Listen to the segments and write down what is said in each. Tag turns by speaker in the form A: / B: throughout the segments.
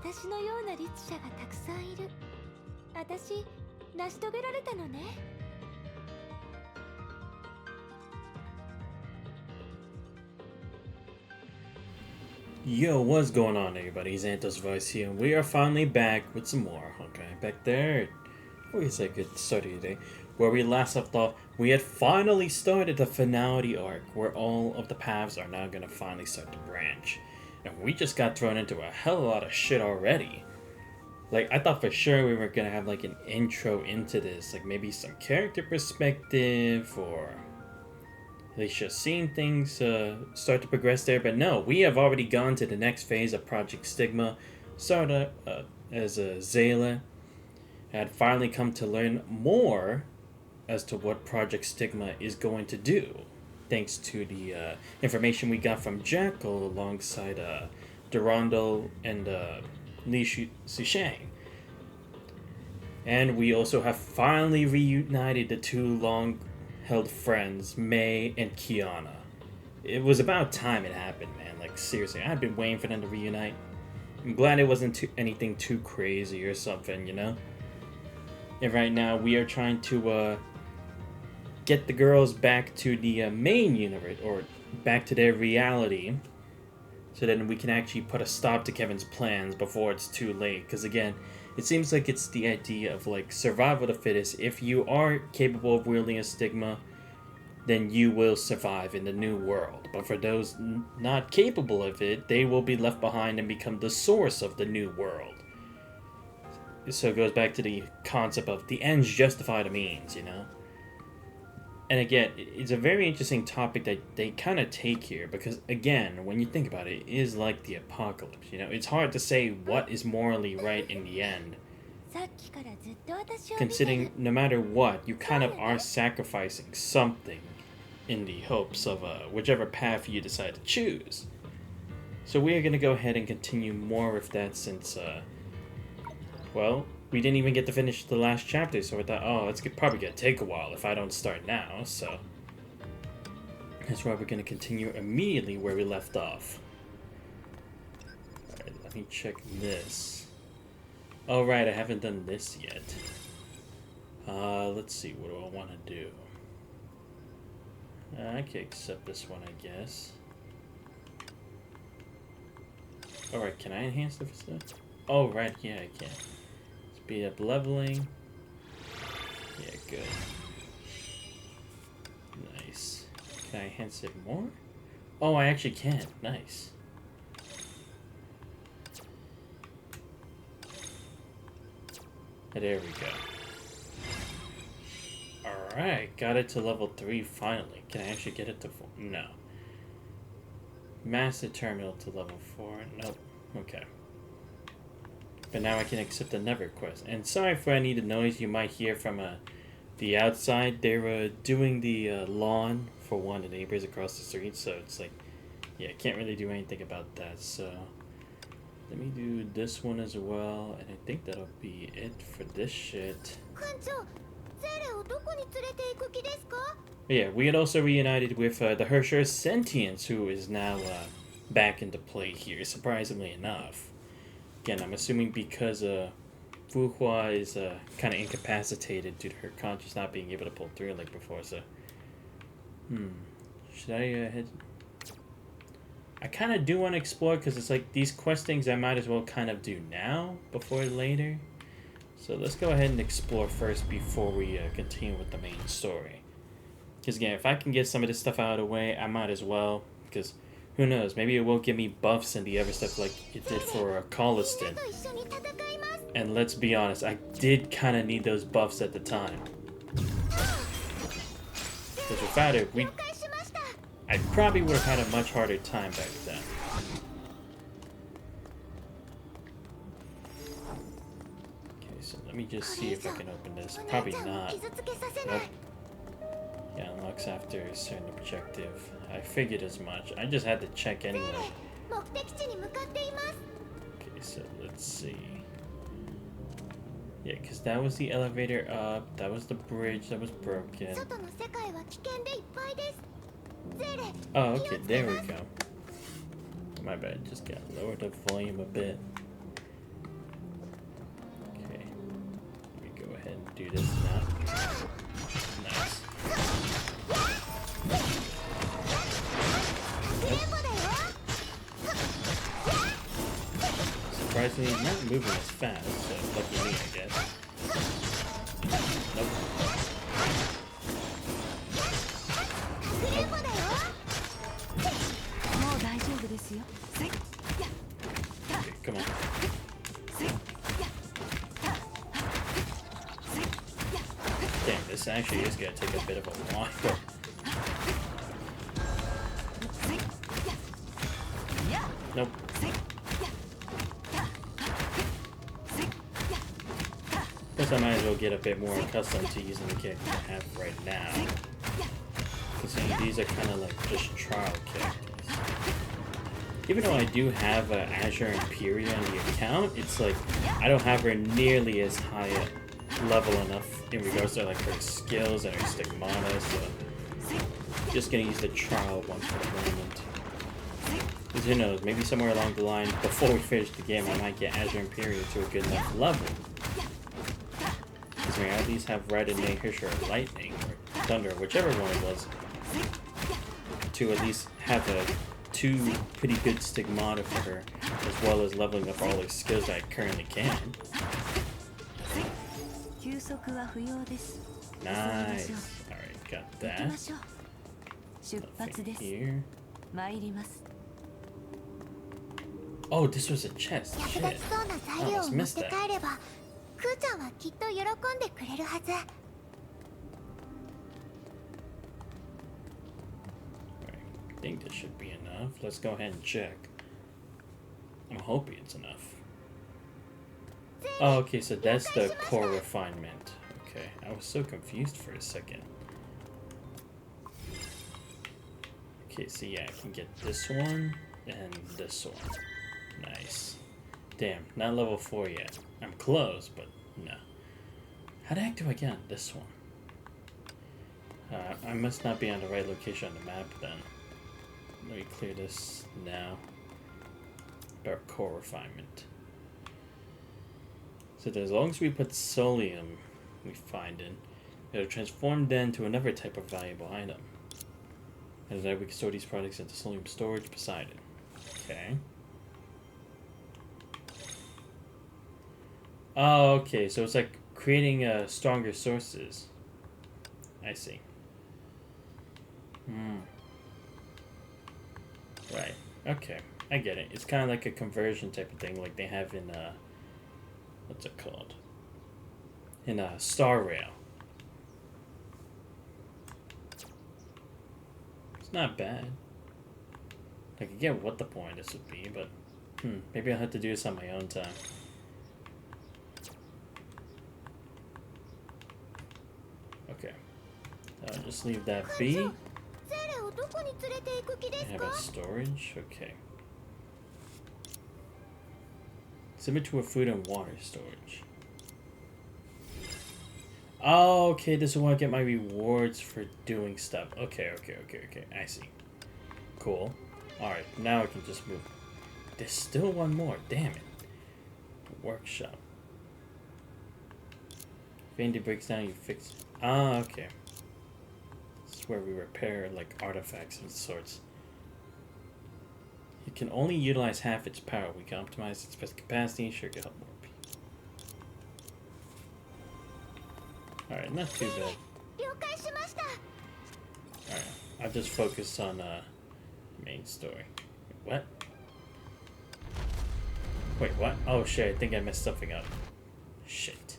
A: 私のような律者がたくさんいる。私、成し遂げられたのね。
B: Yo, what's going on, everybody? Xanthos Voice here, and we are finally back with some more Honkai. Back there, we said good start today. Where we last left off, we had finally started the finality arc, where all of the paths are now gonna finally start to branch. And we just got thrown into a hell of a lot of shit already. Like, I thought for sure we were gonna have like an intro into this, like maybe some character perspective, or at least just seeing things start to progress there. But no, we have already gone to the next phase of Project Stigma. Started as a Zayla, had finally come to learn more as to what Project Stigma is going to do, thanks to the information we got from Jackal alongside Durando and Li Shishang. And we also have finally reunited the two long-held friends, May and Kiana. It was about time it happened, man. Like, seriously, I've been waiting for them to reunite. I'm glad it wasn't anything too crazy or something, you know? And right now, we are trying to get the girls back to the main universe, or back to their reality, so then we can actually put a stop to Kevin's plans before it's too late. Because again, it seems like it's the idea of like survival of the fittest. If you are capable of wielding a stigma, then you will survive in the new world. But for those not capable of it, they will be left behind and become the source of the new world. So it goes back to the concept of the ends justify the means, you know? And again, it's a very interesting topic that they kind of take here, because again, when you think about it, it is like the apocalypse, you know? It's hard to say what is morally right in the end, considering no matter what, you kind of are sacrificing something in the hopes of whichever path you decide to choose. So we are going to go ahead and continue more with that, since, well, we didn't even get to finish the last chapter, so I thought, oh, it's probably going to take a while if I don't start now, so that's why we're going to continue immediately where we left off. Alright, let me check this. Oh, right, I haven't done this yet. Let's see, what do I want to do? I can accept this one, I guess. Alright, can I enhance the facility? Oh, right, yeah, I can. Speed up leveling. Yeah, good. Nice. Can I enhance it more? Oh, I actually can. Nice. There we go. Alright, got it to level 3 finally. Can I actually get it to 4? No. Master terminal to level 4. Nope. Okay. But now I can accept another quest. And sorry for any of the noise you might hear from the outside. They were doing the lawn for one of the neighbors across the street, so it's like, yeah, can't really do anything about that. So let me do this one as well, and I think that'll be it for this shit. But yeah, we had also reunited with the Hersher Sentience, who is now back into play here, surprisingly enough. Again, I'm assuming because Fu Hua is kind of incapacitated due to her conscience not being able to pull through like before, so... Should I head... I kind of do want to explore, because it's like these quest things I might as well kind of do now before later. So let's go ahead and explore first before we continue with the main story. Because again, if I can get some of this stuff out of the way, I might as well, because... who knows, maybe it will give me buffs and the other stuff like it did for Colliston. And let's be honest, I did kind of need those buffs at the time. Because without it, I probably would have had a much harder time back then. Okay, so let me just see if I can open this. Probably not. Nope. Yeah, unlocks after a certain objective. I figured as much. I just had to check anyway. Okay, so let's see. Yeah, because that was the elevator up. That was the bridge that was broken. Oh, okay, there we go. My bad, just gotta lower the volume a bit. do this now. Nice. Surprisingly, he's not moving as fast, so lucky me, I guess. Nope. Okay, come on. Damn, this actually is gonna take a bit of a while. Nope. Guess I might as well get a bit more accustomed to using the character I have right now. Considering these are kind of like just trial characters. Even though I do have Azure Imperia on the account, it's like I don't have her nearly as high a level enough in regards to like her skills and her stigmata, so just gonna use the trial one for the moment. Because who knows, maybe somewhere along the line before we finish the game I might get Azure Imperia to a good enough level. Because I at least have Red and Nahish or Lightning or Thunder, whichever one it was, to at least have two pretty good stigmata for her, as well as leveling up all her skills that I currently can. Nice. Alright, got that. Nothing here. Oh, this was a chest. Shit. I almost missed that. I think this should be enough. Let's go ahead and check. I'm hoping it's enough. Oh, okay, so that's the core refinement. Okay, I was so confused for a second. Okay, so yeah, I can get this one and this one. Nice. Damn, not level 4 yet. I'm close, but no. How the heck do I get on this one? I must not be on the right location on the map then. Let me clear this now. Dark core refinement. So as long as we put Solium we find in, it'll transform then to another type of valuable item. And then we can store these products into Solium storage beside it. Okay. Oh, okay, so it's like creating stronger sources. I see. Right. Okay. I get it. It's kind of like a conversion type of thing, like they have in what's it called? In Star Rail. It's not bad. I can get what the point of this would be, but maybe I'll have to do this on my own time. Okay. I'll just leave that be. I have a storage? Okay. Submit to a food and water storage. Oh, okay, this is where I get my rewards for doing stuff. Okay. I see. Cool. Alright, now I can just move. There's still one more. Damn it. Workshop. If anything breaks down, you fix it. Ah, okay. This is where we repair, like, artifacts of sorts. It can only utilize half its power. We can optimize its capacity. Sure, can help more people. Alright, not too bad. Alright, I'll just focus on main story. What? Wait, what? Oh shit, I think I messed something up. Shit.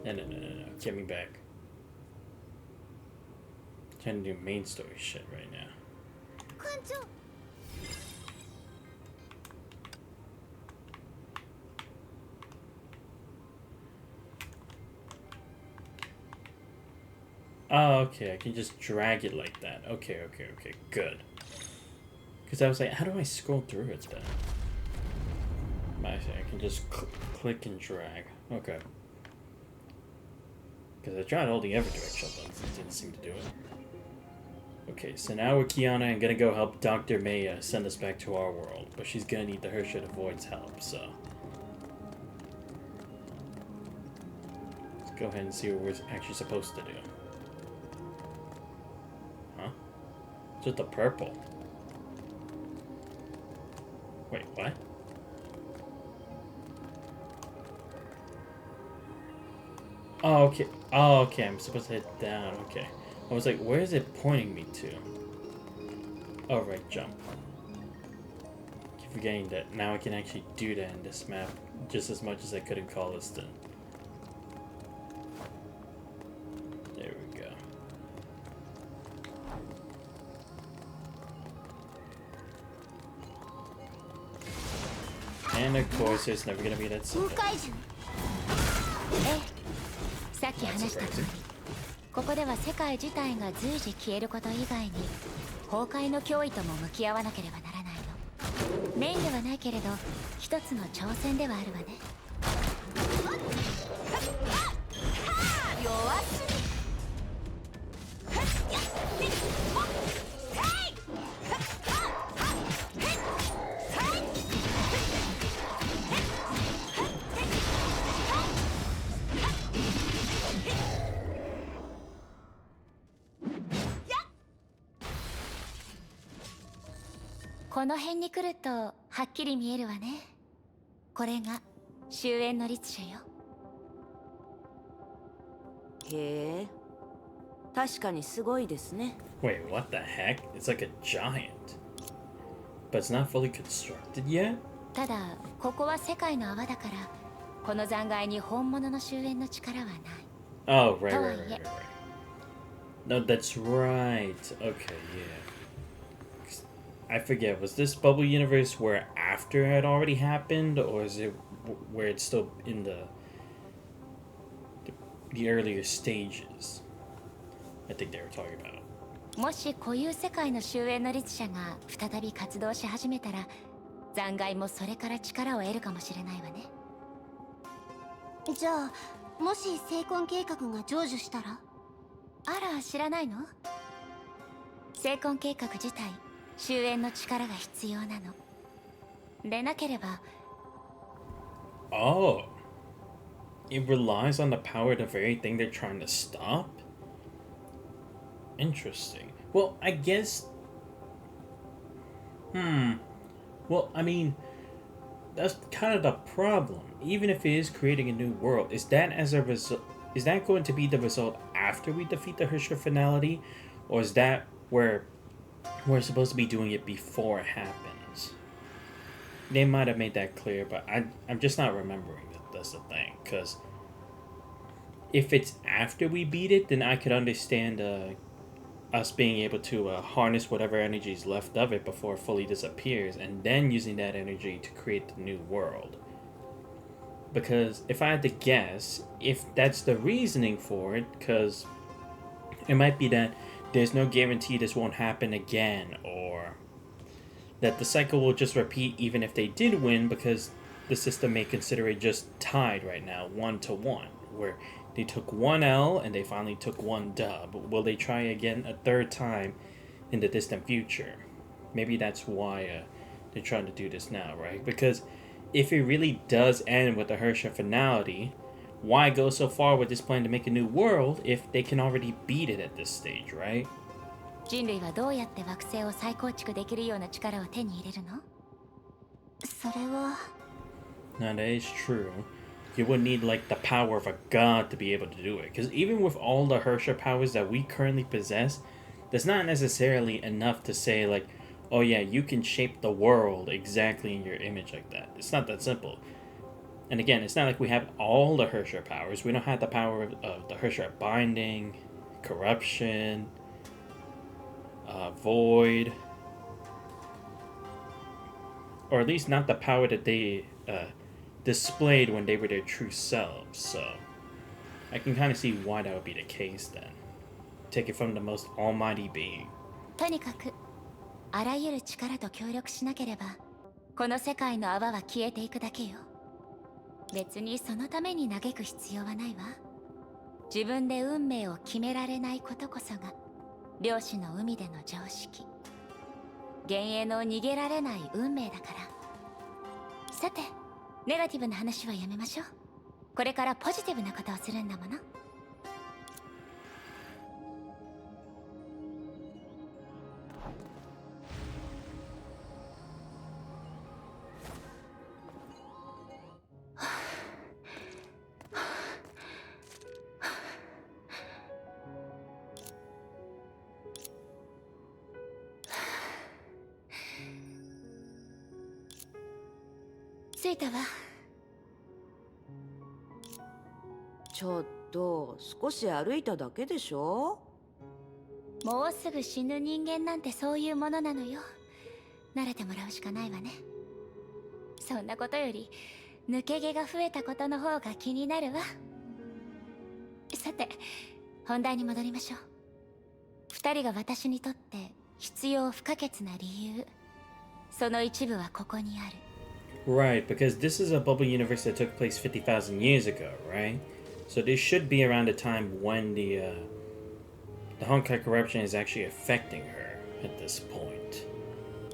B: No. Get me back. I'm trying to do main story shit right now. Oh, okay, I can just drag it like that. Okay, good. Because I was like, how do I scroll through it then? I can just click and drag. Okay. Because I tried all the other directional buttons, it didn't seem to do it. Okay, so now we're Kiana and gonna go help Dr. Maya send us back to our world, but she's gonna need the Hersha to Void's help, so. Let's go ahead and see what we're actually supposed to do. Huh? Just the purple. Wait, what? Oh, okay. Oh, okay, I'm supposed to hit down, okay. I was like, where is it pointing me to? Oh, right, jump. Keep forgetting that now I can actually do that in this map just as much as I could in Colliston. There we go. And of course, it's never gonna be that simple.
A: さっき話した通り、ここでは世界自体が随時消えること以外に崩壊の脅威とも向き合わなければならないの。メインではないけれど一つの挑戦ではあるわね。弱すぎ。この辺に来るとはっきり見えるわね。これが終焉の律者よ。
C: へえ、確かにすごいですね。
B: Wait, what the heck? It's like a giant. But it's not fully constructed yet?
A: ただここは世界の泡だからこの残骸に本物の終焉の力はない。
B: Oh, right. No, that's right. Okay, yeah. I forget, was this bubble universe where after it had already happened, or is it where it's still in the earlier stages? I think they were talking about.
A: もし固有世界の終焉の律者が再び活動し始めたら残骸もそれから力を得るかもしれないわね。じゃあもし成婚計画が成就したら？あら、知らないの？成婚計画自体終焉の力が必要なの。でなければ。
B: Oh, it relies on the power of the very thing they're trying to stop? Interesting. Well, I guess... Well, I mean, that's kind of the problem. Even if it is creating a new world, is that as a result? Is that going to be the result after we defeat the Hersha finality, or is that where we're supposed to be doing it before it happens? They might have made that clear, but I'm just not remembering that. That's the thing, because if it's after we beat it, then I could understand us being able to harness whatever energy is left of it before it fully disappears, and then using that energy to create the new world. Because if I had to guess, if that's the reasoning for it, because it might be that there's no guarantee this won't happen again, or that the cycle will just repeat even if they did win, because the system may consider it just tied right now, 1-1, where they took one L and they finally took one dub. Will they try again a third time in the distant future? Maybe that's why they're trying to do this now, right? Because if it really does end with the Hersha finality, why go so far with this plan to make a new world if they can already beat it at this stage, right?
A: 人類はどうやって惑星を再構築できるような力を手に入れるの？それは。
B: Now that is true. You would need like the power of a god to be able to do it. Because even with all the Hersha powers that we currently possess, that's not necessarily enough to say like, oh yeah, you can shape the world exactly in your image like that. It's not that simple. And again, it's not like we have all the Hersha powers. We don't have the power of the Hersha binding, corruption, void, or at least not the power that they displayed when they were their true selves. So I can kind of see why that would be the case then. Take it from the most almighty being.
A: とにかくあらゆる力と協力しなければこの世界の泡は消えていくだけよ。別にそのために嘆く必要はないわ。自分で運命を決められないことこそが漁師の海での常識、幻影の逃げられない運命だから。さて、ネガティブな話はやめましょう。これからポジティブなことをするんだもの。着いたわ。
C: ちょっと少し歩いただけでしょ。
A: もうすぐ死ぬ人間なんてそういうものなのよ。慣れてもらうしかないわね。そんなことより抜け毛が増えたことの方が気になるわ。さて、本題に戻りましょう。二人が私にとって必要不可欠な理由、その一部はここにある。
B: Right, because this is a bubble universe that took place 50,000 years ago, right? So this should be around the time when the Honkai corruption is actually affecting her at this point.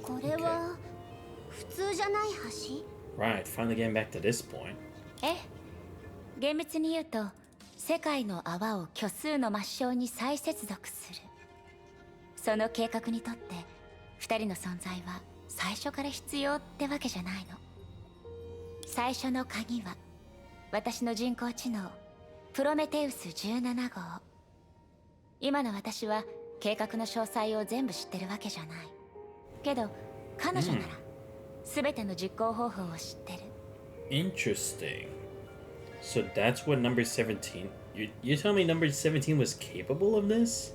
A: これは普通じゃない橋？
B: Right, finally getting back to this point.
A: ええ、厳密に言うと世界の泡を虚数の抹消に再接続する。その計画にとって二人の存在は最初から必要ってわけじゃないの。最初の鍵は私の人工知能プロメテウス17号。今の私は計画の詳細を全部知ってるわけじゃない。けど彼女なら全ての実行方法を知ってる。
B: Interesting. So that's what number 17... You tell me number 17 was capable of this?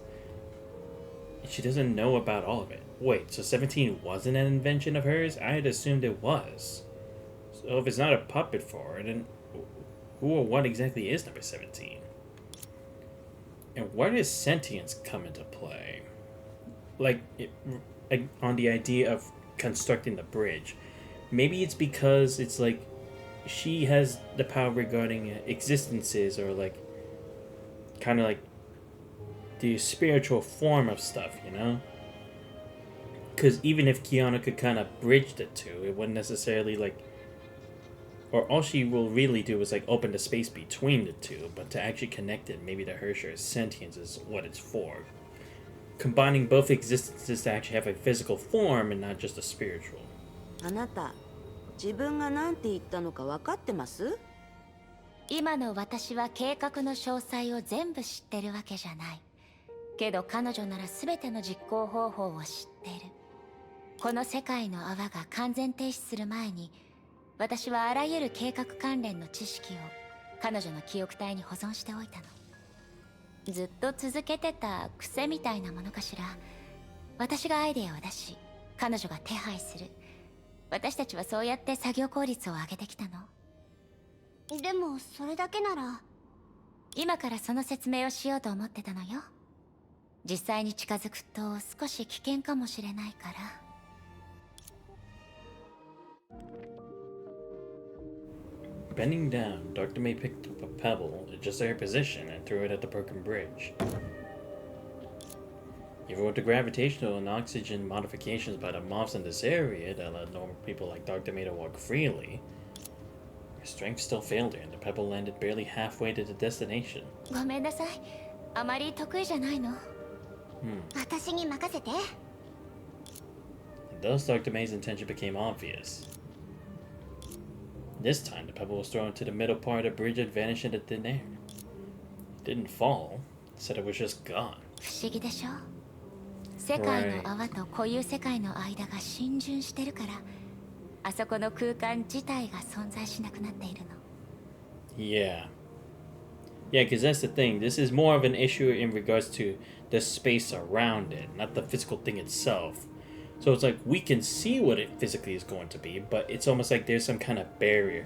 B: She doesn't know about all of it. Wait, so 17 wasn't an invention of hers? I had assumed it was. So if it's not a puppet for her, then who or what exactly is number 17? And where does sentience come into play? Like on the idea of constructing the bridge. Maybe it's because it's like she has the power regarding existences, or like kind of like the spiritual form of stuff, you know? Because even if Kiana could kind of bridge the two, it wouldn't necessarily like, or all she will really do is like open the space between the two, but to actually connect it, maybe the Hersher's sentience is what it's for. Combining both existences to actually have a physical form and not just a spiritual.
C: あなた、自分が何て言ったのか分かってます？
A: 今の私は計画の詳細を全部知ってるわけじゃない。けど彼女なら全ての実行方法を知ってる。この世界の泡が完全停止する前に、私はあらゆる計画関連の知識を彼女の記憶体に保存しておいたの。ずっと続けてた癖みたいなものかしら。私がアイデアを出し、彼女が手配する。私たちはそうやって作業効率を上げてきたの。でもそれだけなら、今からその説明をしようと思ってたのよ。実際に近づくと少し危険かもしれないから。
B: Bending down, Dr. May picked up a pebble, adjusted her position, and threw it at the broken bridge. Even with the gravitational and oxygen modifications by the moths in this area that allowed normal people like Dr. May to walk freely, her strength still failed her, and the pebble landed barely halfway to the destination.
A: ごめんなさい。あまり得意じゃないの。私に任せて。
B: And thus Dr. May's intention became obvious. This time, the pebble was thrown to the middle part of the bridge and vanished into thin air. It didn't fall, instead it was just gone.
A: 不思議でしょ。世界の泡と固有世界の間が浸潤してるから、あそこの空間自体が存在しなくなっているの。
B: Yeah. Yeah, because that's the thing. This is more of an issue in regards to the space around it, not the physical thing itself. So it's like we can see what it physically is going to be, but it's almost like there's some kind of barrier.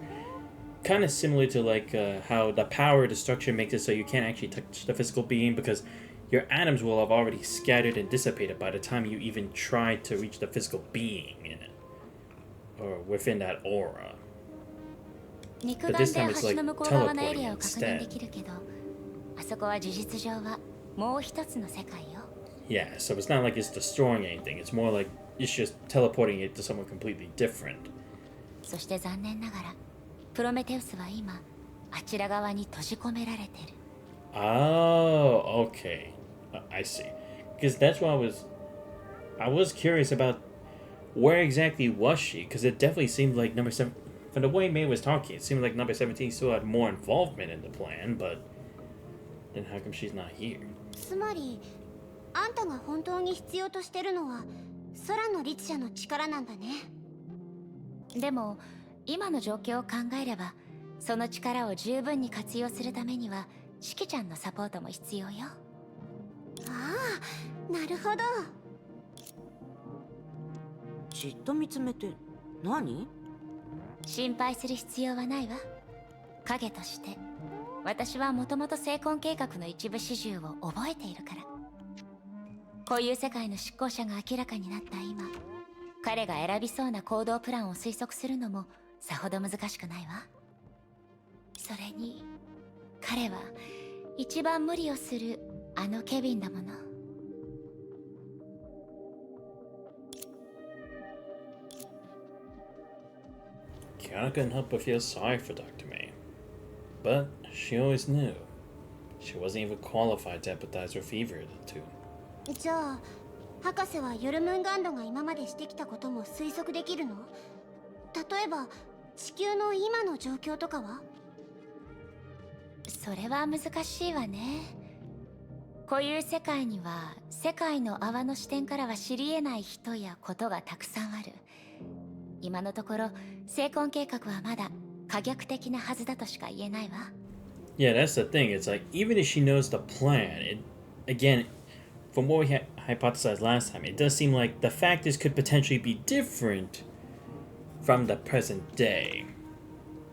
B: Kind of similar to like how the power of the structure makes it so you can't actually touch the physical being because your atoms will have already scattered and dissipated by the time you even try to reach the physical being in it. Or within that aura.
A: 肉眼で橋の向こう側のエリアを確認できるけど、あそこは事実上はもう一つの世界よ。
B: Yeah, so it's not like it's destroying anything. It's more like it's just teleporting it to somewhere completely different.
A: そして残念ながらプロメテウスは今あちら側に閉じ込められてる。
B: Oh, okay. I see. Because that's why I was curious about where exactly was she? Because it definitely seemed like number 7, from the way May was talking, it seemed like number 17 still had more involvement in the plan, but then how come she's not here?
D: つまりあんたが本当に必要としてるのは空の律者の力なんだね。
A: でも今の状況を考えればその力を十分に活用するためにはシキちゃんのサポートも必要よ。
D: ああ、なるほど。
C: じっと見つめて何？
A: 心配する必要はないわ。影として私はもともと成婚計画の一部始終を覚えているから。こういう世界の執行者が明らかになった今、彼が選びそうな行動プランを推測するのもさほど難しくないわ。それに彼は一番無理をするあのケビンだもの。
B: Kiana couldn't help but feel sorry for Dr. May. But she always knew. She wasn't even qualified to empathize with either of the two.
D: じゃあ博士はヨルムンガンドが今までしてきたことも推測できるの？例えば地球の今の状況とかは？
A: それは難しいわね。こういう世界には世界の泡の視点からは知り得ない人やことがたくさんある。今のところ成婚計画はまだ可逆的なはずだとしか言えないわ。
B: Yeah, that's the thing. It's like, even if she knows the plan, again, from what we hypothesized last time, it does seem like the factors could potentially be different from the present day.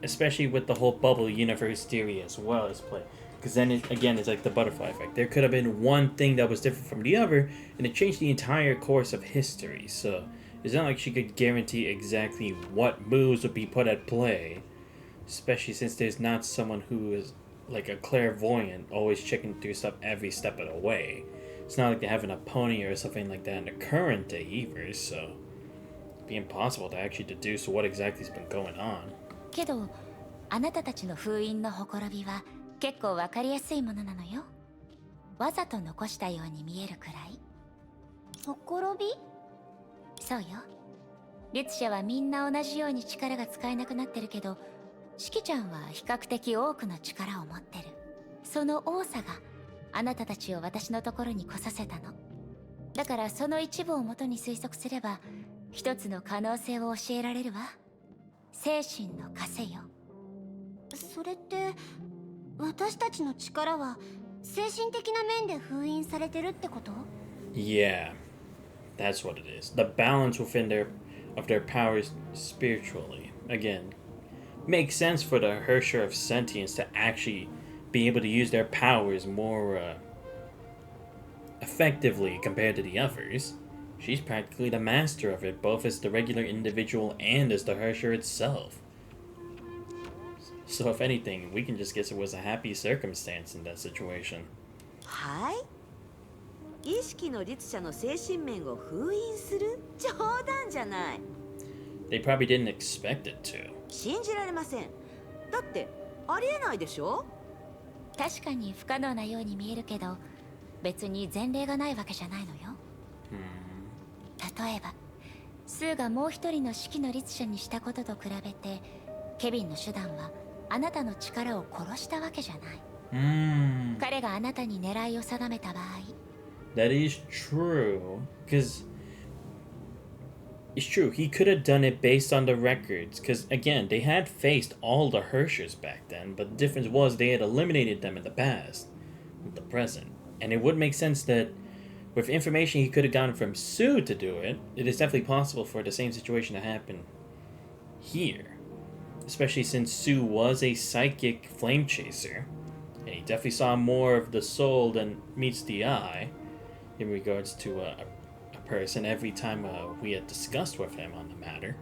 B: Especially with the whole bubble universe theory as well as play. Because then, again, it's like the butterfly effect. There could have been one thing that was different from the other, and it changed the entire course of history. So, it's not like she could guarantee exactly what moves would be put at play. Especially since there's not someone who is like a clairvoyant, always checking through stuff every step of the way. It's not like they have an opponent or something like that in the current day either, so it'd be impossible to actually deduce what exactly has been going on.
A: けどあなたたちの封印のほころびは結構わかりやすいものなのよ。わざと残したように見えるくらい。
D: ほころび？
A: そうよ。律者はみんな同じように力が使えなくなってるけど、シキちゃんは比較的多くの力を持ってる。その多さがあなたたちを私のところに来させたの。だからその一部をもとに推測すれば一つの可能性を教えられるわ。精神の枷よ。
D: それって私たちの力は精神的な面で封印されてるってこと？
B: Yeah, that's what it is. The balance within their powers spiritually. Again, makes sense for the Hersher of sentience to actually be able to use their powers more effectively compared to the others. She's practically the master of it, both as the regular individual and as the Hersher itself. So if anything, we can just guess it was a happy circumstance in that situation.
C: はい。意識の律者の精神面を封印する？冗談じゃない。
B: They probably didn't expect it to.
C: 信じられません。だってありえないでしょ？
A: 確かに不可能なように見えるけど、別に前例がないわけじゃないのよ。例えばスーがもう一人の式の律者にしたことと比べて、ケビンの手段はあなたの力を殺したわけじゃない。彼があなたに狙いを定めた場合。
B: That is true, because it's true, he could have done it based on the records, because again, they had faced all the Hershers back then, but the difference was they had eliminated them in the past, with the present. And it would make sense that with information he could have gotten from Sue to do it, it is definitely possible for the same situation to happen here. Especially since Sue was a psychic flame chaser, and he definitely saw more of the soul than meets the eye in regards to a person every time we had discussed with him on the matter.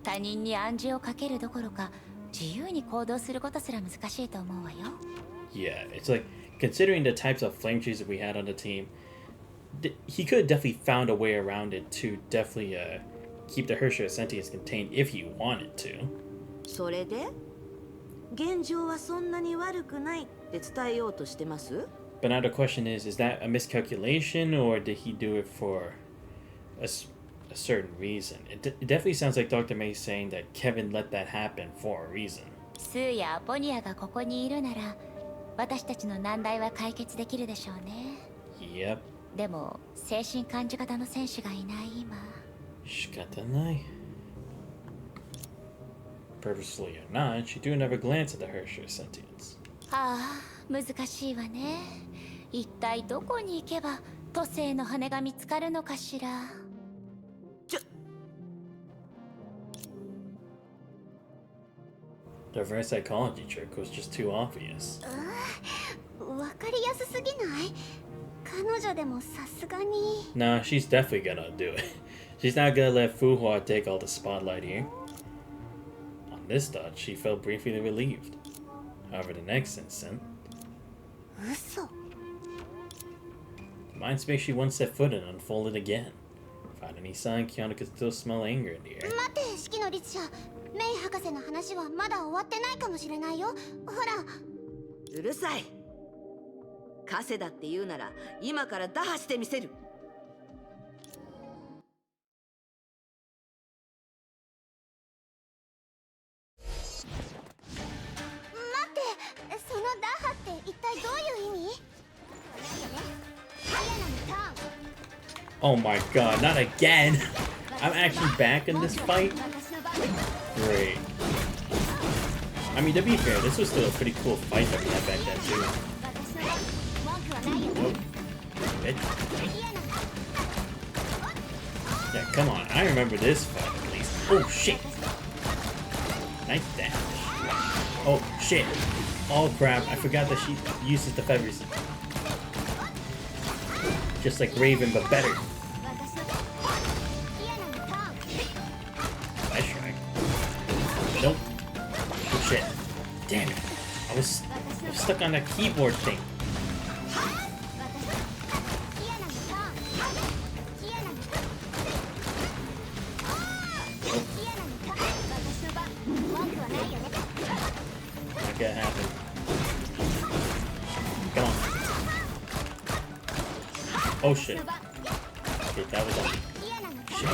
A: 他人に暗示をかけるどころか、自由に行動することすら難しいと思うわよ。
B: Yeah, it's like, considering the types of flame chasers we had on the team, he could have definitely found a way around it to definitely keep the Hershey sentience contained if he wanted to.
C: それで現状はそんなに悪くないって伝えようとしてます？
B: But now the question is that a miscalculation or did he do it for a certain reason? It definitely sounds like Dr. May saying that Kevin let that happen for a reason.
A: スーやアポニアがここにいるなら私たちの難題は解決できるでしょうね。
B: Yep.
A: でも精神感受型の選手がいない今。
B: 仕方ない. Purposefully or not, she do never glance at the Hershey sentience.
A: ああ、難しいわね。一体どこに行けば都政の羽が見つかるのかしら。
B: The reverse psychology trick was just too obvious.
D: わかりやすすぎない？彼女でもさすがに。
B: Nah, she's definitely gonna do it. She's not gonna let Fuhua take all the spotlight here. On this thought, she felt briefly relieved. However, the next instant,
D: 嘘。
B: the mind space she once set foot in unfolded again. Without any sign, Kiana could still smell anger in the air.
D: 待って、式の律者。メイ博士の話はまだ終わってないかもしれないよ。ほら。
C: うるさい。カセだって言うなら今から打破してみせる。
D: 待って、その打破って一体どういう意味？
B: Oh my god, not again! I'm actually back in this fight? Great. I mean, to be fair, this was still a pretty cool fight that we had back then, too. Oh. Bitch. Yeah, come on. I remember this fight, at least. Oh, shit! Nice dash. Oh, shit. Oh, crap. I forgot that she uses the feathers. Just like Raven, but better. Nice try. Nope. Oh, shit. Damn it. I was stuck on that keyboard thing. Nope. Not gonna happen. Come on. Oh shit. Okay, that was on. Shit.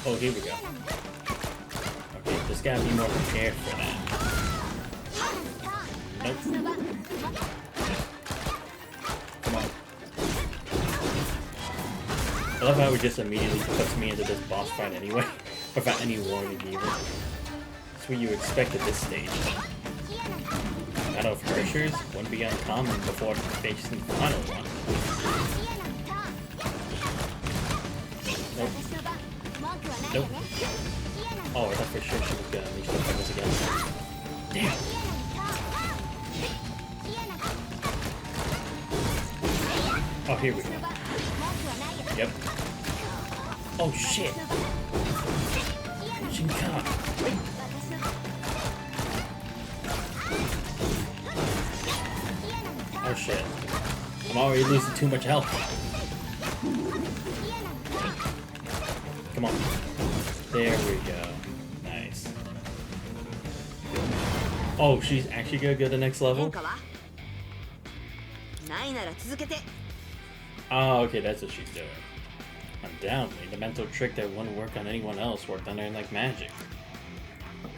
B: Oh, here we go. Okay, just gotta be more prepared for that. Nope. Come on. I love how it just immediately puts me into this boss fight anyway, without any warning even. That's what you expect at this stage. Battle of Hershers wouldn't be uncommon before facing the final one. Nope. Nope. Oh, I thought for sure she was gonna unleash the feathers again. Damn. Oh, here we go. Yep. Oh shit. Shinkara. Oh shit. I'm already losing too much health. Come on. There we go. Nice. Oh, she's actually gonna go to the next level?
C: ないなら続けて。
B: Oh, okay, that's what she's doing. Undoubtedly, the mental trick that wouldn't work on anyone else worked on her like magic.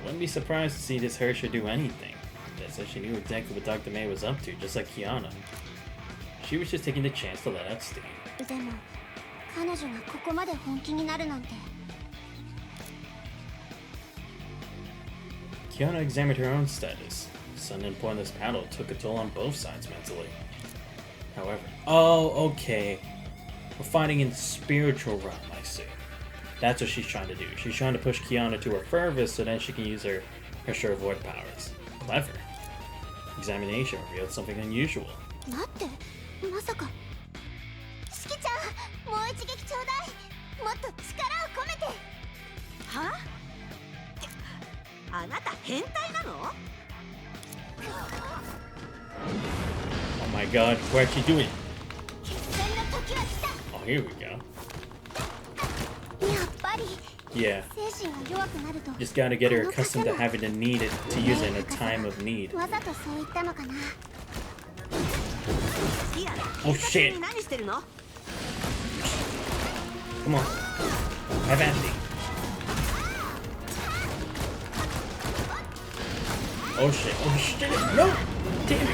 B: Wouldn't be surprised to see this Hershey do anything. That's how she knew exactly what Dr. May was up to, just like Kiana. She was just taking the chance to let out steam.
D: でも、彼女がここまで本気になるなんて。
B: Kiana examined her own status. The sudden and pointless battle took a toll on both sides mentally. However, oh, okay. We're fighting in the spiritual realm, I see. That's what she's trying to do. She's trying to push Kiana to her furthest so then she can use her sure void powers. Clever. Examination revealed something unusual.
D: 待って、まさか。しきちゃん、もう一撃ちょうだい。もっと力を込めて。
C: は？あなた変態なの？
B: Oh my god, what'd she doing?
D: 決戦の時は
B: here we go.
D: やっぱり
B: Yeah.
D: 精神が弱くなると
B: Just gotta get her accustomed to having to need it to use it in a time of need.
D: わざとそう言ったのかな。
C: キアラ
B: Oh shit.
C: 何してるの？
B: Come on. Have at me. Oh shit. Oh shit. No! Damn it.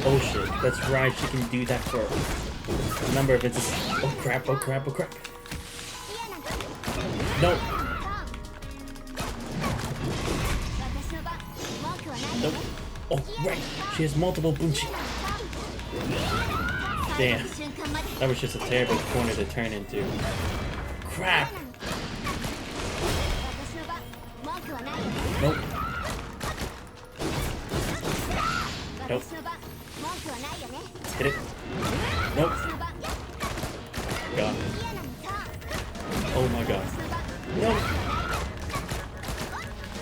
B: Oh shit. That's right. She can do that for a number of instances. Oh crap. Oh crap. Oh crap. No. Nope. Oh, right. She has multiple Bunchi. Damn. That was just a terrible corner to turn into. Crap. Nope. Nope. Hit it. Nope. God. Oh my god. Nope.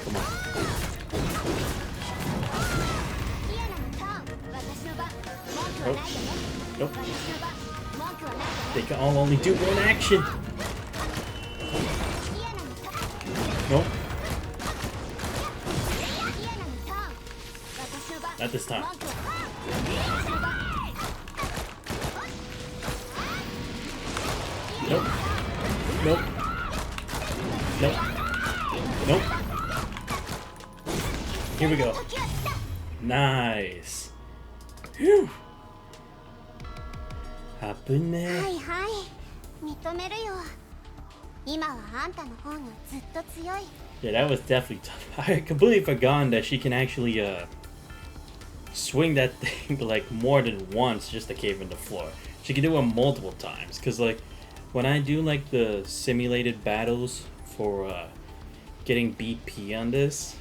B: Come on. Nope. Nope. They can all only do one action. Nope. Not this time. Nope. Nope. Nope. Nope. Here we go. Nice. Phew. 危ねえ。
D: はいはい認めるよ。今はあんたの方がずっと強い。
B: Yeah, that was definitely tough. I had completely forgotten that she can actually swing that thing like more than once just to cave in the floor. She can do it multiple times. Cause like when I do like the simulated battles for getting BP on this,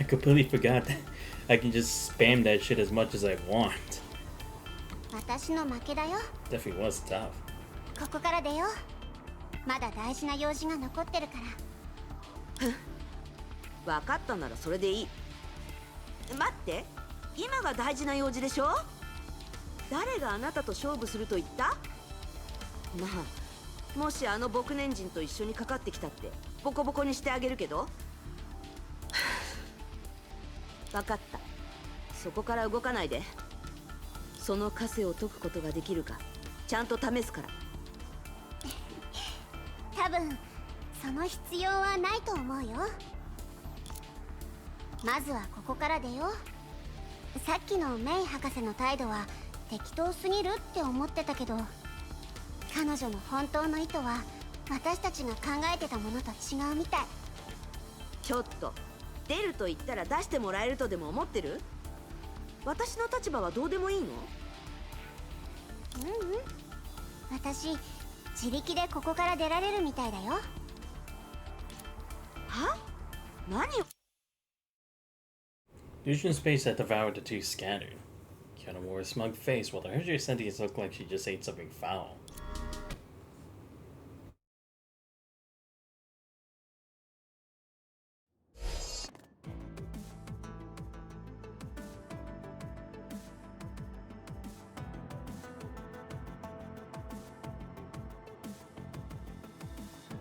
B: I completely forgot that I can just spam that shit as much as I want.
D: 私の負けだよ。
B: Definitely was tough.
D: ここから出よう。まだ大事な用事が残ってるから。
C: 分かったならそれでいい。待って、今が大事な用事でしょ？誰があなたと勝負すると言った？まあ、もしあの牧年人と一緒にかかってきたってボコボコにしてあげるけど。分かった。そこから動かないで。その枷を解くことができるかちゃんと試すから。
D: 多分その必要はないと思うよ。まずはここから出よう。さっきのメイ博士の態度は適当すぎるって思ってたけど、彼女の本当の意図は私たちが考えてたものと違うみたい。
C: ちょっと出ると言ったら出してもらえるとでも思ってる？私の立場はどうでもいいの？
D: 私自力でここから出られるみたいだよ。
C: は？何を？
B: Fusion space that devoured the two scattered. Kiana wore a smug face while the Hershey sentience looked like she just ate something foul.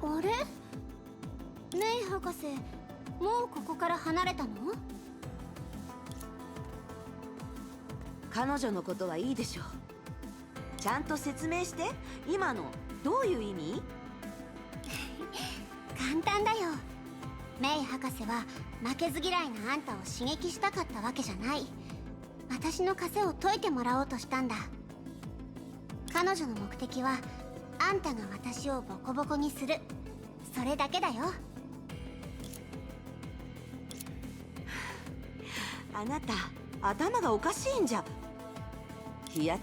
D: あれ？メイ博士、もうここから離れたの？
C: 彼女のことはいいでしょう。ちゃんと説明して。今のどういう意味？
D: 簡単だよ。メイ博士は負けず嫌いなあんたを刺激したかったわけじゃない。私の枷を解いてもらおうとしたんだ。彼女の目的はあんたが私をボコボコにする、それだけだよ。
C: あなた頭がおかしいんじゃ。いや違う、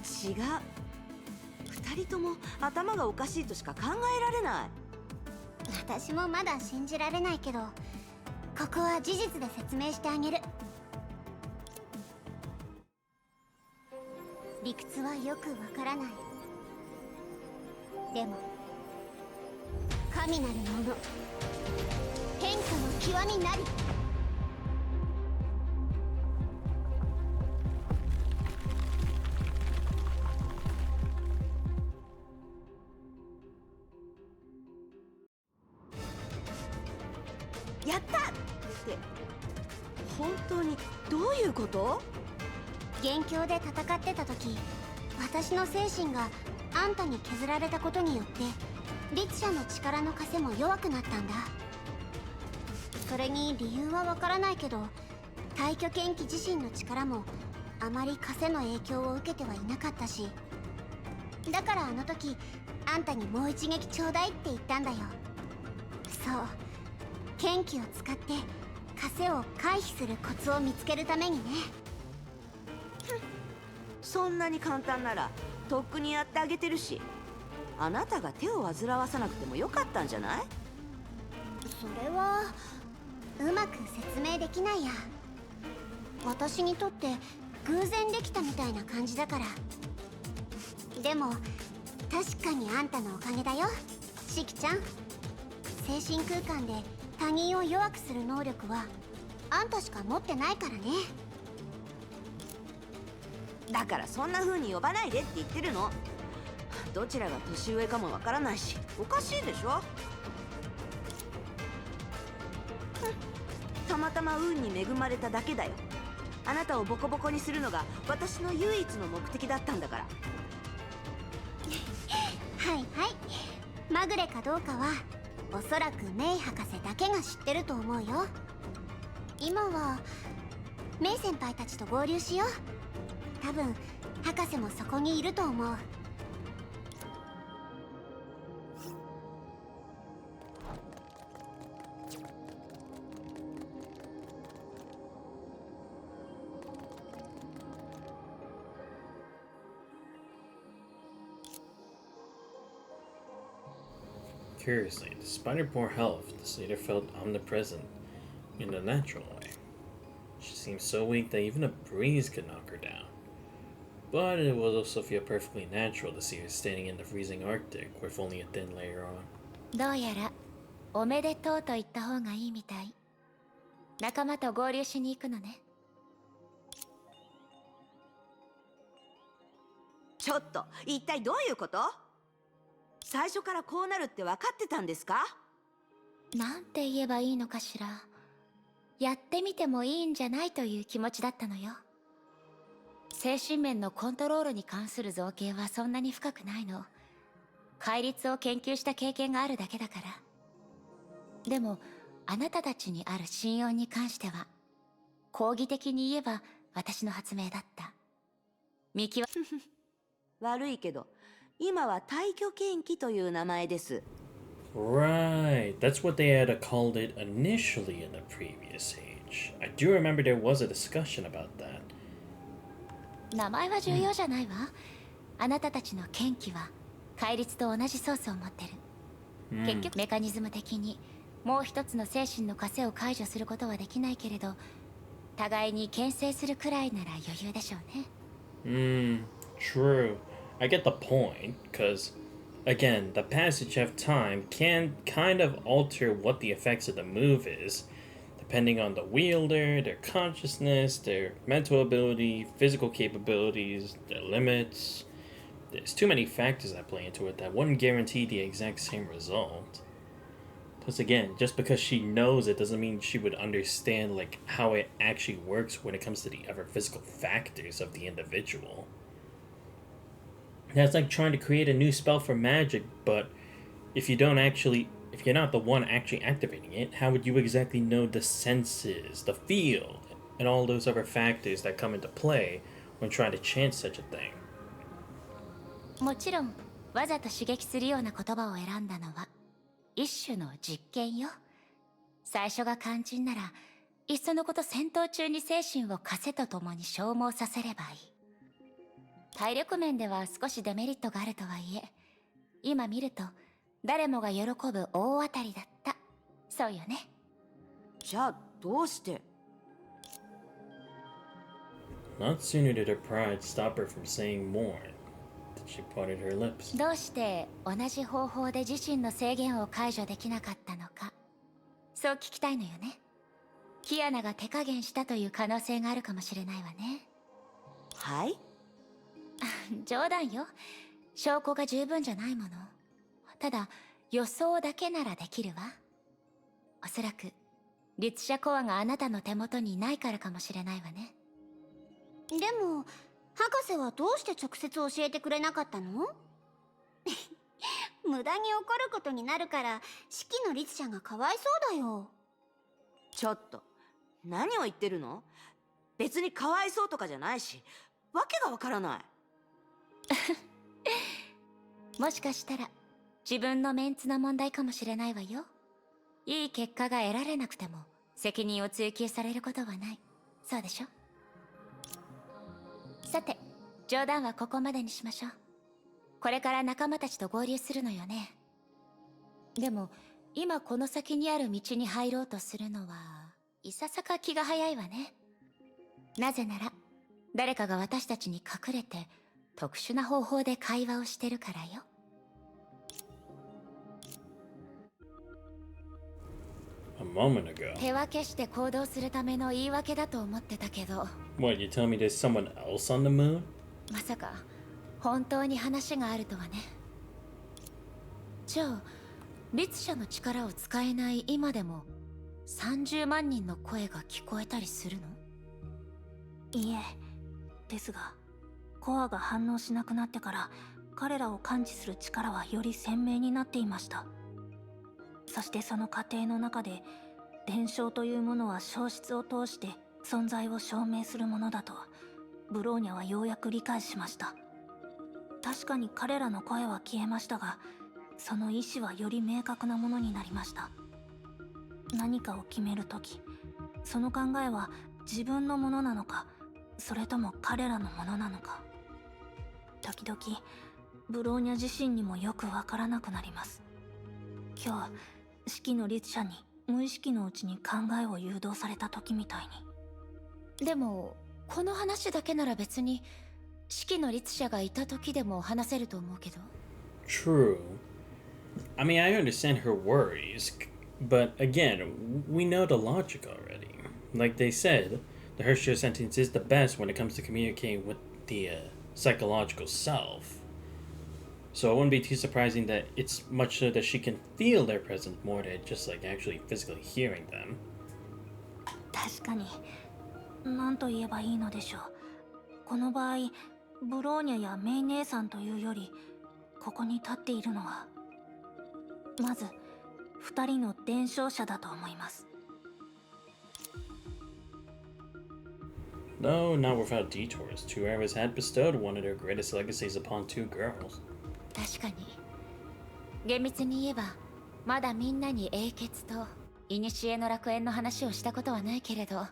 C: 二人とも頭がおかしいとしか考えられない。
D: 私もまだ信じられないけど、ここは事実で説明してあげる。理屈はよくわからない。でも神なるもの、変化の極みなり。
C: やったって本当にどういうこと？
D: 元凶で戦ってた時、私の精神があんたに削られたことによって律者の力の枷も弱くなったんだ。それに理由はわからないけど、大挙剣気自身の力もあまり枷の影響を受けてはいなかったし、だからあの時あんたにもう一撃ちょうだいって言ったんだよ。そう、剣気を使って枷を回避するコツを見つけるためにね。
C: そんなに簡単ならとっくにやってあげてるし、あなたが手を煩わさなくてもよかったんじゃない？
D: それはうまく説明できないや。私にとって偶然できたみたいな感じだから。でも確かにあんたのおかげだよ、シキちゃん。精神空間で他人を弱くする能力はあんたしか持ってないからね。
C: だからそんな風に呼ばないでって言ってるの。どちらが年上かもわからないし、おかしいでしょ。たまたま運に恵まれただけだよ。あなたをボコボコにするのが私の唯一の目的だったんだから。
D: はいはい、まぐれかどうかはおそらくメイ博士だけが知ってると思うよ。今はメイ先輩たちと合流しよう。多分博士もそこにいると思う。
B: Curiously, despite her poor health, the satyr felt omnipresent in a natural way. She seemed so weak that even a breeze could knock her down. But it would also feel perfectly natural to see her standing in the freezing Arctic with only a thin layer on.
A: どうやらおめでとうと言った方がいいみたい。仲間と合流しに行くのね。
C: ちょっと一体どういうこと？最初からこうなるって分かってたんですか？
A: なんて言えばいいのかしら。やってみてもいいんじゃないという気持ちだったのよ。精神面のコントロールに関する造形はそんなに深くないの。戒律を研究した経験があるだけだから。でもあなたたちにある信用に関しては、講義的に言えば私の発明だった。見極
C: 悪いけど今は大挙剣気という名前です。
B: Right, that's what they had called it initially in the previous age. I do remember there was a discussion about that.
A: 名前は重要じゃないわ。あなたたちの剣気は戒律と同じソースを持ってる。結局メカニズム的にもう一つの精神の枷を解除することはできないけれど、互いに牽制するくらいなら余裕でしょうね。
B: True. I get the point, because, again, the passage of time can kind of alter what the effects of the move is, depending on the wielder, their consciousness, their mental ability, physical capabilities, their limits. There's too many factors that play into it that wouldn't guarantee the exact same result. Plus, again, just because she knows it doesn't mean she would understand, like, how it actually works when it comes to the other physical factors of the individual. That's like trying to create a new spell for magic, but if you're not the one actually activating it, how would you exactly know the senses, the feel, and all those other factors that come into play when trying to chant such a thing?
A: もちろんわざと刺激するような言葉を選んだのは一種の実験よ。最初が肝心ならいっそのこと戦闘中に精神を枷とともに消耗させればいい。体力面では少しデメリットがあるとはいえ、今見ると誰もが喜ぶ大当たりだった。そうよね。
C: じゃあどうして？
B: Not sooner did her pride stop her from saying more than she parted her lips.
A: どうして同じ方法で自身の制限を解除できなかったのか、そう聞きたいのよね。キアナが手加減したという可能性があるかもしれないわね。
C: はい？
A: 冗談よ。証拠が十分じゃないもの。ただ予想だけならできるわ。おそらく律者コアがあなたの手元にないからかもしれないわね。
D: でも博士はどうして直接教えてくれなかったの？無駄に怒ることになるから式の律者がかわいそうだよ。
C: ちょっと何を言ってるの？別にかわいそうとかじゃないし、わけがわからない。
A: もしかしたら自分のメンツの問題かもしれないわよ。いい結果が得られなくても責任を追及されることはない。そうでしょ？さて、冗談はここまでにしましょう。これから仲間たちと合流するのよね。でも今この先にある道に入ろうとするのはいささか気が早いわね。なぜなら誰かが私たちに隠れて特殊な方法で会話をしてるからよ。
B: A moment ago.
A: 手分けして行動するための言い訳だと思ってたけど、
B: What, you tell me there's someone else on the moon?
A: まさか本当に話があるとはね。じゃあ律者の力を使えない今でも30万人の声が聞こえたりするの？
E: いえ、ですがコアが反応しなくなってから彼らを感知する力はより鮮明になっていました。そしてその過程の中で伝承というものは消失を通して存在を証明するものだとブローニャはようやく理解しました。確かに彼らの声は消えましたが、その意志はより明確なものになりました。何かを決めるとき、その考えは自分のものなのか、それとも彼らのものなのか、時々ブローニャ自身にもよくわからなくなります。今日式の律者に無意識のうちに考えを誘導された時みたいに。
A: でもこの話だけなら別に式の律者がいた時でも話せると思うけど。
B: True. I mean, I understand her worries, but again, we know the logic already. Like they said, the Hershey sentence is the best when it comes to communicating with the psychological self. So it wouldn't be too surprising that it's much so that she can feel their presence more than just like actually physically hearing them.
E: 確かに、何と言えばいいのでしょう。この場合、ブローニャやメイ姉さんというより、ここに立っているのはまず2人の伝承者だと思います。
B: No, not without detours. Two eras had bestowed one of their greatest legacies upon two girls.
A: 確かに厳密に言えばまだみんなに英傑と古の楽園の話をしたことはないけれど、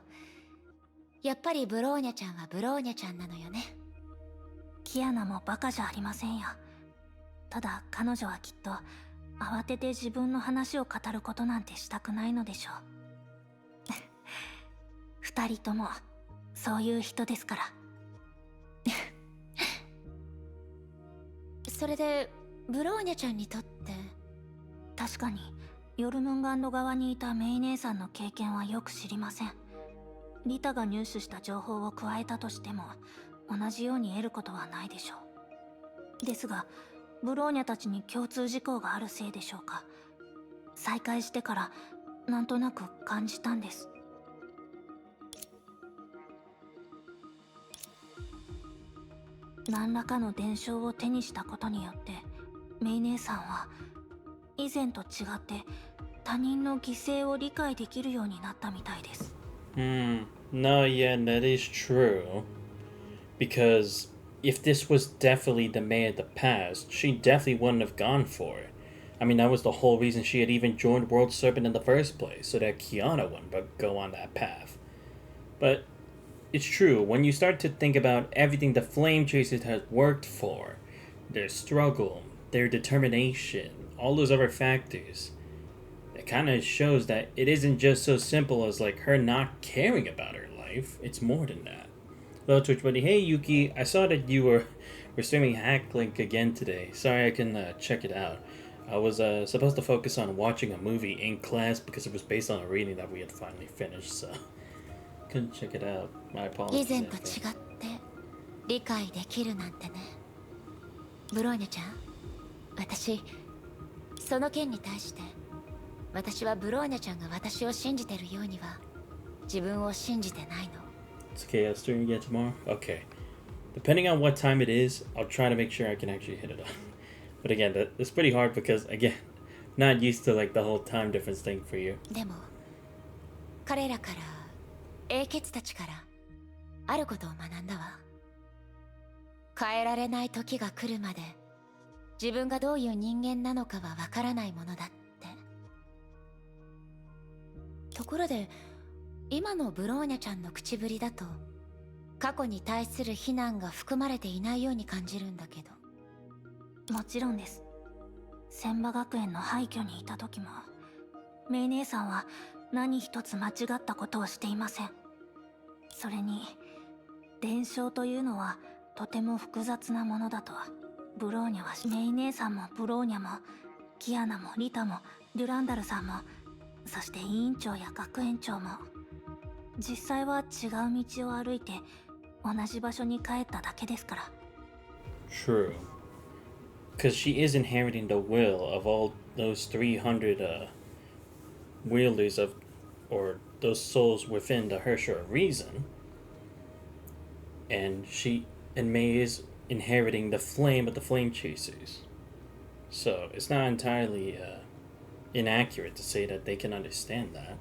A: やっぱりブローニャちゃんはブローニャちゃんなのよね。
E: キアナもバカじゃありませんよ。ただ彼女はきっと慌てて自分の話を語ることなんてしたくないのでしょう。2人ともそういう人ですから。
A: それでブローニャちゃんにとって。
E: 確かにヨルムンガンド側にいたメイ姉さんの経験はよく知りません。リタが入手した情報を加えたとしても同じように得ることはないでしょう。ですがブローニャたちに共通事項があるせいでしょうか、再会してからなんとなく感じたんです。何らかの伝承を手にしたことによってメイ姉さんは以前と違って他人の犠牲を理解できるようになったみたいです。
B: No, yeah, that is true. Because if this was definitely the May of the past, she definitely wouldn't have gone for it. I mean, that was the whole reason she had even joined World Serpent in the first place, so that Kiana wouldn't go on that path. But it's true, when you start to think about everything the Flame Chasers have worked for, their struggle, their determination, all those other factors, it kind of shows that it isn't just so simple as like her not caring about her life. It's more than that. Hello Twitch buddy. Hey Yuki, I saw that you were streaming Hack Link again today. Sorry I couldn't check it out. I was supposed to focus on watching a movie in class because it was based on a reading that we had finally finished, so couldn't check it out. My
A: 以
B: apologies.
A: 前と違って理解できるなんてね。ブローニャちゃん、私その件に対して私はブローニャちゃんが私を信じてるようには自分を信じてないの。
B: It's chaos turn again tomorrow? Okay. Depending on what time it is, I'll try to make sure I can actually hit it up. But again, that's pretty hard because, again, not used to like the whole time difference thing for you.
A: でも彼らから英傑たちからあることを学んだわ。変えられない時が来るまで自分がどういう人間なのかはわからないものだって。ところで今のブローニャちゃんの口ぶりだと過去に対する非難が含まれていないように感じるんだけど。
E: もちろんです。千葉学園の廃墟にいた時もメイ姉さんは何一つ間違ったことをしていません。それに伝承というのはとても複雑なものだとブローニャはメイ姉さんもブローニャもキアナもリタもデュランダルさんもそして委員長や学園長も実際は違う道を歩いて同じ場所に帰っただけですから。
B: True. Because she is inheriting the will of all those 300 wielders of, or those souls within the Hersher of Reason. And May is inheriting the flame of the Flame Chasers. So it's not entirely inaccurate to say that they can understand that.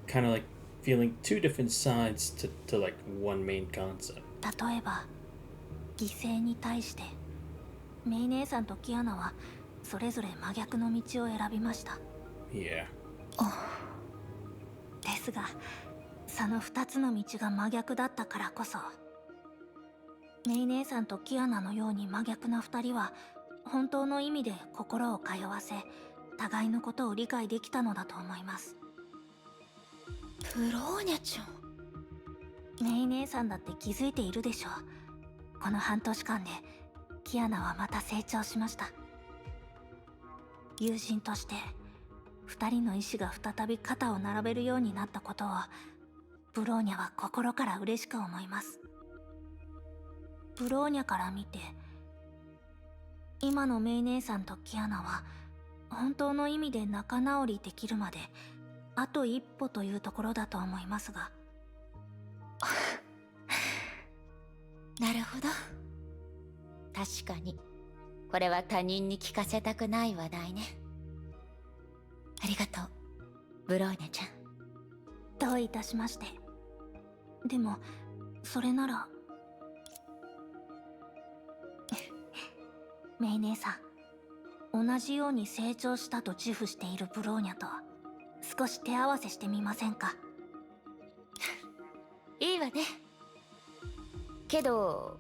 B: Kind of like feeling two different sides to like one main concept.
E: 例えば犠牲に対してメイ姉さんとキアナはそれぞれ真逆の道を選びました。
B: Yeah.
E: ですがその2つの道が真逆だったからこそメイ姉さんとキアナのように真逆な2人は本当の意味で心を通わせ互いのことを理解できたのだと思います。
A: ブローニャちゃん。
E: メイ姉さんだって気づいているでしょう。この半年間でキアナはまた成長しました。友人として2人の意志が再び肩を並べるようになったことをブローニャは心から嬉しく思います。ブローニャから見て今のメイ姉さんとキアナは本当の意味で仲直りできるまであと一歩というところだと思いますが。
A: なるほど。確かにこれは他人に聞かせたくない話題ね。ありがとうブローニャちゃん。
E: どういたしまして。でもそれならメイ姉さん、同じように成長したと自負しているブローニャと少し手合わせしてみませんか？
A: いいわね。けど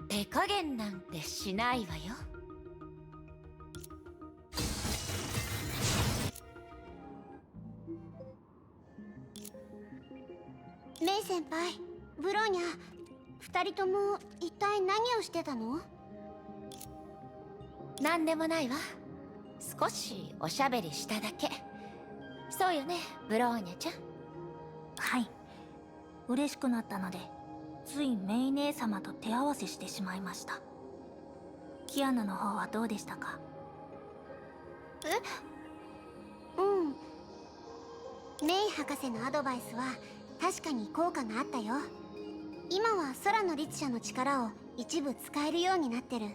A: 手加減なんてしないわよ。
D: メイ先輩、ブローニャ、二人とも一体何をしてたの？
A: なんでもないわ。少しおしゃべりしただけ。そうよねブローニャちゃん。
E: はい、嬉しくなったのでついメイ姉様と手合わせしてしまいました。キアナの方はどうでしたか？
D: メイ博士のアドバイスは確かに効果があったよ。今は空の律者の力を一部使えるようになってる。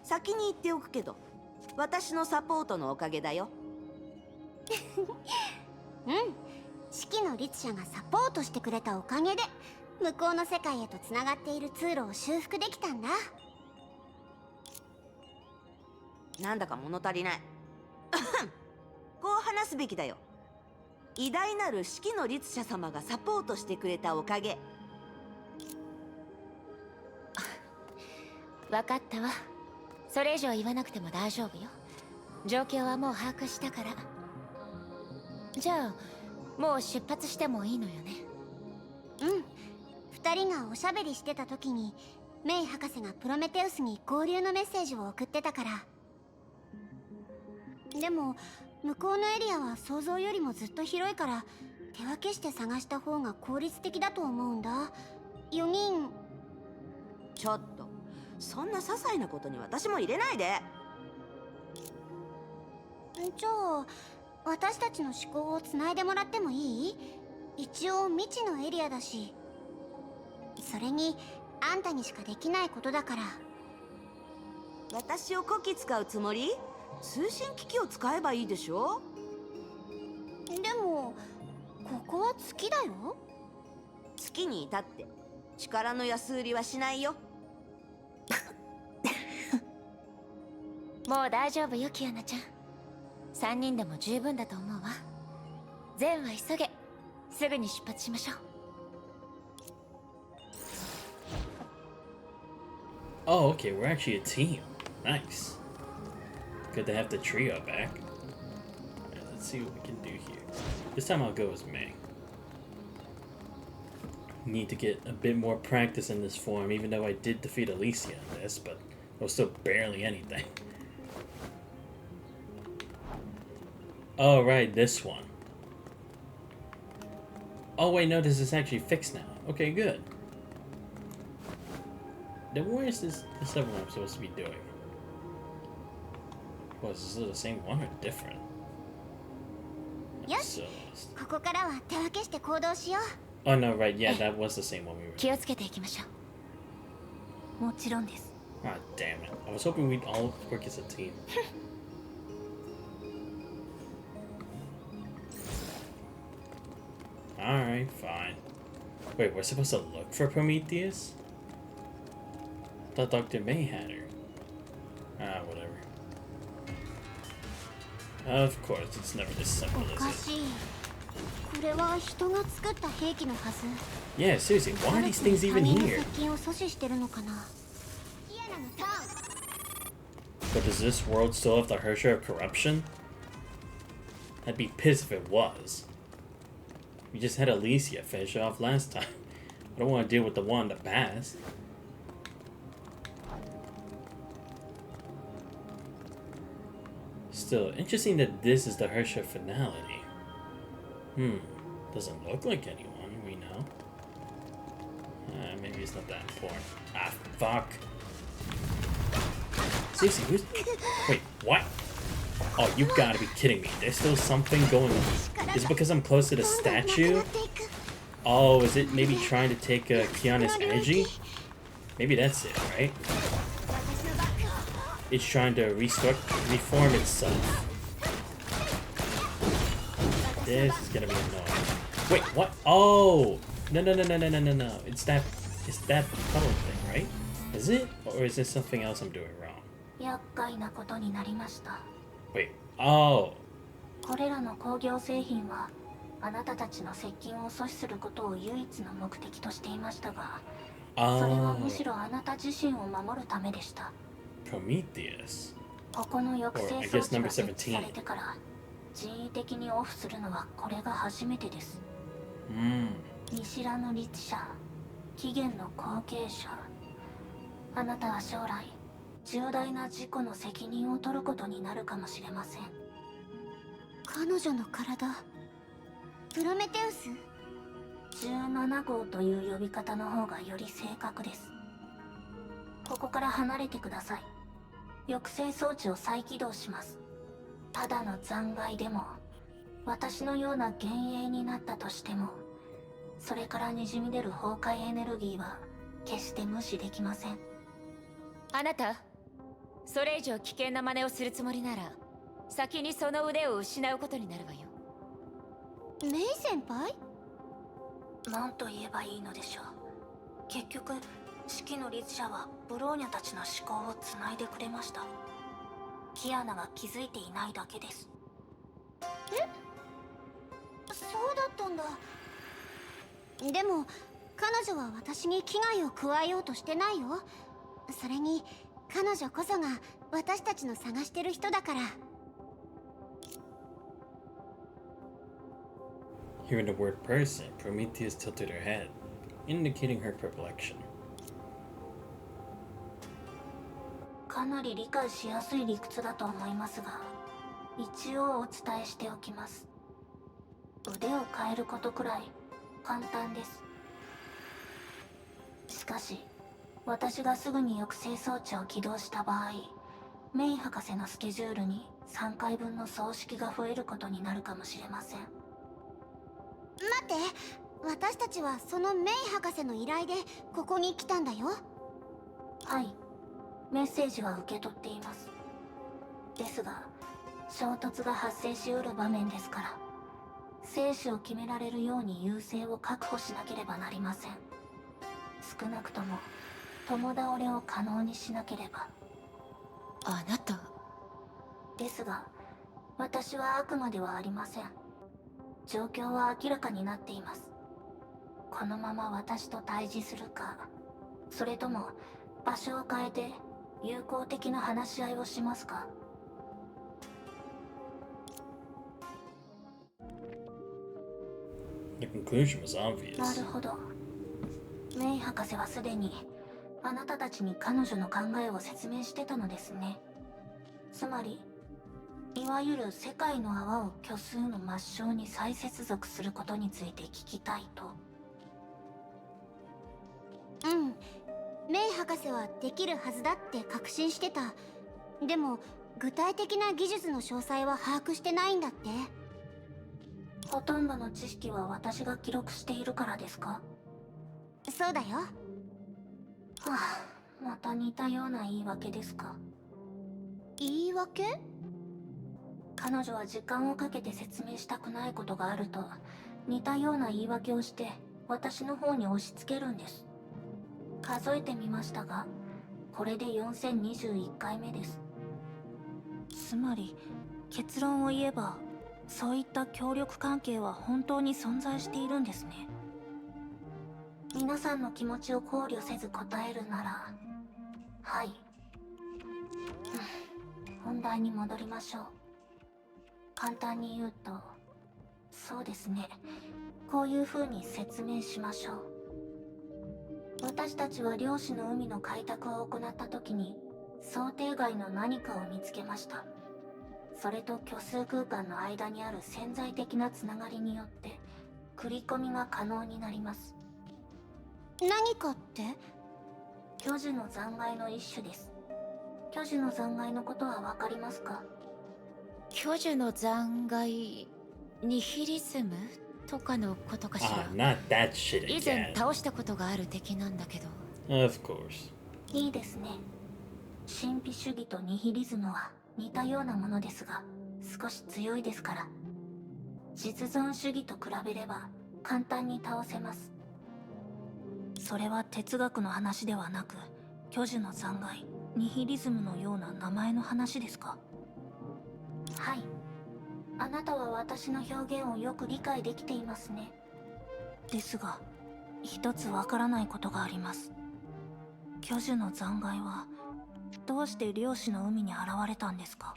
C: 先に言っておくけど私のサポートのおかげだよ。
D: 四季の律者がサポートしてくれたおかげで向こうの世界へとつながっている通路を修復できたんだ。
C: なんだか物足りない。こう話すべきだよ。偉大なる四季の律者様がサポートしてくれたおかげ。
A: 分かったわ。それ以上言わなくても大丈夫よ。状況はもう把握したから。じゃあもう出発してもいいのよね？
D: 二人がおしゃべりしてた時にメイ博士がプロメテウスに合流のメッセージを送ってたから。でも向こうのエリアは想像よりもずっと広いから手分けして探した方が効率的だと思うんだ。4人。
C: ちょっとそんな些細なことに私も入れないで。
D: じゃあ私たちの思考をつないでもらってもいい？一応未知のエリアだし、それにあんたにしかできないことだから。
C: 私をこき使うつもり？通信機器を使えばいいでしょ。
D: でもここは月だよ。
C: 月にいたって力の安売りはしないよ。
A: もう大丈夫よキアナちゃん。3人でも十分だと思うわ。善は急げ。すぐに出発しましょう。
B: Oh, okay, we're actually a team. Nice. Good to have the trio back. Alright, let's see what we can do here. This time I'll go as May. Need to get a bit more practice in this form, even though I did defeat Alicia in this, but it was still barely anything. Oh, right, this one. Oh, wait, no, this is actually fixed now. Okay, good. Then where is this level I'm supposed to be doing? Was this the same one or different? I'm
D: Yes.
B: so lost.
D: ここからは手分けして行動しよう。
B: Oh, no, right, yeah, that was the same one we were
A: 気をつけていきましょう。
E: もちろんです。
B: Ah, damn it. I was hoping we'd all work as a team. Alright, fine. Wait, we're supposed to look for Prometheus? I thought Dr. May had her. Ah, whatever. Of course, it's never this
D: お
B: simple,
D: か
B: is it?
D: しい。これは人が作った兵器のはず。
B: Yeah, seriously, why are these things even
D: 他人の
B: here?
D: 接近を阻止してるのかな。キアナのターン。
B: But does this world still have the Hersher of corruption? I'd be pissed if it was. We just had Alicia finish it off last time. I don't want to deal with the one that passed. Still, interesting that this is the Hersher finality. Doesn't look like anyone we know. Maybe it's not that important. Ah, fuck. Seriously, who's... Wait, what? Oh, you gotta be kidding me. There's still something going on. Is it because I'm close to the statue? Oh, is it maybe trying to take Kiana's energy? Maybe that's it, right? It's trying to reform itself. This is gonna be annoying. Wait, what? Oh! No. It's that puddle thing, right? Is it? Or is this something else I'm doing wrong?
E: 厄介なことになりました。
B: Wait, oh!
E: これらの工業製品はあなたたちの接近を阻止することを唯一の目的としていましたが、それは
B: Oh,
E: むしろあなた自身を守るためでした。
B: Prometheus.
E: ここの抑
B: Or I
E: 制
B: guess
E: 装置
B: number
E: が設置され
B: 17.
E: てから人為的にオフするのはこれが初めてです。 見知らぬ律者、起源の後継者。あなたは将来重大な事故の責任を取ることになるかもしれません。
D: 彼女の体。プロメテウス。
E: 17号という呼び方の方がより正確です。ここから離れてください。抑制装置を再起動します。ただの残骸でも、私のような幻影になったとしても、それから滲み出る崩壊エネルギーは決して無視できません。
A: あなた、それ以上危険な真似をするつもりなら先にその腕を失うことになるわよ。
D: メイ先輩？
E: 何と言えばいいのでしょう。結局指揮の律者はブローニャたちの思考をつないでくれました。キアナが気づいていないだけです。
D: そうだったんだ。でも彼女は私に危害を加えようとしてないよ。それに彼女こそが私たちの探してる人だから。
B: Hearing the word person, Prometheus tilted her head, indicating her perplexion.
E: かなり理解しやすい理屈だと思いますが、一応お伝えしておきます。腕を変えることくらい簡単です。しかし私がすぐに抑制装置を起動した場合、メイ博士のスケジュールに3回分の葬式が増えることになるかもしれません。
D: 待って、私たちはそのメイ博士の依頼でここに来たんだよ。
E: はい、メッセージは受け取っています。ですが衝突が発生しうる場面ですから、生死を決められるように優勢を確保しなければなりません。少なくとも共倒れを可能にしなければ。
A: あなた。
E: ですが私は悪魔ではありません。状況は明らかになっています。このまま私と対峙するか、それとも場所を変えて友好的な話し合いをしますか。
B: The conclusion was
E: な
B: obvious.
E: るほど。メイ博士はすでにあなたたちに彼女の考えを説明してたのですね。つまりいわゆる世界の泡を虚数の末梢に再接続することについて聞きたいと。
D: うん、メイ博士はできるはずだって確信してた。でも具体的な技術の詳細は把握してないんだって。
E: ほとんどの知識は私が記録しているからですか。
D: そうだよ。
E: はあ、また似たような言い訳ですか。
D: 言い訳？
E: 彼女は時間をかけて説明したくないことがあると似たような言い訳をして私の方に押し付けるんです。数えてみましたがこれで4021回目です。つまり結論を言えばそういった協力関係は本当に存在しているんですね。皆さんの気持ちを考慮せず答えるならはい。本題に戻りましょう。簡単に言うと、そうですね、こういう風に説明しましょう。私たちは漁師の海の開拓を行った時に想定外の何かを見つけました。それと虚数空間の間にある潜在的なつながりによって繰り込みが可能になります。
D: 何かって？
E: 巨樹の残骸の一種です。巨樹の残骸のことはわかりますか？
A: 巨樹の残骸、ニヒリズムとかのことかし
B: Ah,
A: ら。
B: not that shit
A: 以前
B: again.
A: 倒したことがある敵なんだけど。
B: Of course.
E: いいですね。神秘主義とニヒリズムは似たようなものですが少し強いですから、実存主義と比べれば簡単に倒せます。それは哲学の話ではなく巨樹の残骸、ニヒリズムのような名前の話ですか？はい。あなたは私の表現をよく理解できていますね。ですが一つわからないことがあります。巨樹の残骸はどうして漁師の海に現れたんですか？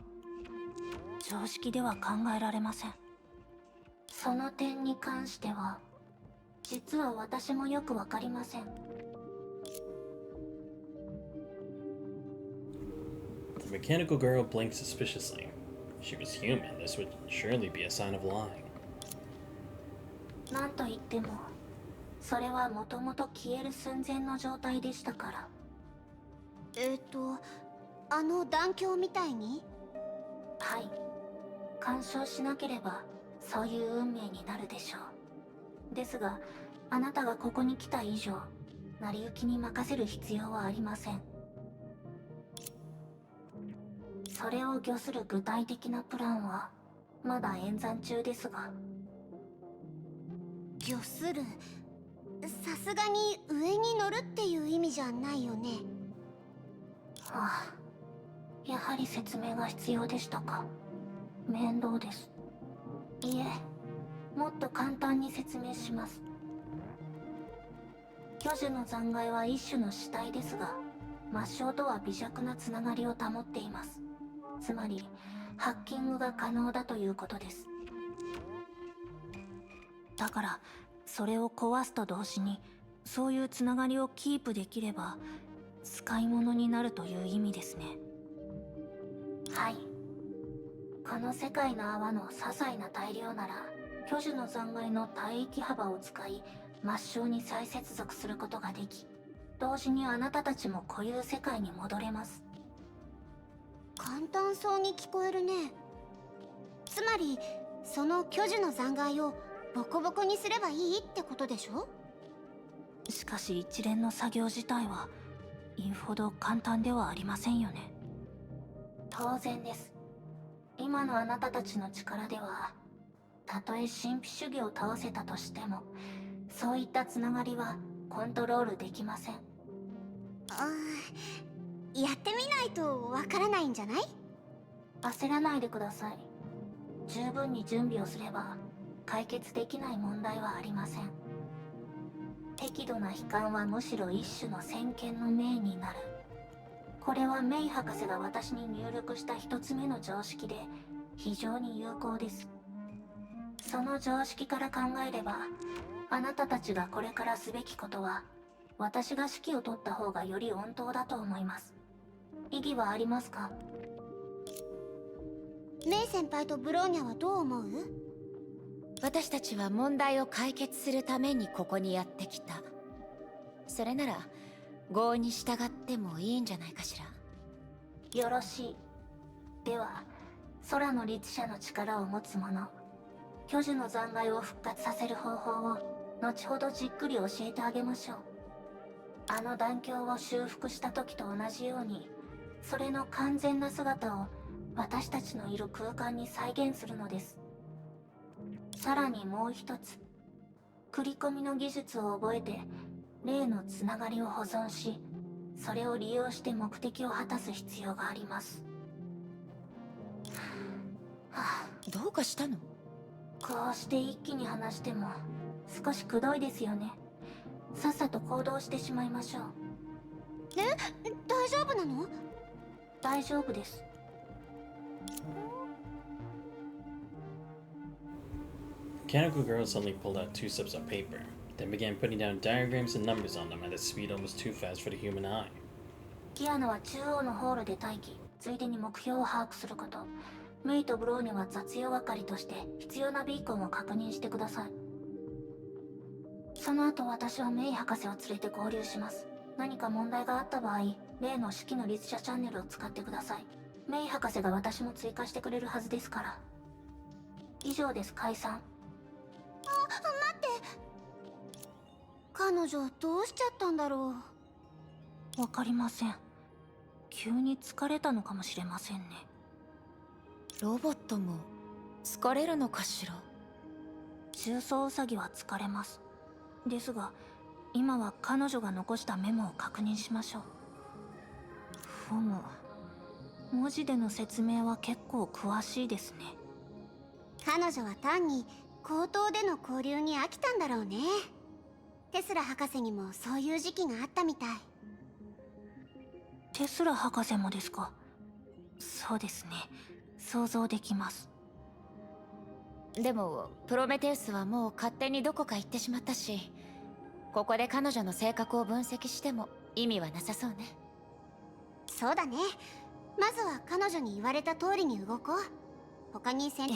E: 常識では考えられません。その点に関しては実は私もよくわかりません。
B: The mechanical girl blinked suspiciously. She was human. This would surely be a sign of lying.
E: なんと言ってもそれはもともと消える寸前の状態でしたから。
D: あの断橋みたいに？
E: はい。干渉しなければそういう運命になるでしょう。ですがあなたがここに来た以上成り行きに任せる必要はありません。それを御する具体的なプランはまだ演算中ですが。
D: 御する？さすがに上に乗るっていう意味じゃないよね。
E: ああ、やはり説明が必要でしたか。面倒です。いえ、もっと簡単に説明します。巨樹の残骸は一種の死体ですが末梢とは微弱なつながりを保っています。つまりハッキングが可能だということです。だからそれを壊すと同時にそういうつながりをキープできれば使い物になるという意味ですね。はい。この世界の泡の些細な大量なら巨樹の残骸の帯域幅を使い末梢に再接続することができ、同時にあなたたちも固有世界に戻れます。
D: 簡単そうに聞こえるね。つまりその巨樹の残骸をボコボコにすればいいってことでしょ。
E: しかし一連の作業自体は言うほど簡単ではありませんよね。当然です。今のあなたたちの力ではたとえ神秘主義を倒せたとしてもそういったつながりはコントロールできません。
D: やってみないとわからないんじゃない？
E: 焦らないでください。十分に準備をすれば解決できない問題はありません。適度な悲観はむしろ一種の先見の明になる。これはメイ博士が私に入力した一つ目の常識で非常に有効です。その常識から考えればあなたたちがこれからすべきことは私が指揮を取った方がより穏当だと思います。異議はありますか？
D: メイ先輩とブローニャはどう思う？
A: 私たちは問題を解決するためにここにやってきた。それなら合意に従ってもいいんじゃないかしら。
E: よろしい。では空の律者の力を持つ者、巨樹の残骸を復活させる方法を後ほどじっくり教えてあげましょう。あの断境を修復した時と同じようにそれの完全な姿を私たちのいる空間に再現するのです。さらにもう一つ、繰り込みの技術を覚えて例のつながりを保存しそれを利用して目的を果たす必要があります。
A: どうかしたの？
E: こうして一気に話しても少しくどいですよね。さっさと行動してしまいましょう。
D: 大丈夫なの？
E: 大丈夫です。
B: Mechanical girl suddenly pulled out two slips of paper, then began putting down diagrams and numbers on them at a speed almost too fast for the human eye.
E: キアナは中央のホールで待機、ついでに目標を把握すること。メイとブローニャは雑用係として必要なビーコンを確認してください。その後私はメイ博士を連れて合流します。何か問題があった場合、例の式の律者チャンネルを使ってください。メイ博士が私も追加してくれるはずですから。以上です。解散。
D: 彼女どうしちゃったんだろう。
E: わかりません。急に疲れたのかもしれませんね。
A: ロボットも疲れるのかしら。
E: 重装ウサギは疲れます。ですが今は彼女が残したメモを確認しましょう。ふむ、文字での説明は結構詳しいですね。
D: 彼女は単に口頭での交流に飽きたんだろうね。テスラ博士にもそういう時期があったみたい。
E: テスラ博士もですか？そうですね、想像できます。
A: でもプロメテウスはもう勝手にどこか行ってしまったし、ここで彼女の性格を分析しても意味はなさそうね。
D: そうだね。まずは彼女に言われた通りに動こう。他に選択。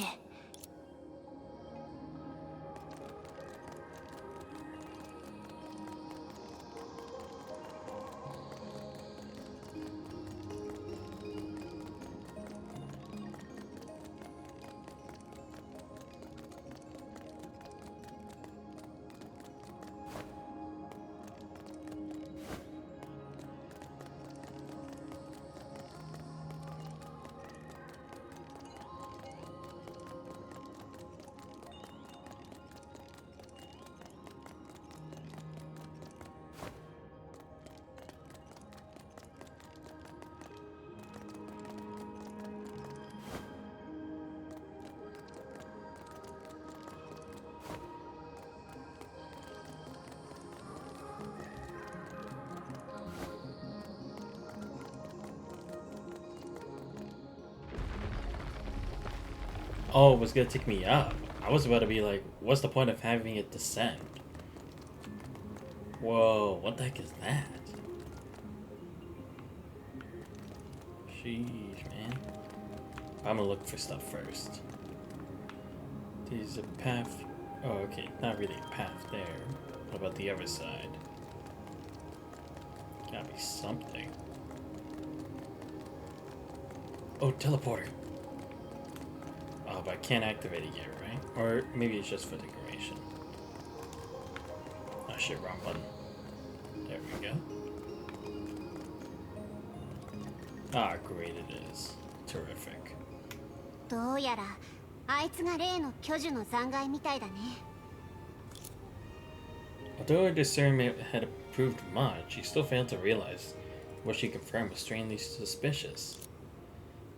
B: Oh, it was gonna take me up. I was about to be like, what's the point of having it descend? Whoa, what the heck is that? Sheesh, man. I'm gonna look for stuff first. There's a path. Oh, okay, not really a path there. What about the other side? Gotta be something. Oh, teleporter. Oh, but I can't activate it yet, right? Or maybe it's just for decoration. Oh shit, wrong button. There we go. Ah, great it is. Terrific.
D: どうやらあいつが例の巨樹の残骸みたいだね。
B: Although her discernment had proved much, she still failed to realize what she confirmed was strangely suspicious.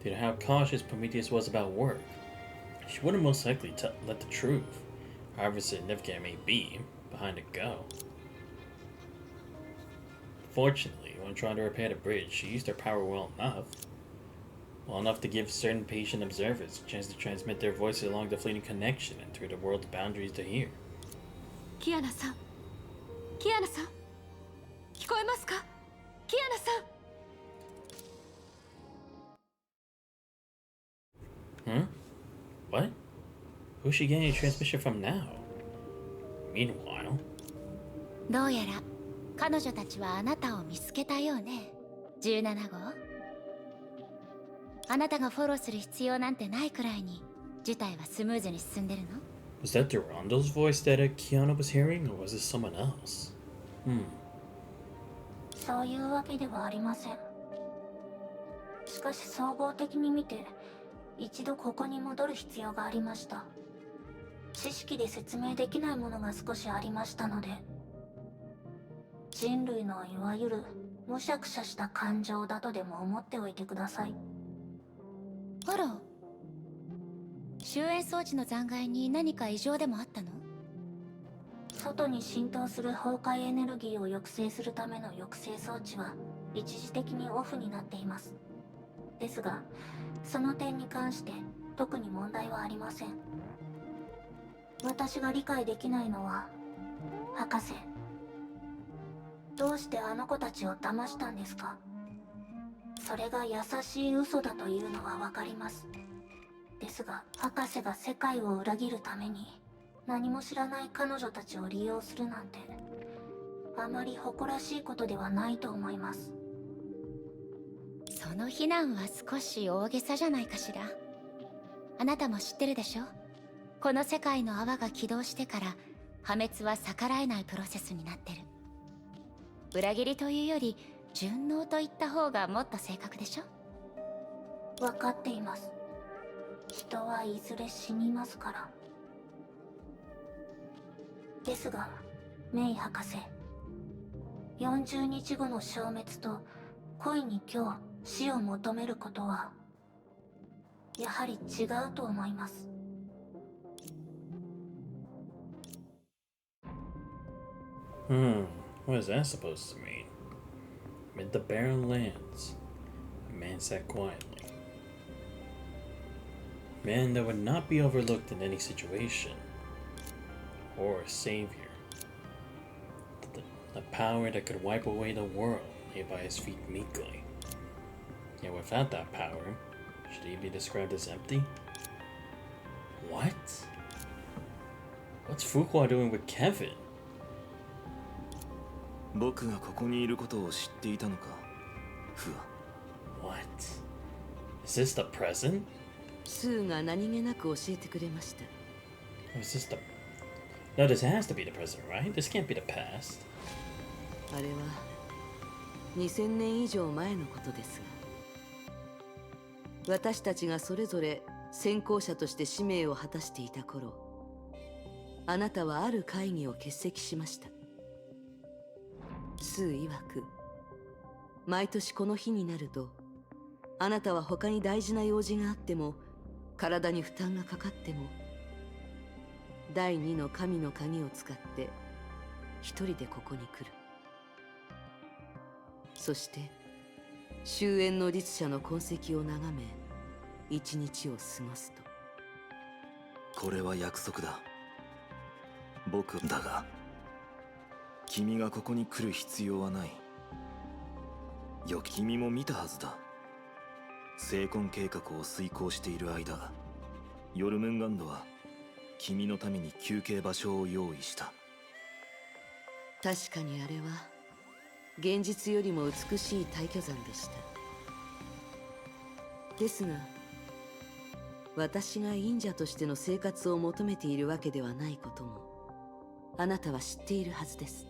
B: Due to how cautious Prometheus was about work, she wouldn't most likely let the truth, however significant it may be, behind it go. Fortunately, when trying to repair the bridge, she used her power well enough to give certain patient observers a chance to transmit their voices along the fleeting connection and through the world's boundaries to hear.
A: キアナさん、キアナさん、聞こえますか？キアナさん。
B: Hmm? What? Who's she getting a transmission from now? Meanwhile,
A: どうやら彼女たちはあなたを見つけたようね。17号。あなたがフォローする必要なんてないくらいに事態はスムーズに進んでるの？
B: was that Durando's voice that Kiana was hearing, or was it someone else?
E: そういうわけではありません。しかし総合的に見て一度ここに戻る必要がありました。知識で説明できないものが少しありましたので、人類のいわゆるむしゃくしゃした感情だとでも思っておいてください。
A: あら、終焉装置の残骸に何か異常でもあったの？
E: 外に浸透する崩壊エネルギーを抑制するための抑制装置は一時的にオフになっています。ですが、その点に関して特に問題はありません。私が理解できないのは、博士、どうしてあの子たちを騙したんですか？それが優しい嘘だというのはわかります。ですが、博士が世界を裏切るために何も知らない彼女たちを利用するなんて、あまり誇らしいことではないと思います。
A: その非難は少し大げさじゃないかしら。あなたも知ってるでしょ？この世界の泡が起動してから破滅は逆らえないプロセスになってる。裏切りというより順応と言った方がもっと正確でしょ？
E: 分かっています。人はいずれ死にますから。ですが、メイ博士、40日後の消滅と恋に今日死を求めることはやはり違うと思います。
B: What is that supposed to mean? Amid the barren lands, a man sat quietly. A man that would not be overlooked in any situation, or a savior. The power that could wipe away the world lay by his feet meekly. Yet without that power, should he be described as empty? What? What's Fuqua doing with Kevin?
F: 僕がここにいることを知っていたのか、フア。
B: What? Is this the present?
C: スーが何気なく教えてくれました。
B: Or is this the... No, this has to be the present, right? This can't be the past.
C: あれは2000年以上前のことですが、私たちがそれぞれ先行者として使命を果たしていた頃、あなたはある会議を欠席しました。スー曰く、毎年この日になると、あなたは他に大事な用事があっても、体に負担がかかっても、第二の神の鍵を使って一人でここに来る。そして終焉の律者の痕跡を眺め、一日を過ごすと。
F: これは約束だ。僕だが、君がここに来る必要はない。君も見たはずだ。聖婚計画を遂行している間、ヨルムンガンドは君のために休憩場所を用意した。
C: 確かにあれは現実よりも美しい大巨山でした。ですが私が忍者としての生活を求めているわけではないこともあなたは知っているはずです。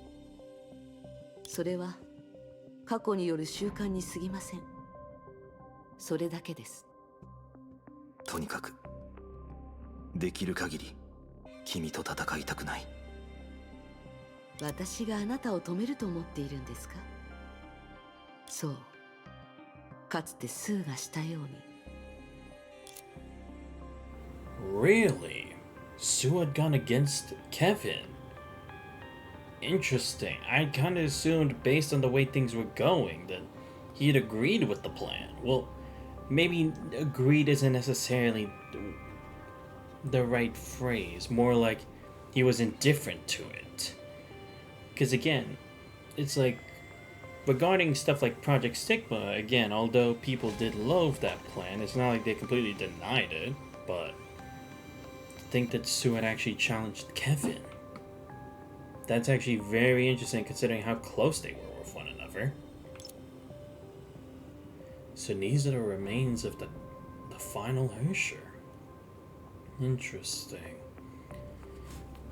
C: それは過去による習慣に過ぎません。それだけです。
F: とにかくできる限り君と戦いたくない。
C: 私があなたを止めると思っているんですか？そう、かつてスーがしたように。
B: Really? Sue had gone against Kevin. Interesting. I kind of assumed, based on the way things were going, that he had agreed with the plan. Well, maybe agreed isn't necessarily the right phrase. More like he was indifferent to it. Because again, it's like, regarding stuff like Project Stigma, again, although people did loathe that plan, it's not like they completely denied it, but to think that Sue had actually challenged Kevin. That's actually very interesting considering how close they were with one another. So these are the remains of the final Hersher. Interesting.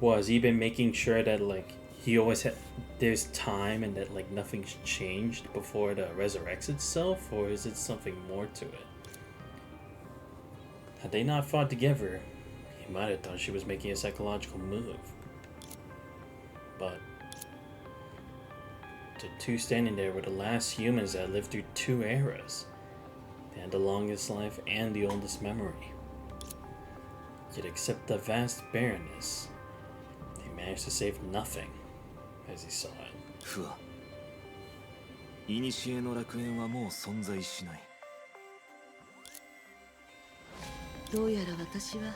B: Was he been making sure that like he always had there's time and that like nothing's changed before it resurrects itself, or is it something more to it? Had they not fought together, he might have thought she was making a psychological move. But the two standing there were the last humans that lived through two eras. They had the longest life and the oldest memory. Yet except the vast barrenness, they managed to save nothing as he saw it.
F: 不破、古の楽園はもう存在しない。
C: どうやら私は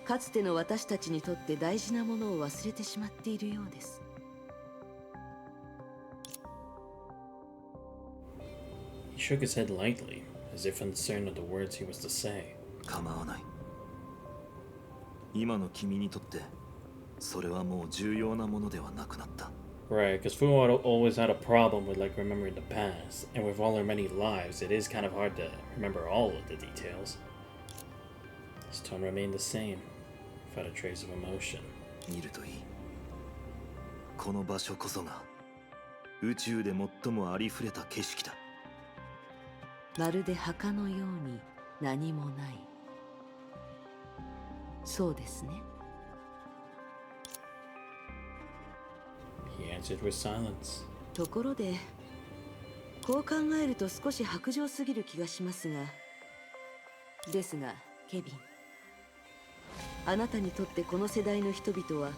C: かつての私たちにとって大事なものを忘れてしまっているようです。
B: He shook his head lightly, as if uncertain of the words he was to say.
F: 構わない。今の君にとってそれはもう重要なものではなくなった。
B: Right, because Fu always had a problem with like remembering the past, and with all her many lives, it is kind of hard to remember all of the details. His tone remained the same, without a trace of emotion.
F: 見るといい。この場所こそが宇宙で最もありふれた景色だ。
C: まるで墓のように何もない。そうですね。
B: He answered with silence.
C: ところで、こう考えると少し薄情すぎる気がしますが、ですがケビン、あなたにとってこの世代の人々は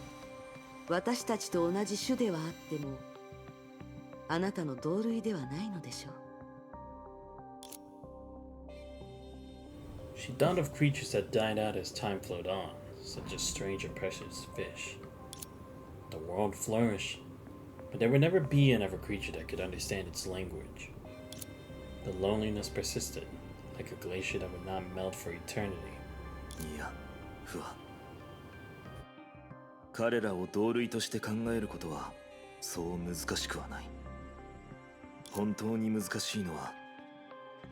C: 私たちと同じ種ではあってもあなたの同類ではないのでしょう。
B: She thought of creatures that died out as time flowed on, such as strange and precious fish. The world flourished, but there would never be another creature that could understand its language. The loneliness persisted, like a glacier that would not melt for eternity.
F: いや、不破。彼らを同類として考えることはそう難しくはない。本当に難しいのは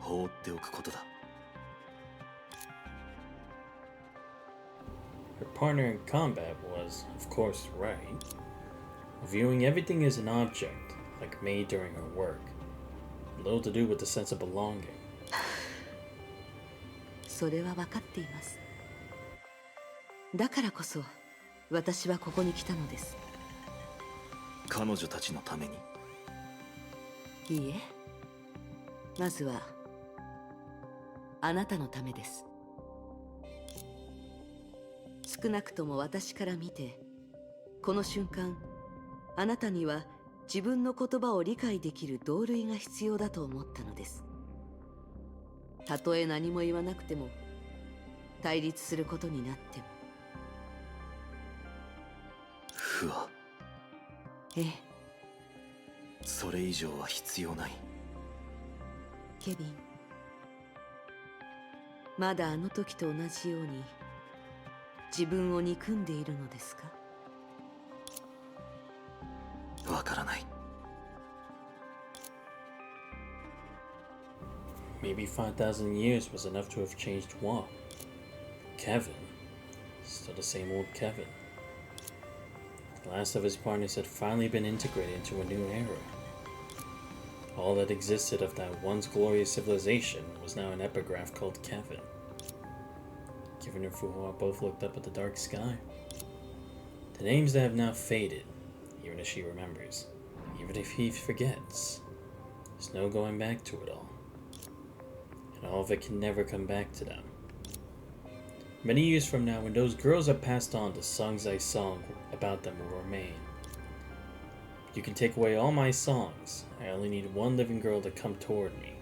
F: 放っておくことだ。
B: Her partner in combat was, of course, right. Viewing everything as an object, like made during her work. Little to do with the sense of belonging.
C: それは分かっています。だからこそ私はここに来たのです。
F: 彼女たちのために。
C: いいえ、まずはあなたのためです。少なくとも私から見て、この瞬間あなたには自分の言葉を理解できる同類が必要だと思ったのです。たとえ何も言わなくても対立することになっても。
F: 不破。
C: ええ。
F: それ以上は必要ない。
C: ケビン、まだあの時と同じように自分を憎んでいるのですか？
F: わからない。
B: Maybe 5,000 years was enough to have changed what? Kevin. Still the same old Kevin. The last of his partners had finally been integrated into a new era. All that existed of that once glorious civilization was now an epigraph called Kevin. Kevin and Fuhua both looked up at the dark sky. The names that have now faded, even as she remembers, even if he forgets, there's no going back to it all. And all of it can never come back to them. Many years from now, when those girls have passed on, the songs I sung about them will remain. You can take away all my songs. I only need one living girl to come toward me.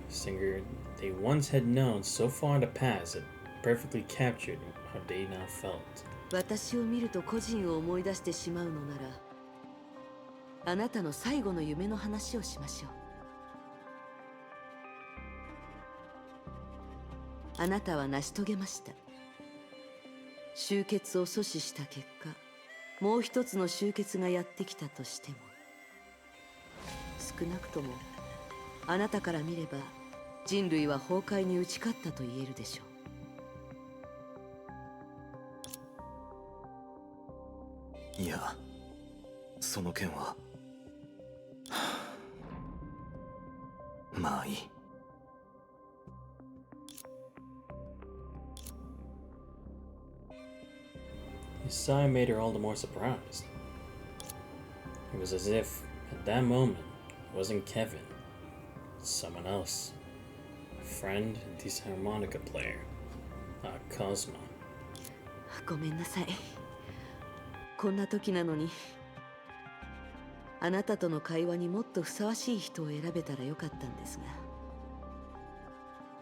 B: The singer they once had known so far in the past had perfectly captured how they now felt.
C: 私を見ると個人を思い出してしまうのなら、あなたの最後の夢の話をしましょう。あなたは成し遂げました。終結を阻止した結果、もう一つの終結がやってきたとしても、少なくともあなたから見れば人類は崩壊に打ち勝ったと言えるでしょ
F: う。いや、その件はまあいい。
B: His sigh made her all the more surprised. It was as if, at that moment, it wasn't Kevin. It's someone else. A friend and decent harmonica player. Cosmo.
C: ごめんなさい。こんな時なのに。あなたとの会話にもっとふさわしい人を選べたらよかったんですが。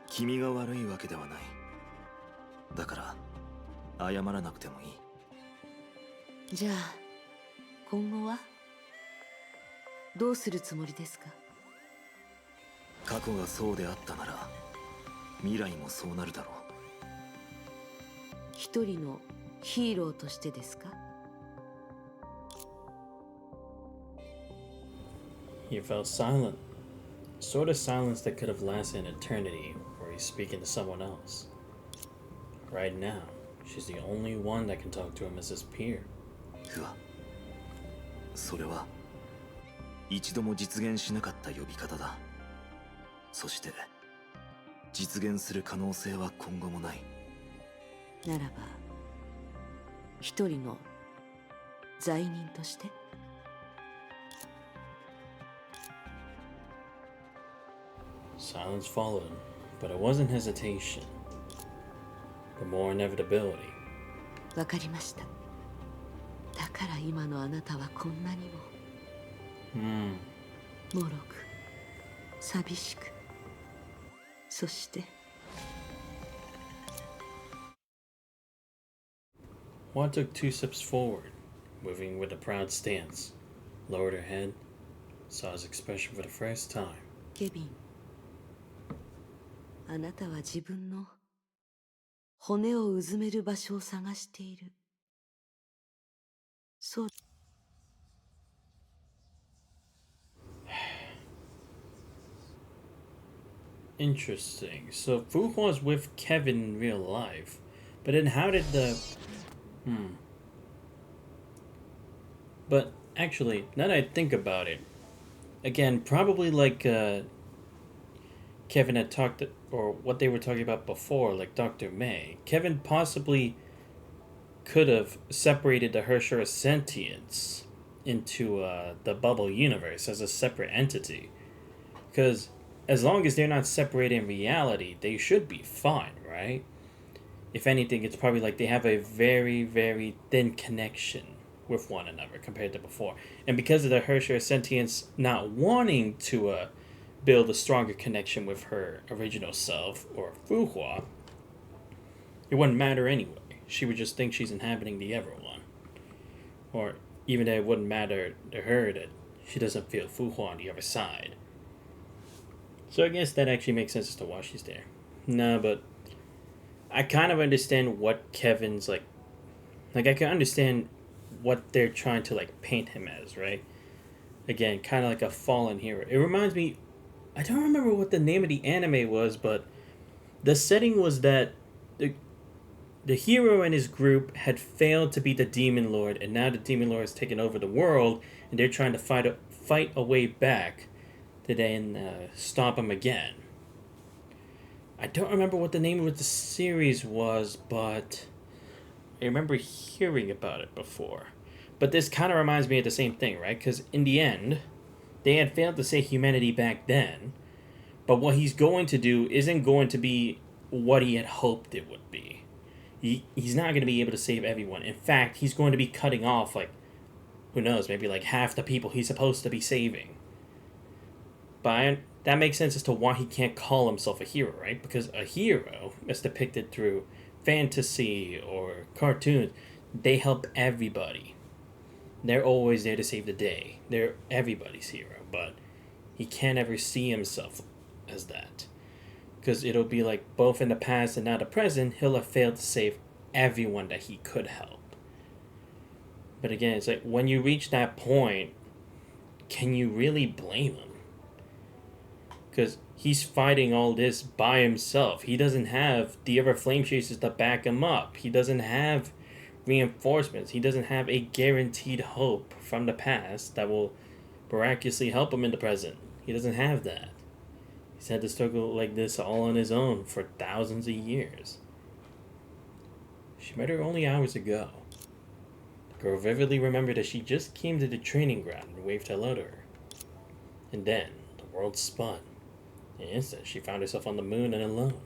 F: 君が悪いわけではない。だから謝らなくてもいい。
C: じゃあ今後はどうするつもりですか？
F: 過去がそうであったなら未来もそうなるだろう。
C: 一人のヒーローとしてですか？
B: He felt silent. Sort of silence that could have lasted an eternity, where he's speaking to someone else. Right now, she's the only one that can talk to him as his peer.
F: うわ、それは一度も実現しなかった呼び方だ。そして実現する可能性は今後もない。
C: ならば一人の罪人として。
B: Silence followed, but it wasn't hesitation, but more inevitability.
C: わかりました。だから今のあなたはこんなにも脆く寂しく、そして
B: Juan took 2 steps forward, moving with a proud stance, lowered her head, saw his expression for the first time.
C: ケビン、あなたは自分の骨をうずめる場所を探している。そう。
B: Interesting. So Fuhua's with Kevin in real life, but then how did the... But actually, now that I think about it, again, probably like Kevin had talked, or what they were talking about before, like Dr. May. Kevin possibly could have separated the Hershara sentience into the bubble universe as a separate entity. Because as long as they're not separated in reality, they should be fine, right? If anything, it's probably like they have a very, very thin connection with one another compared to before. And because of the Hershara sentience not wanting to build a stronger connection with her original self, or Fuhua, it wouldn't matter anyway. She would just think she's inhabiting the Everone. Or even that it wouldn't matter to her that she doesn't feel Fuhua on the other side. So I guess that actually makes sense as to why she's there. No, but I kind of understand what Kevin's like I can understand what they're trying to like paint him as, right? Again, kind of like a fallen hero. It reminds me, I don't remember what the name of the anime was, but the setting was that the hero and his group had failed to beat the Demon Lord, and now the Demon Lord has taken over the world, and they're trying to fight a way back to then stop him again. I don't remember what the name of the series was, but I remember hearing about it before. But this kind of reminds me of the same thing, right? Because in the end, they had failed to save humanity back then, but what he's going to do isn't going to be what he had hoped it would be. He's not going to be able to save everyone. In fact, he's going to be cutting off, like, who knows, maybe like half the people he's supposed to be saving. But that makes sense as to why he can't call himself a hero, right? Because a hero, as depicted through fantasy or cartoons, they help everybody. They're always there to save the day. They're everybody's hero, but he can't ever see himself as that. Because it'll be like both in the past and now the present, he'll have failed to save everyone that he could help. But again, it's like when you reach that point, can you really blame him? Because he's fighting all this by himself. He doesn't have the other flame chasers to back him up. He doesn't have reinforcements. He doesn't have a guaranteed hope from the past that will miraculously help him in the present. He doesn't have that. He's had to struggle like this all on his own for thousands of years. She met her only hours ago. The girl vividly remembered that she just came to the training ground and waved hello to her. And then, the world spun. In an instant, she found herself on the moon and alone.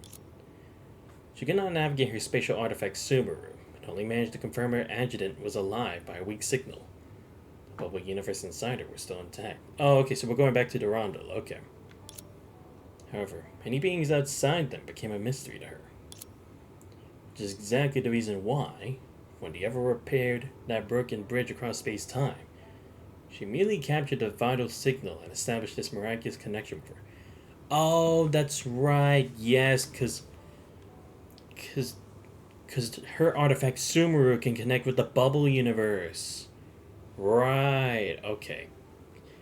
B: She could not navigate her spatial artifact Subaru, but only managed to confirm her adjutant was alive by a weak signal. The bubble universe inside her was still intact. Oh, okay, so we're going back to Durandal, okay. However, any beings outside them became a mystery to her. Which is exactly the reason why, when the Ever repaired that broken bridge across space-time, she immediately captured the vital signal and established this miraculous connection with her. Oh, that's right, yes, because her artifact Sumeru can connect with the bubble universe. Right, okay.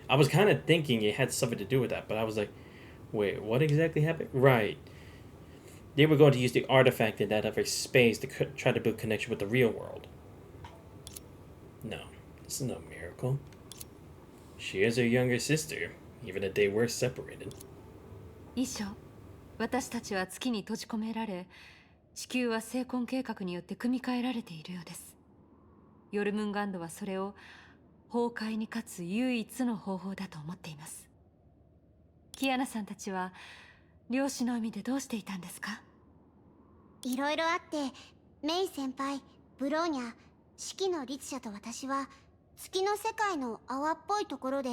B: I was kind of thinking it had something to do with that, but I was like, wait, what exactly happened? Right. They were going to use the artifact in that other space to try to build connection with the real world. No, this is no miracle. She is her younger sister, even if they were separated.
G: 以上、私たちは月に閉じ込められ、地球は生婚計画によって組み替えられているようです。ヨルムンガンドはそれを崩壊に勝つ唯一の方法だと思っています。キアナさんたちは漁師の海でどうしていたんですか？
D: いろいろあって、メイ先輩、ブローニャ、四季の律者と私は月の世界の泡っぽいところで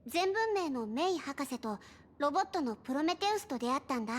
D: 全文明のメイ博士とロボットのプロメテウスと出会ったんだ。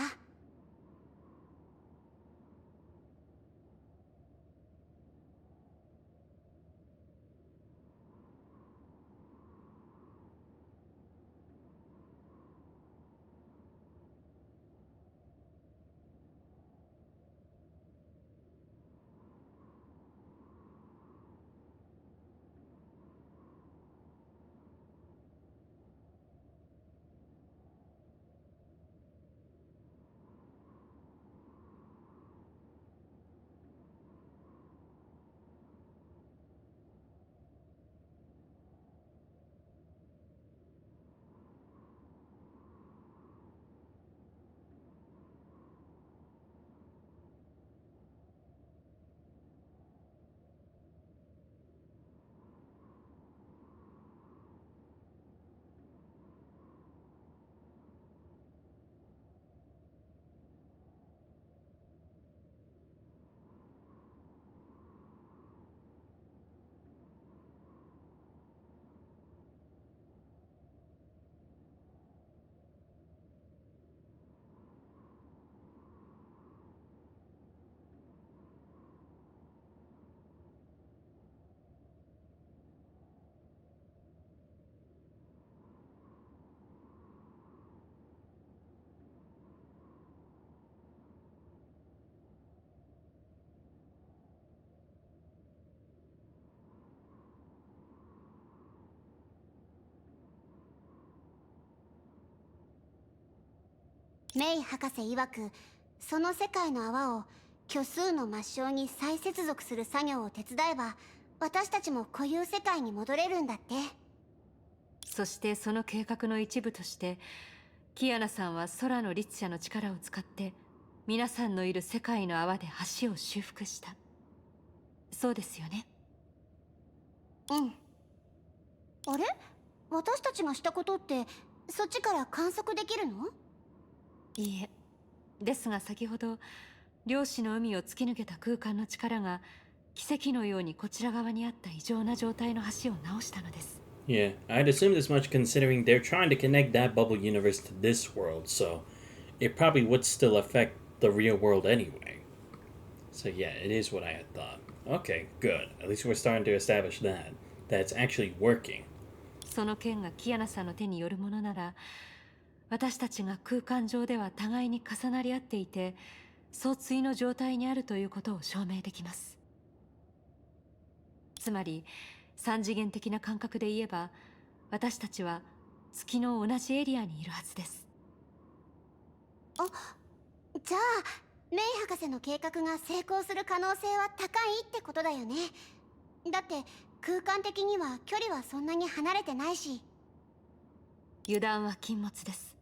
D: メイ博士曰く、その世界の泡を虚数の抹消に再接続する作業を手伝えば、私たちも固有世界に戻れるんだって。
G: そしてその計画の一部として、キアナさんは空の律者の力を使って皆さんのいる世界の泡で橋を修復した。そうですよね。
D: うん。あれ、私たちがしたことってそっちから観測できるの？
G: いいえ。ですが先ほど量子の海を突き抜けた空間の力が奇跡のようにこちら側にあった異常な状態の橋を直したのです。
B: Yeah, I'd assumed as much considering they're trying to connect that bubble universe to this world, so it probably would still affect the real world anyway. So yeah, it is what I had thought. Okay, good. At least we're starting to establish that. That's actually working.
G: その剣がキアナさんの手によるものなら、私たちが空間上では互いに重なり合っていて相対の状態にあるということを証明できます。つまり三次元的な感覚で言えば、私たちは月の同じエリアにいるはずです。
D: じゃあメイ博士の計画が成功する可能性は高いってことだよね。だって空間的には距離はそんなに離れてないし。
G: 油断は禁物です。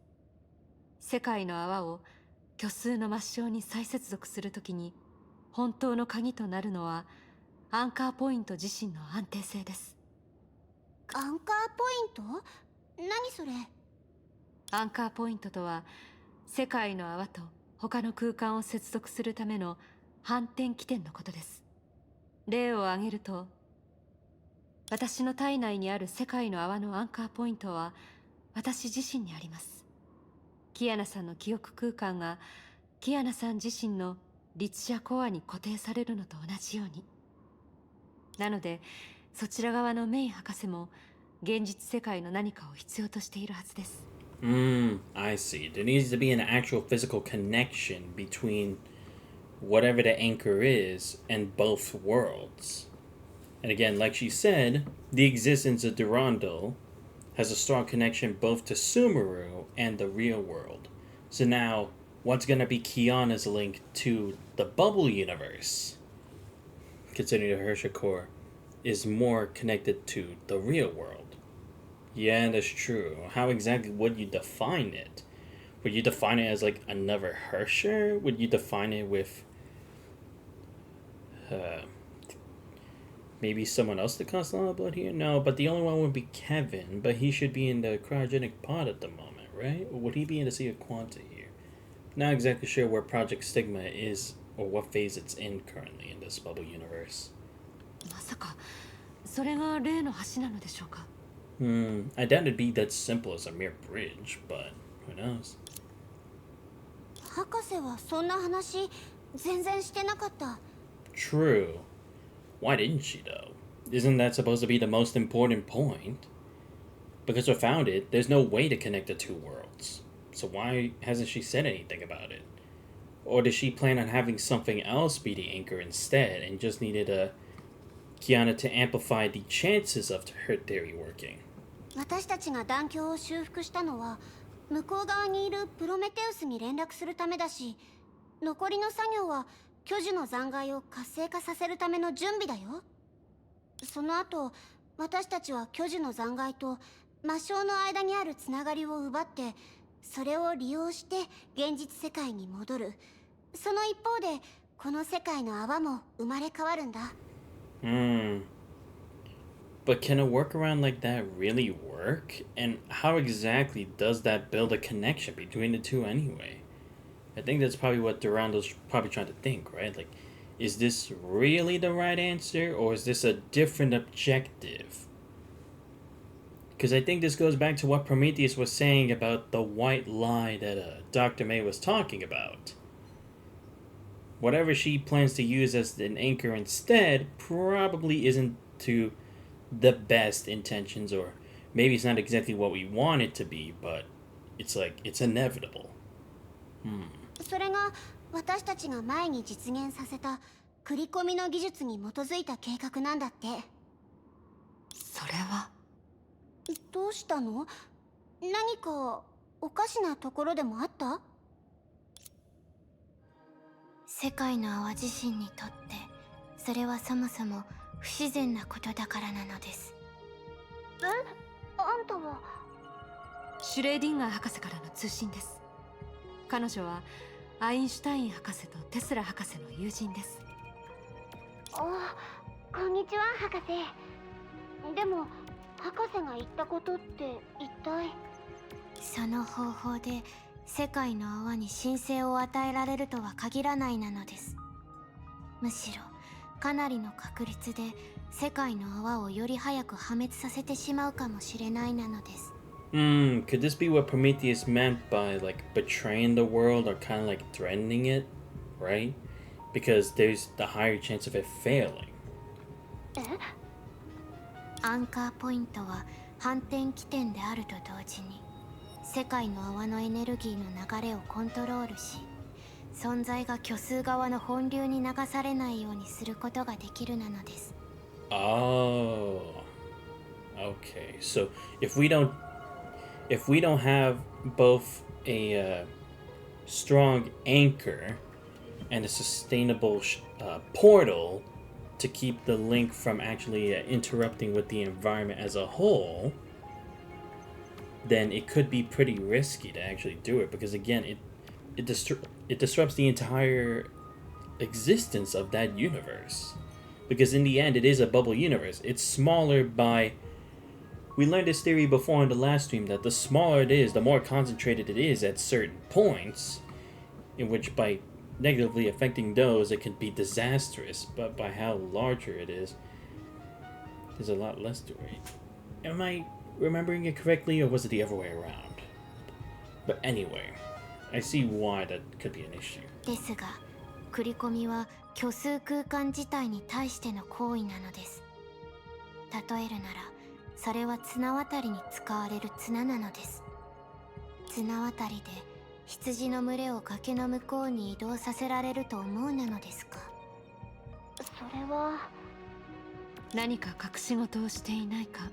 G: 世界の泡を虚数の抹消に再接続するときに本当の鍵となるのはアンカーポイント自身の安定性です。
D: アンカーポイント？何それ？
G: アンカーポイントとは世界の泡と他の空間を接続するための反転起点のことです。例を挙げると、私の体内にある世界の泡のアンカーポイントは私自身にあります。キアナさんの記憶空間がキアナさん自身の律者コアに固定されるのと同じように。なのでそちら側のメイ博士も現実世界の何かを必要としているはずです。
B: I see. There needs to be an actual physical connection between whatever the anchor is and both worlds. And again, like she said, the existence of Durandal has a strong connection both to Sumeru and the real world. So now, what's going to be Kiana's link to the bubble universe? Considering the Hersha core is more connected to the real world. Yeah, that's true. How exactly would you define it? Would you define it as like another Hersher? Would you define it with maybe someone else that costs a lot of blood here? No, but the only one would be Kevin, but he should be in the cryogenic pod at the moment, right? Or would he be in the Sea of Quanta here? Not exactly sure where Project Stigma is or what phase it's in currently in this bubble universe.
G: まさかそれが例の橋なのでしょうか。
B: I doubt it'd be that simple as a mere bridge, but who knows?
D: 博士はそんな話全然してなかった。
B: True. Why didn't she, though? Isn't that supposed to be the most important point? Because without it, there's no way to connect the two worlds. So why hasn't she said anything about it? Or does she plan on having something else be the anchor instead and just needed Kiana to amplify the chances of her theory working?
D: 私たちが断橋を修復したのは向こう側にいるプロメテウスに連絡するためだし、残りの作業は巨樹の残骸を活性化させるための準備だよ。その後、私たちは巨樹の残骸と魔性の間にあるつながりを奪って、それを利用して現実世界に戻る。その一方で、この世界の泡も生まれ変わるんだ。
B: But can a workaround like that really work? And how exactly does that build a connection between the two anyway? I think that's probably what Durando's probably trying to think, right? Like, is this really the right answer, or is this a different objective? Because I think this goes back to what Prometheus was saying about the white lie that Dr. May was talking about. Whatever she plans to use as an anchor instead probably isn't to the best intentions, or maybe it's not exactly what we want it to be, but it's like, it's inevitable.
D: それが私たちが前に実現させた繰り込みの技術に基づいた計画なんだって。
G: それは
D: どうしたの？何かおかしなところでもあった？世界の泡自身にとってそれはそもそも不自然なことだからなのです。あんたは？
G: シュレーディンガー博士からの通信です。彼女はアインシュタイン博士とテスラ博士の友人です。
D: こんにちは博士。でも博士が言ったことって一体？その方法で世界の泡に神聖を与えられるとは限らないなのです。むしろかなりの確率で世界の泡をより早く破滅させてしまうかもしれないなのです。
B: Could this be what Prometheus meant by like betraying the world or kind of like threatening it, right? Because there's the higher chance of it failing.
D: アンカーポイントは反転起点であると同時に世界の泡のエネルギーの流れをコントロールし、存在が虚数側の本流に流されないようにすることができるなのです。
B: Oh, okay. So if we don't have both a strong anchor and a sustainable portal to keep the link from actually interrupting with the environment as a whole, then it could be pretty risky to actually do it, because again it disrupts the entire existence of that universe, because in the end it is a bubble universe. It's smaller by, we learned this theory before in the last stream, that the smaller it is, the more concentrated it is at certain points, in which by negatively affecting those it can be disastrous, but by how larger it is, there's a lot less to it. Am I remembering it correctly, or was it the other way around? But anyway, I see why that could be an issue.
D: ですが、繰り込みは虚数空間自体に対しての行為なのです。例えるなら、それは綱渡りに使われる綱なのです。綱渡りで羊の群れを崖の向こうに移動させられると思うなのですか？それは
G: 何か隠し事をしていないか、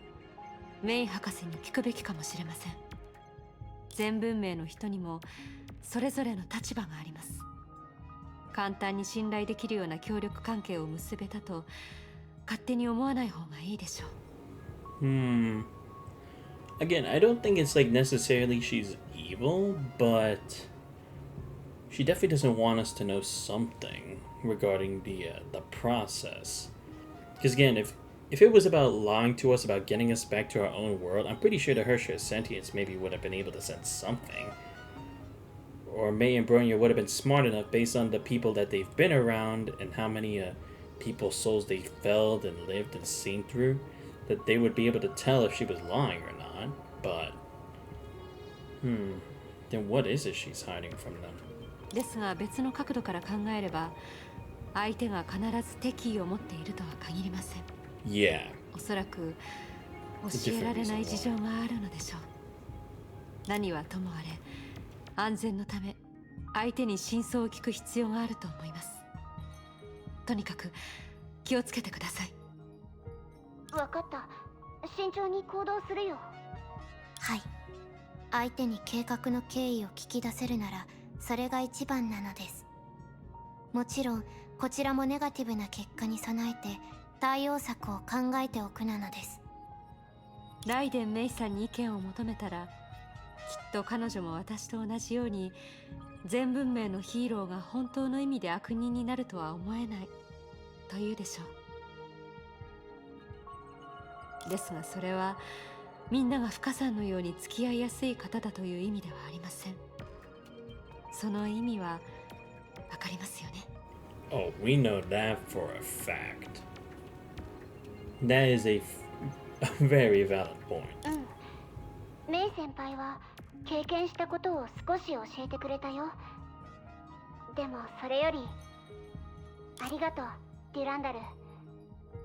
G: メイ博士に聞くべきかもしれません。全文明の人にもそれぞれの立場があります。簡単に信頼できるような協力関係を結べたと勝手に思わない方がいいでしょう。
B: Again, I don't think it's like necessarily she's evil, but she definitely doesn't want us to know something regarding the process. Because again, if it was about lying to us about getting us back to our own world, I'm pretty sure the Hersher sentience maybe would have been able to sense something. Or May and Bronya would have been smart enough based on the people that they've been around and how many people's souls they felt and lived and seen through, that they would be able to tell if she was lying or not. But then what is it she's hiding from them?
G: ですが別の角度から考えれば、相手が必ず敵意を持っているとは限りません。
B: Yeah.
G: おそらく教えられない事情があるのでしょう。何はともあれ、安全のため相手に真相を聞く必要があると思います。とにかく気をつけてください。
D: わかった。慎重に行動するよ。はい。相手に計画の経緯を聞き出せるならそれが一番なのです。もちろんこちらもネガティブな結果に備えて対応策を考えておくなのです。
G: ライデン・メイさんに意見を求めたら、きっと彼女も私と同じように全文明のヒーローが本当の意味で悪人になるとは思えないと言うでしょう。ですがそれはみんなが深さんのように付き合いやすい方だという意味ではありません。その意味はわかりますよね。
B: Oh, we know that for a fact. That is a very valid point.
D: メイ先輩は経験したことを少し教えてくれたよ。でもそれよりありがとう、デュランダル。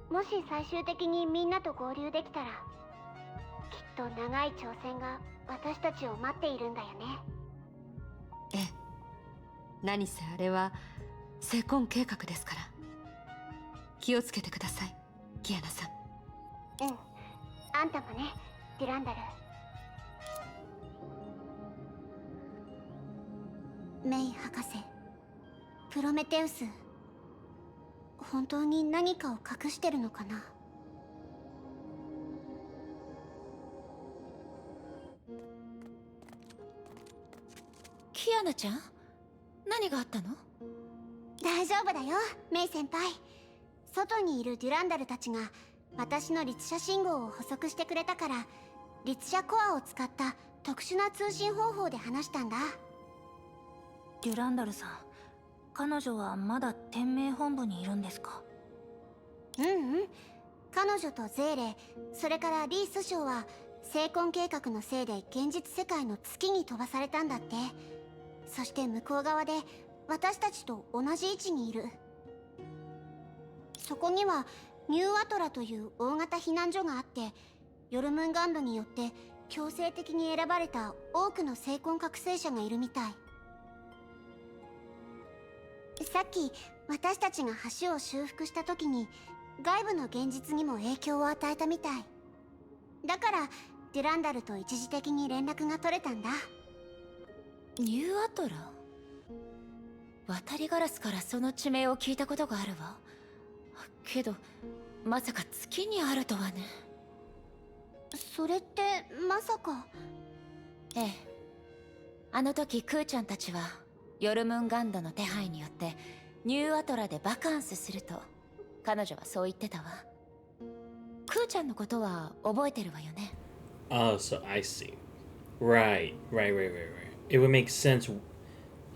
D: もし最終的にみんなと合流できたら、きっと長い挑戦が私たちを待っているんだよね。
G: ええ。何せあれは成婚計画ですから。気をつけてください、キアナさん。
D: あんたもね、デュランダル。メイ博士、プロメテウス、本当に何かを隠してるのかな。
A: キアナちゃん、何があったの？
D: 大丈夫だよ、メイ先輩。外にいるデュランダルたちが私の律者信号を補足してくれたから、律者コアを使った特殊な通信方法で話したんだ。
E: デュランダルさん、彼女はまだ天命本部にいるんですか？
D: うんうん、彼女とゼーレ、それからリース将は聖婚計画のせいで現実世界の月に飛ばされたんだって。そして向こう側で私たちと同じ位置にいる。そこにはニューアトラという大型避難所があって、ヨルムンガンドによって強制的に選ばれた多くの聖婚覚醒者がいるみたい。さっき私たちが橋を修復した時に外部の現実にも影響を与えたみたいだから、デュランダルと一時的に連絡が取れたんだ。
A: ニューアトラ？渡りガラスからその地名を聞いたことがあるわ。けどまさか月にあるとはね。
D: それってまさか。
A: ええ、あの時クーちゃんたちはヨルムンガンドの手配によってニューアトラでバカンスすると彼女はそう言ってたわ。クーちゃんのことは覚えてるわよね。
B: Oh, so I see. Right. It would make sense.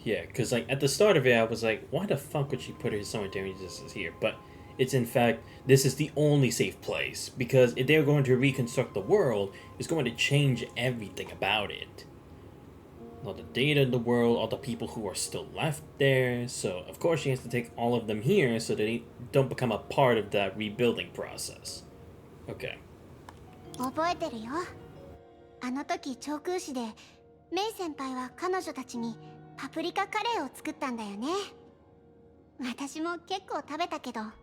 B: Yeah, because like at the start of it, I was like, why the fuck would she put her summer damages here? But it's in fact, this is the only safe place. Because if they're going to reconstruct the world, it's going to change everything about it. All the data in the world, all the people who are still left there. So, of course, she has to take all of them here so that they don't become a part of that rebuilding process. Okay.
D: 覚えてるよ。あの時長空市でメイ先輩は彼女たちにパプリカカレーを作ったんだよね。私も結構食べたけどは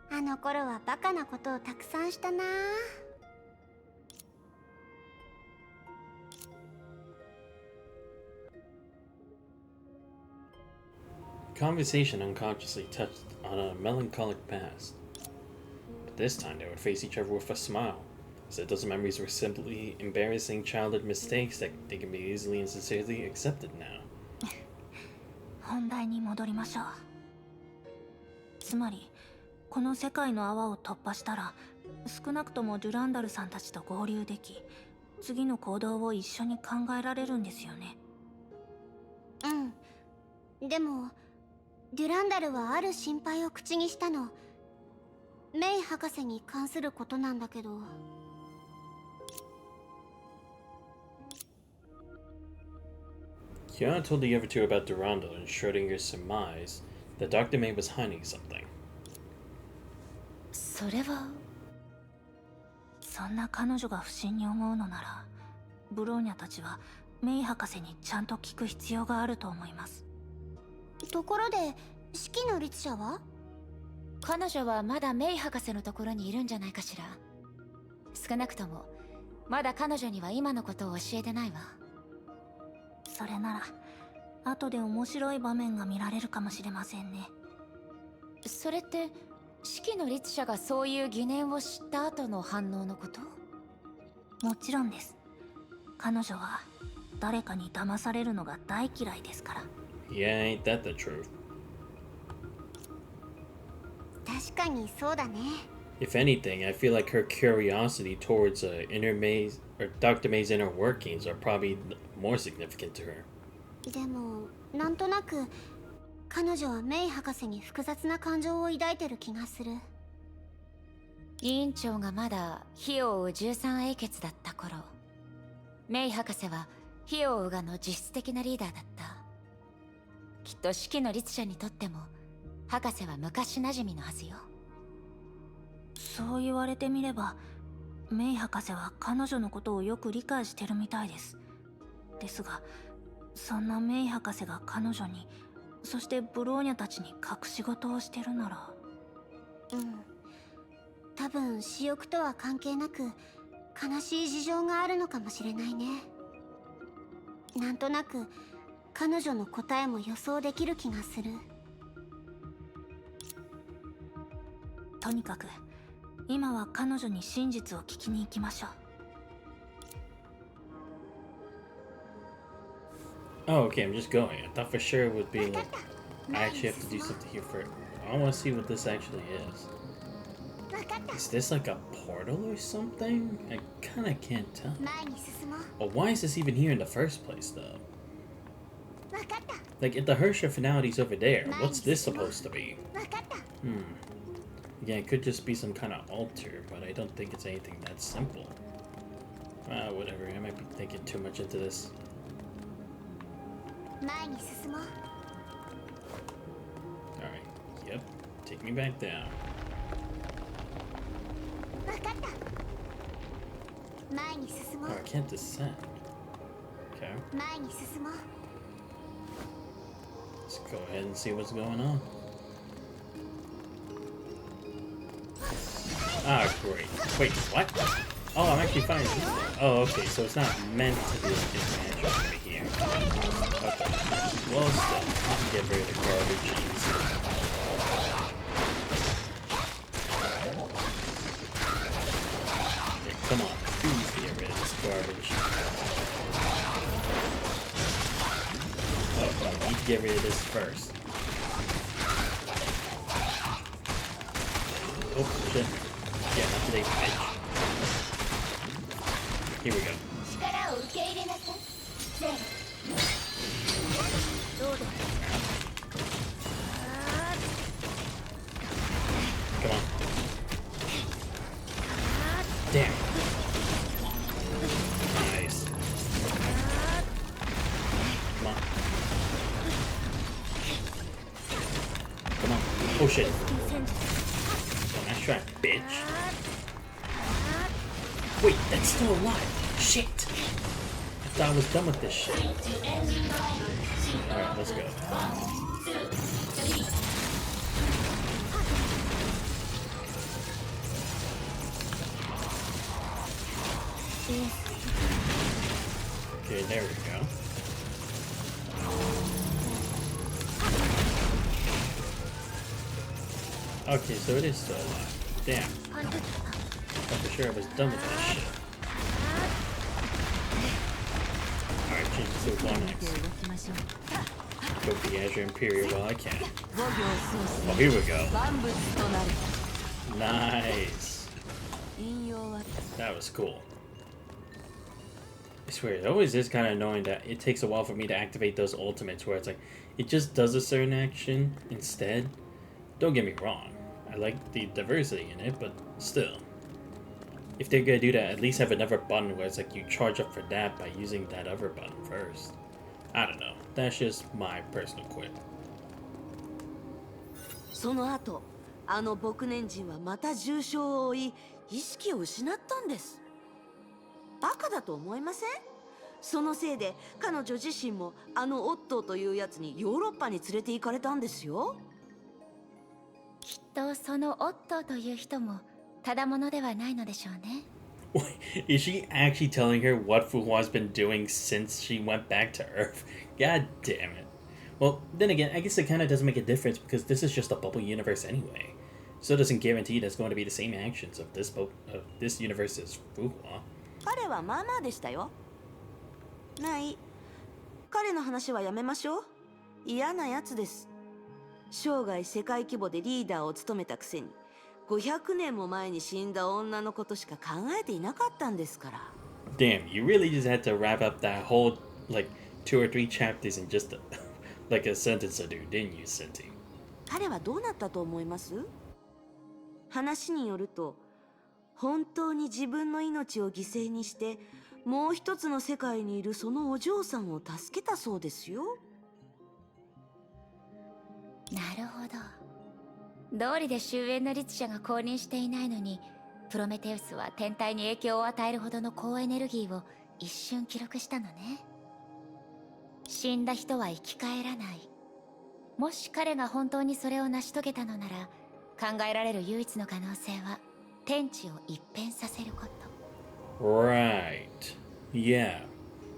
D: あ、あの頃はバカなことをたくさんしたな。
B: Conversation unconsciously touched on a melancholic past. But this time they would face each other with a smile, as if those memories were simply embarrassing childhood mistakes that they can be easily and sincerely accepted now.
E: 本題に戻りましょう。つまりこの世界の泡を突破したら、少なくともデュランダルさんたちと合流でき、次の行動を一緒に考えられるんですよね。
D: うん。でもデュランダルはある心配を口にしたの。メイ博士に関することなんだけど。
B: Kiana told the other two about Durandal and Schrodinger's surmise that Dr. May was hiding something.
A: それは
E: そんな彼女が不審に思うのなら、ブローニャたちはメイ博士にちゃんと聞く必要があると思います。
D: ところで四季の律者は？
A: 彼女はまだメイ博士のところにいるんじゃないかしら。少なくともまだ彼女には今のことを教えてないわ。
E: それなら後で面白い場面が見られるかもしれませんね。
A: それって四季の律者がそういう疑念を知った後の反応のこと？
E: もちろんです。彼女は誰かに騙されるのが大嫌いですから。
B: Yeah, ain't that the truth?
D: 確かにそうだね。
B: If anything, I feel like her curiosity towards inner May's or Dr. May's inner workings are probably more significant to her.
D: でもなんとなく彼女はメイ博士に複雑な感情を抱いてる気がする。
A: 委員長がまだ火を追う13英傑だった頃、メイ博士は火を追うがの実質的なリーダーだった。きっと四季の律者にとっても博士は昔馴染みのはずよ。
E: そう言われてみれば、メイ博士は彼女のことをよく理解してるみたいです。ですが、そんなメイ博士が彼女に、そしてブローニャたちに隠し事をしてるなら。
D: 多分私欲とは関係なく悲しい事情があるのかもしれないね。なんとなく彼女の答えも予想できる気がする。
E: とにかく今は彼女に真実を聞きに行きましょう。
B: Oh, okay, I'm just going. I thought for sure it would be like I actually have to do something here first. I want to see what this actually is. Is this like a portal or something? I kind of can't tell.
D: 前に進もう。
B: Well, why is this even here in the first place, though?
D: わかった
B: Like, if the Hersha finality's over there, what's this supposed to be?
D: わかった。
B: Yeah, it could just be some kind of altar, but I don't think it's anything that simple. Whatever. I might be thinking too much into this.
D: 前に進もう。
B: Alright. Yep. Take me back down.
D: わかった。前に進も
B: Oh,
D: う。
B: I can't descend. Okay.
D: 前に進もう。
B: Let's go ahead and see what's going on. Ah, great. Wait, what? Oh, I'm actually finding this one. Oh, okay, so it's not meant to be like advantage over here. Okay. Well, still, I can get rid of the garbage easy. Okay, come on, please get rid of this garbage. Oh, I need to get rid of this first. Oh, shit. Yeah, not today, bitch. Here we go.
A: 力を受け入れなさい。ゼロ。
D: どうだ
B: Come on. Damn. Nice. Come on. Come on. Oh shit. Oh, nice try, bitch. Wait, that's still alive. Shit. I thought I was done with this shit. Alright, let's go. Okay, there we go. Okay, so it is still alive. Damn. I'm for sure I was done with that shit. Alright, change it to 1x. Go the Azure Imperial while I can. Oh, here we go. Nice. That was cool. I swear, it always is kind of annoying that it takes a while for me to activate those ultimates where it's like, it just does a certain action instead. Don't get me wrong, I like the diversity in it, but still. If they're gonna do that, at least have another button where it's like you charge up for that by using that other button first. I don't know, that's just my personal quip.
C: その後、あの牧年人はまた重傷を負い、意識を失ったんです。バカだと思いません？そのせいで彼女自身もあのオットーというやつにヨーロッパに連れて行かれたんですよ。
A: きっとそのオットーという人もただものではないのでしょうね。
B: Wait, is she actually telling her what Fuhua's been doing since she went back to Earth? God damn it. Well, then again, I guess it kind of doesn't make a difference because this is just a bubble universe anyway. So it doesn't guarantee there's going to be the same actions of this universe as Fuhua.
C: 彼はまあまあでしたよ。ない。彼の話はやめましょう。嫌なやつです。生涯世界規模でリーダーを務めたくせに、500年も前に死んだ女のことしか考えていなかったんですから。
B: Damn, you really just had to wrap up that whole, like, 2 or 3 chapters in just like a sentence or two, didn't you, Cinti?
C: 彼はどうなったと思います？話によると、本当に自分の命を犠牲にしてもう一つの世界にいるそのお嬢さんを助けたそうですよ。
A: なるほど。道理で終焉の律者が公認していないのに、プロメテウスは天体に影響を与えるほどの高エネルギーを一瞬記録したのね。死んだ人は生き返らない。もし彼が本当にそれを成し遂げたのなら、考えられる唯一の可能性は天地を一変させること。
B: Right. Yeah.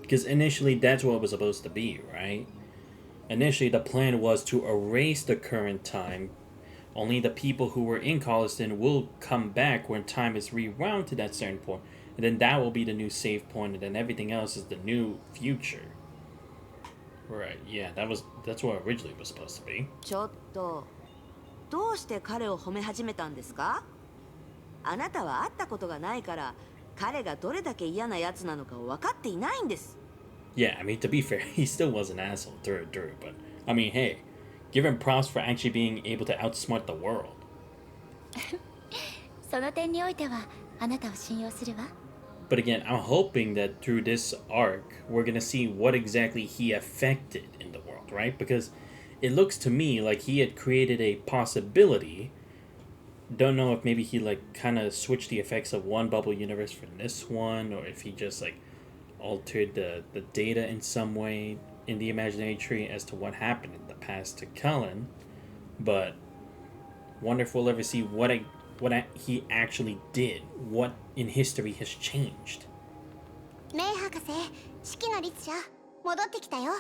B: Because initially that's what it was supposed to be, right? Initially the plan was to erase the current time. Only the people who were in Colliston will come back when time is rewound to that certain point, and then that will be the new save point, and then everything else is the new future. Right, yeah, that's what originally was supposed to be.
C: ちょっとどうして彼を褒め始めたんですか？あなたは会ったことがないから彼がどれだけ嫌なやつなのかを分かっていないんです。
B: Yeah, I mean, to be fair, he still was an asshole through, but I mean, hey, give him props for actually being able to outsmart the world.
A: その点においてはあなたを信用するわ。
B: But again, I'm hoping that through this arc, we're gonna see what exactly he affected in the world, right? Because it looks to me like he had created a possibility. Don't know if maybe he like kind of switched the effects of one bubble universe for this one, or if he just like altered the data in some way in the imaginary tree as to what happened in the past to Cullen. But wonder if we'll ever see what he actually did, what in history has changed.
D: メイ博士、四季の律者戻ってきたよ。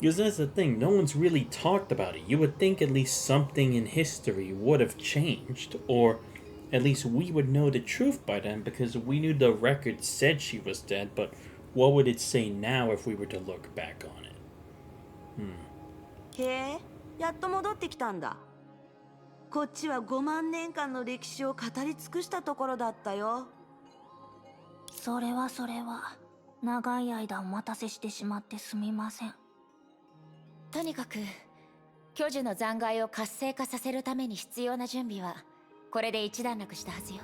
B: Because that's the thing, no one's really talked about it. You would think at least something in history would have changed, or at least we would know the truth by then, because we knew the record said she was dead, but what would it say now if we were to look back on it?
C: へえ、やっと戻ってきたんだ。こっちは5万年間の歴史を語り尽くしたところだったよ。
E: それは長い間お待たせしてしまってすみません。
A: とにかく巨樹の残骸を活性化させるために必要な準備はこれで一段落したはずよ。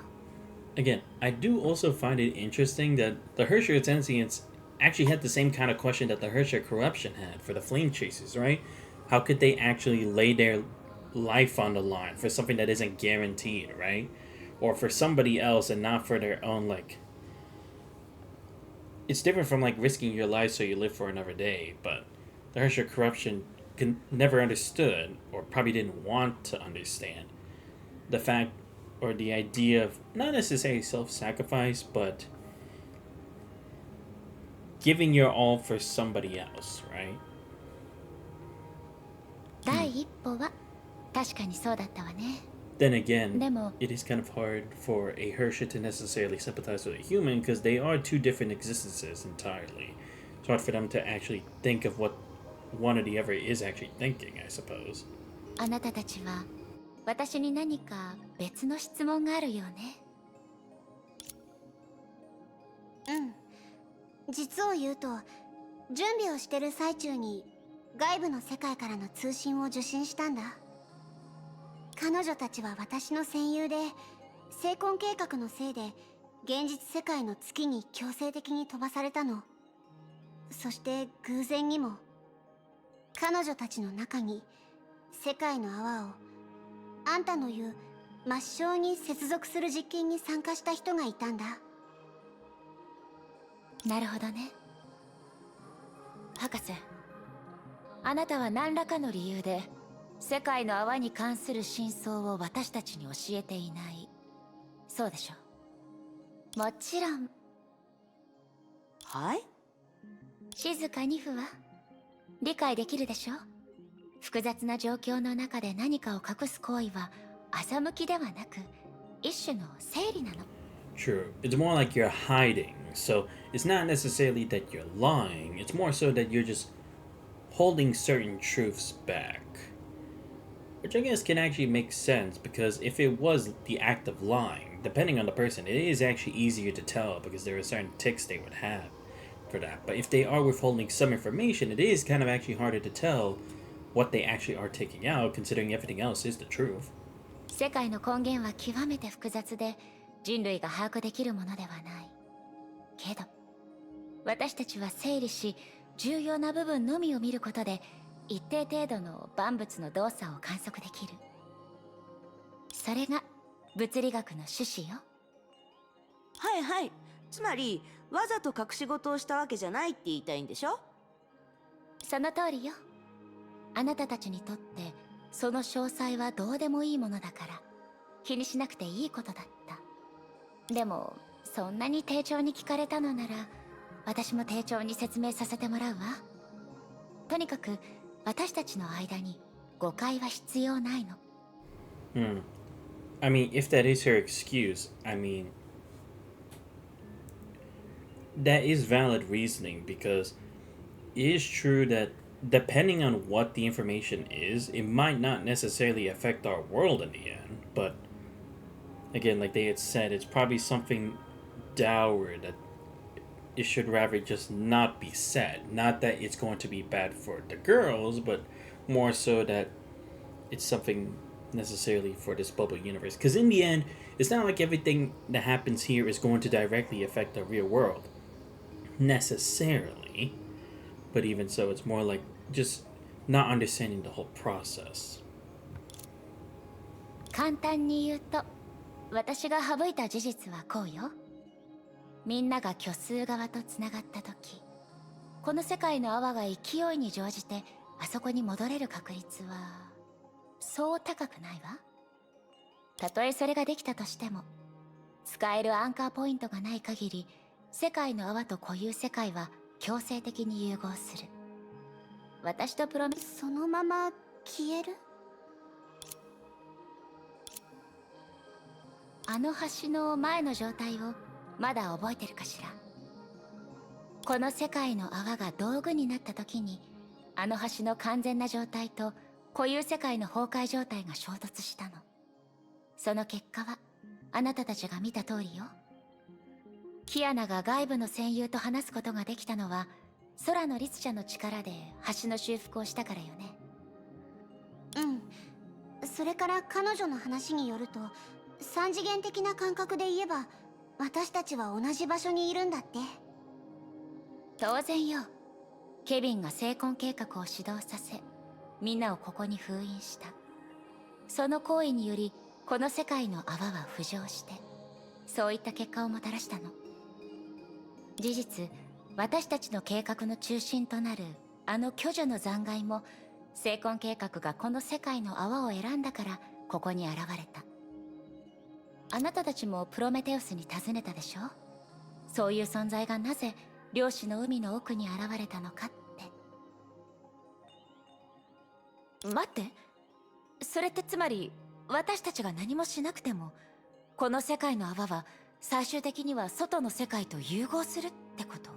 B: Again, I do also find it interesting that the Hersher Sentients actually had the same kind of question that the Hersher Corruption had for the Flame Chasers, right? How could they actually lay their life on the line for something that isn't guaranteed, right? Or for somebody else and not for their own, like... It's different from, like, risking your life so you live for another day, but the Hersher Corruption never understood, or probably didn't want to understand, the fact or the idea of not necessarily self-sacrifice, but giving your all for somebody else, right?
A: 第一歩は確かにそうだったわね。
B: Then again,
A: でも
B: it is kind of hard for a Hersher to necessarily sympathize with a human because they are two different existences entirely. It's hard for them to actually think of what one or the other is actually thinking, I suppose.
A: あなたたちは私に何か別の質問があるよね。
D: うん。実を言うと、準備をしてる最中に外部の世界からの通信を受信したんだ。彼女たちは私の戦友で、成婚計画のせいで現実世界の月に強制的に飛ばされたの。そして偶然にも彼女たちの中に世界の泡をあんたの言う末梢に接続する実験に参加した人がいたんだ。
A: なるほどね。博士、あなたは何らかの理由で世界の泡に関する真相を私たちに教えていない。そうでしょ。もちろん。
C: はい？
A: 静かにふわ。理解できるでしょ。複雑な状況の中で何かを隠す行為は欺きではなく一種の整理なの。
B: True. It's more like you're hiding. So it's not necessarily that you're lying. It's more so that you're just holding certain truths back. Which I guess can actually make sense because if it was the act of lying, depending on the person, it is actually easier to tell because there are certain tics they would have for that. But if they are withholding some information, it is kind of actually harder to tell what they actually are taking out, considering everything else is the truth.
A: 世界の根源は極めて複雑で人類が把握できるものではない。けど、私たちは整理し、重要な部分のみを見ることで一定程度の万物の動作を観測できる。それが物理学の趣旨よ。
C: はいはい。つまりわざと隠し事をしたわけじゃないって言いたいんでしょ？
A: その通りよ。あなたたちにとってその詳細はどうでもいいものだから気にしなくていいことだった。でもそそんなに丁重に聞かれたのなら、私も丁重に説明させてもらうわ。とにかく私たちの間に誤解は必要ないの。
B: Hmm. I mean, if that is her excuse, I mean, that is valid reasoning because it is true that depending on what the information is, it might not necessarily affect our world in the end. But again, like they had said, it's probably something dour that it should rather just not be said. Not that it's going to be bad for the girls, but more so that it's something necessarily for this bubble universe. Because in the end, it's not like everything that happens here is going to directly affect the real world. Necessarily. But even so, it's more like just not understanding the whole process.
A: 簡単に言うと、私が省いた事実はこうよ。みんなが虚数側とつながった時、この世界の泡が勢いに乗じてあそこに戻れる確率はそう高くないわ。たとえそれができたとしても、使えるアンカーポイントがない限り、世界の泡と固有世界は強制的に融合する。私とプロメ
D: そのまま消える？
A: あの橋の前の状態をまだ覚えてるかしら。この世界の泡が道具になった時に、あの橋の完全な状態と固有世界の崩壊状態が衝突したの。その結果はあなたたちが見た通りよ。キアナが外部の戦友と話すことができたのは、空の律者の力で橋の修復をしたからよね。
D: うん。それから彼女の話によると、三次元的な感覚で言えば私たちは同じ場所にいるんだって。
A: 当然よ。ケビンが成婚計画を始動させ、みんなをここに封印した。その行為によりこの世界の泡は浮上して、そういった結果をもたらしたの。事実、私たちの計画の中心となるあの巨女の残骸も、成婚計画がこの世界の泡を選んだからここに現れた。あなたたちもプロメテウスに尋ねたでしょ。そういう存在がなぜ漁師の海の奥に現れたのかって。待って、それってつまり私たちが何もしなくてもこの世界の泡は最終的には外の世界と融合するってこと？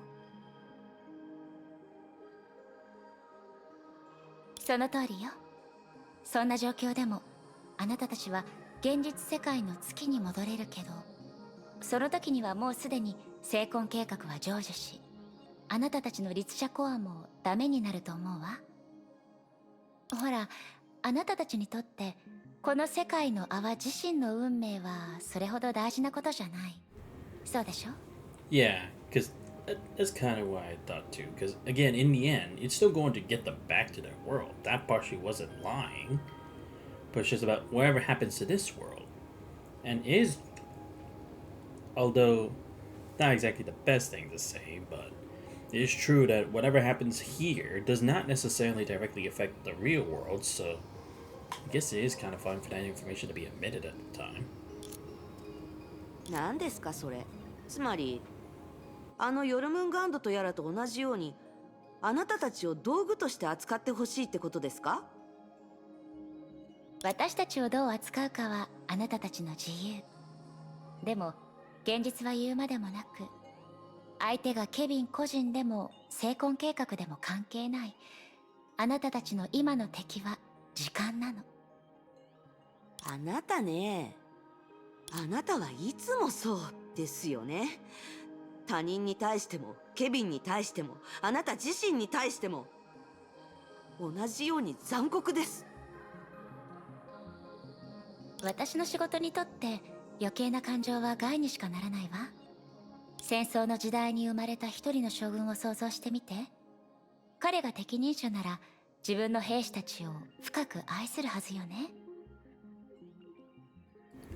A: その通りよ。そんな状況でもあなたたちは現実世界の月に戻れるけど、その時にはもうすでに成婚計画は成就し、あなたたちの律者コアもダメになると思うわ。ほら、あなたたちにとってこの世界の泡自身の運命はそれほど大事なことじゃない。そうでしょ？
B: Yeah, because that's kind of what I thought too. Because again, in the end, it's still going to get them back to their world. That part she wasn't lying. But it's just about whatever happens to this world. And is, although not exactly the best thing to say, but it is true that whatever happens here does not necessarily directly affect the real world, so I guess it is kind of fun for that information to be omitted at the time.
C: 何ですかそれ。つまりあのヨルムンガンドとやらと同じように、あなたたちを道具として扱ってほしいってことですか？
A: 私たちをどう扱うかはあなたたちの自由。でも現実は言うまでもなく、相手がケビン個人でも成婚計画でも関係ない。あなたたちの今の敵は時間なの。
C: あなたね、あなたはいつもそうですよね。他人に対してもケビンに対してもあなた自身に対しても同じように残酷です。
A: 私の仕事にとって余計な感情は害にしかならないわ。戦争の時代に生まれた一人の将軍を想像してみて。彼が適任者なら自分の兵士たちを深く愛するはずよね。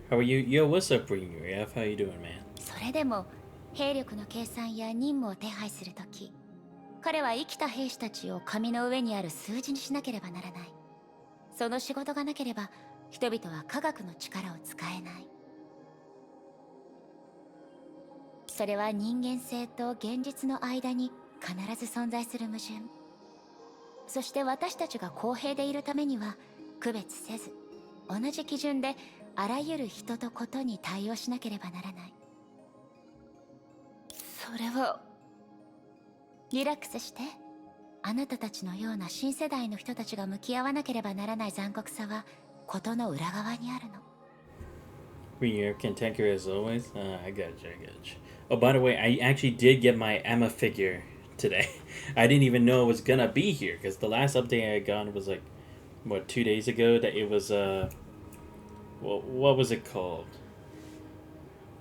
B: How are you? Yo, what's up, Ringu? F? How you doing, man?
A: それでも兵力の計算や任務を手配するとき、彼は生きた兵士たちを紙の上にある数字にしなければならない。その仕事がなければ人々は科学の力を使えない。それは人間性と現実の間に必ず存在する矛盾。そして私たちが公平でいるためには区別せず、同じ基準であらゆる人とことに対応しなければならない。それはリラックスして。あなたたちのような新世代の人たちが向き合わなければならない残酷さはことの裏側にあるの。
B: You're cantankerous as always. I got you. Oh, by the way, I actually did get my Emma figure today. I didn't even know it was gonna be here because the last update I got was like, what, 2 days ago. That it was what was it called?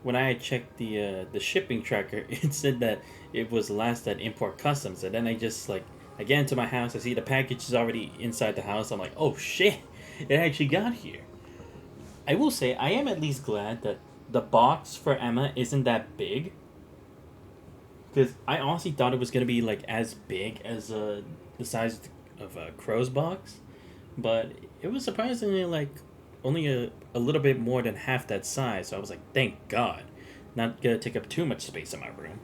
B: When I checked the shipping tracker, it said that it was last at import customs, and then I just like I get into my house, I see the package is already inside the house. I'm like, oh shit, it actually got here. I will say I am at least glad that the box for Emma isn't that big, because I honestly thought it was gonna be like as big as the size of a Crow's box, but it was surprisingly like only a little bit more than half that size. So I was like, thank God, not gonna take up too much space in my room.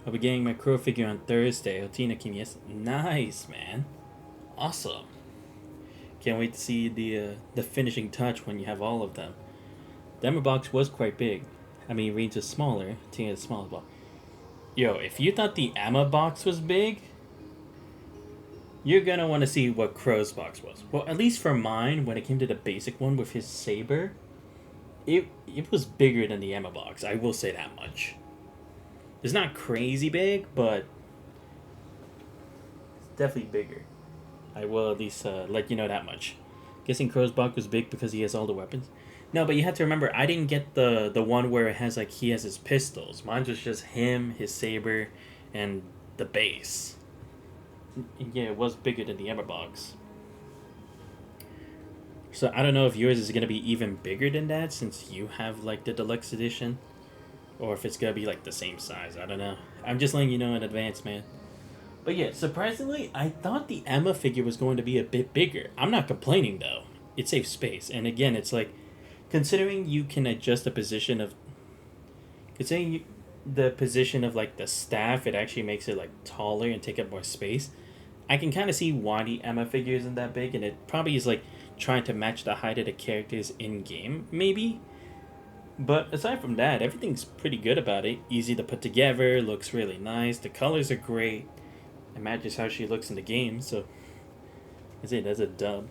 B: I'll be getting my Crow figure on Thursday. Otina Kim, yes, nice man, awesome. Can't wait to see the finishing touch when you have all of them. The Emma box was quite big. I mean, Reed's is smaller. Tina's the smallest box. Yo, if you thought the Emma box was big, you're gonna want to see what Crow's box was. Well, at least for mine, when it came to the basic one with his saber, it was bigger than the Emma box. I will say that much. It's not crazy big, but it's definitely bigger. I will at least let you know that much. Guessing Crow's box was big because he has all the weapons. No, but you have to remember, I didn't get the one where it has like he has his pistols. Mine was just him, his saber, and the base. Yeah, it was bigger than the Emma box. So I don't know if yours is gonna be even bigger than that since you have like the deluxe edition, or if it's gonna be like the same size. I don't know. I'm just letting you know in advance, man. But yeah, surprisingly, I thought the Emma figure was going to be a bit bigger. I'm not complaining though. It saves space, and again, it's like considering you can adjust the position of, the position of like the staff, it actually makes it like taller and take up more space. I can kind of see why the Emma figure isn't that big, and it probably is like trying to match the height of the characters in game, maybe. But aside from that, everything's pretty good about it. Easy to put together, looks really nice. The colors are great. It matches how she looks in the game, so I say that's a dub.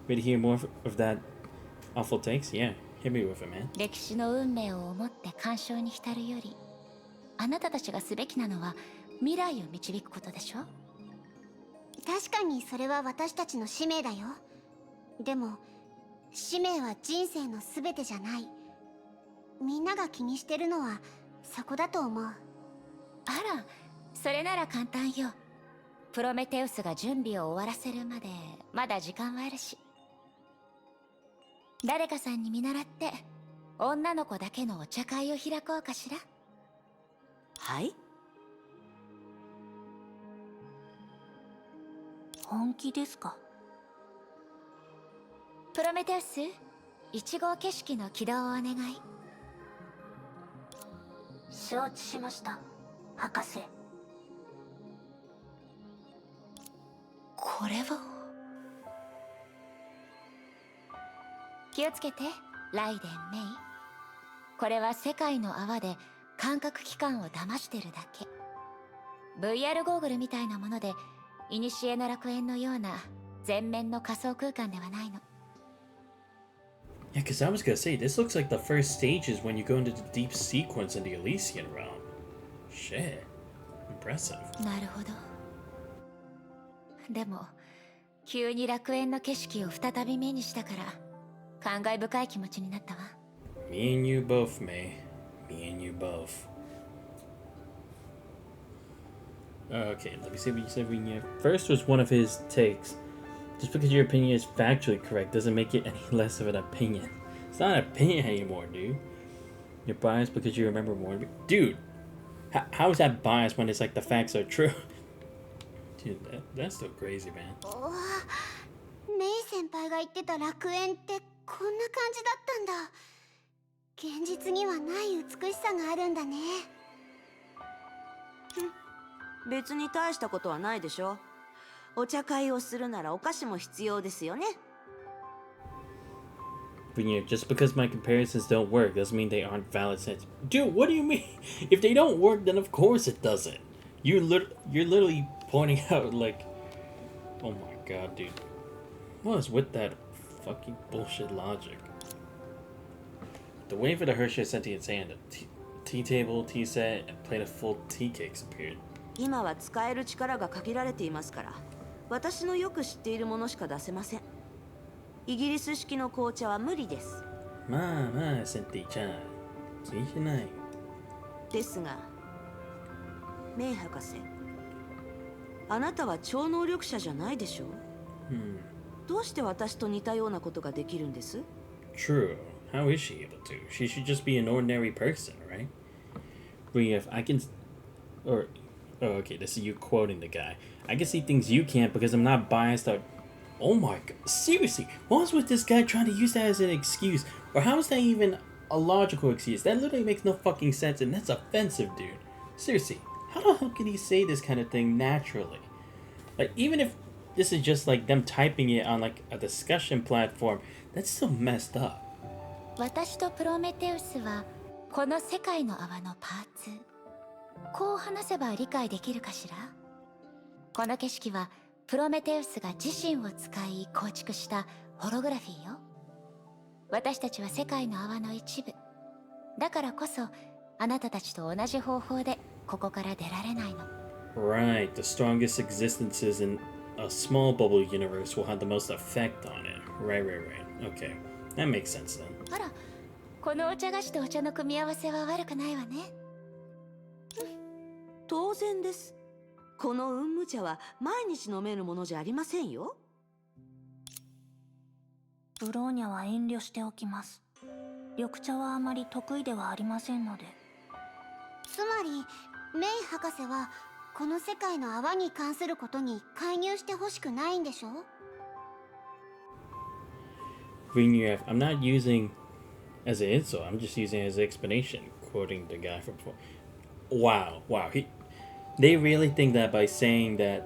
B: Ready to hear more of that awful takes? Yeah, hit me with it, man.
A: 歴史の運命を思って感傷に浸るより、あなたたちがすべきなのは未来を導くことでしょ。
D: 確かにそれは私たちの使命だよ。でも使命は人生の全てじゃない。みんなが気にしてるのはそこだと思う。
A: あら、それなら簡単よ。プロメテウスが準備を終わらせるまでまだ時間はあるし。誰かさんに見習って女の子だけのお茶会を開こうかしら。
C: はい。
E: 本気ですか？
A: プロメテウス、1号景色の起動をお願い。
E: 承知しました、博士。
A: これは気をつけて、ライデン・メイ。これは世界の泡で感覚器官を騙してるだけ。 VR ゴーグルみたいなもので、古の楽園のような全面の仮想空間ではないの。
B: Yeah, because I was gonna say, this looks like the first stages when you go into the deep sequence in the Elysian realm. Shit. Impressive.
A: なるほど。でも急に楽園の景色を再び目にしたから感慨深い気持ちになったわ。
B: Me and you both, May. Me and you both. Okay, let me see what you said. First was one of his takes. Just because your opinion is factually correct doesn't make it any less of an opinion. It's not an opinion anymore, dude. You're biased because you remember more. Dude, how is that biased when it's like the facts are true? Dude, that's still crazy, man.
D: メイ先輩が言ってた楽園ってこんな感じだったんだ。現実にはない美しさがあるんだね。
C: 別に大したことはないでしょ。お茶会をするならお菓子も必要ですよね。
B: But you know, just because my comparisons don't work doesn't mean they aren't valid sense. Dude, what do you mean? If they don't work, then of course it doesn't. You're literally pointing out like, oh my god, dude. What is with that fucking bullshit logic? The wave of the Hershey sentient sand, tea table, tea set, and plate of full tea cakes appeared.
C: 今は使える力が限られていますから、私のよく知っているものしか出せません。イギリス式の紅茶は無理です。
B: まあまあ、センティちゃん。気にしない。
C: ですが、メイ博士、あなたは超能力者じゃないでしょう。どうして私と似たようなことができるんです？
B: True. How is she able to? She should just be an ordinary person, right? But if I can... Or... Oh, okay, this is you quoting the guy. I can see things you can't because I'm not biased or... Oh my god, seriously, what was with this guy trying to use that as an excuse? Or how is that even a logical excuse? That literally makes no fucking sense and that's offensive, dude. Seriously, how the hell can he say this kind of thing naturally? Like, even if this is just like them typing it on like a discussion platform, that's still messed up.
A: 私とプロメテウスはこの世界の泡のパーツ。こう話せば理解できるかしら。この景色はプロメテウスが自身を使い構築したホログラフィーよ。私たちは世界の泡の一部。だからこそあなたたちと同じ方法でここから出られないの。
B: Right, the strongest existences in a small bubble universe will have the most effect on it. Right. Okay, that makes sense then.
A: あら、このお茶菓子とお茶の組み合わせは悪くないわね。
C: 当然です。この雲霧茶は毎日飲めるものじゃありませんよ。
E: ブローニャは遠慮しておきます。緑茶はあまり得意ではありませんので。
D: つまりメイ博士はこの世界の泡に関することに介入してほしくないんでしょ？
B: Green I'm not using as an insult, I'm just using it as an explanation, quoting the guy from before. Wow. They really think that by saying that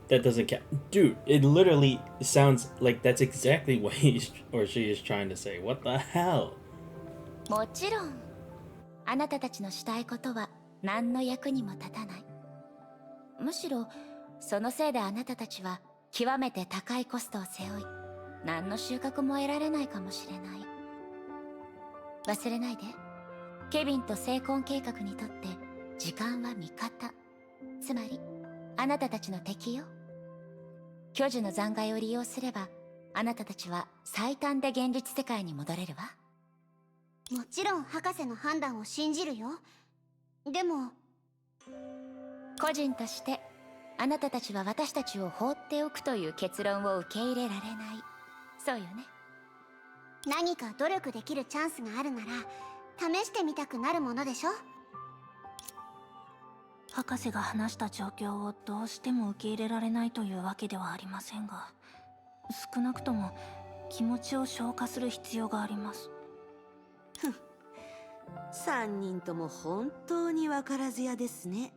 B: doesn't count. Dude, it literally sounds like that's exactly what he or she is trying to say. What the hell?
A: もちろん、あなたたちのしたいことは何の役にも立たない。むしろ、そのせいであなたたちは極めて高いコストを背負い、何の収穫も得られないかもしれない。忘れないで、ケビンと成婚計画にとって時間は味方。つまり、あなたたちの敵よ。巨樹の残骸を利用すれば、あなたたちは最短で現実世界に戻れるわ。
D: もちろん博士の判断を信じるよ。でも
A: 個人としてあなたたちは私たちを放っておくという結論を受け入れられない。そうよね。
D: 何か努力できるチャンスがあるなら試してみたくなるものでしょ。
E: 博士が話した状況をどうしても受け入れられないというわけではありませんが、少なくとも気持ちを消化する必要があります。
C: 3人とも本当に分からず屋ですね。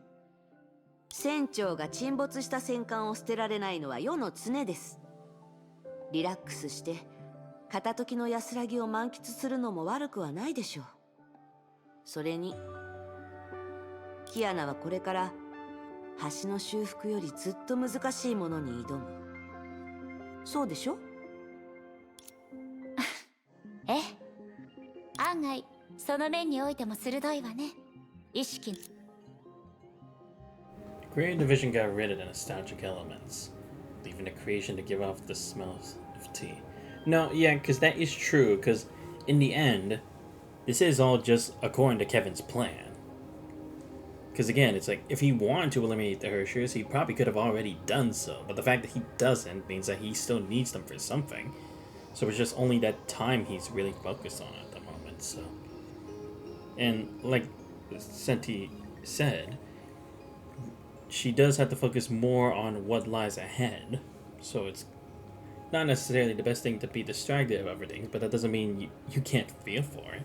C: 船長が沈没した戦艦を捨てられないのは世の常です。リラックスして片時の安らぎを満喫するのも悪くはないでしょう。それにキアナはこれから橋の修復よりずっと難しいものに挑む。そうでしょ？
A: ええ、案外その面においても鋭いわね。意識
B: Creative Division got rid of the nostalgic elements, leaving the creation to give off the smells of tea. No, yeah, because that is true, because in the end, this is all just according to Kevin's plan. Because again, it's like, if he wanted to eliminate the Hershers, he probably could have already done so, but the fact that he doesn't means that he still needs them for something. So it's just only that time he's really focused on at the moment, so... And like Senti said, she does have to focus more on what lies ahead. So it's not necessarily the best thing to be distracted of everything, but that doesn't mean you can't feel for it.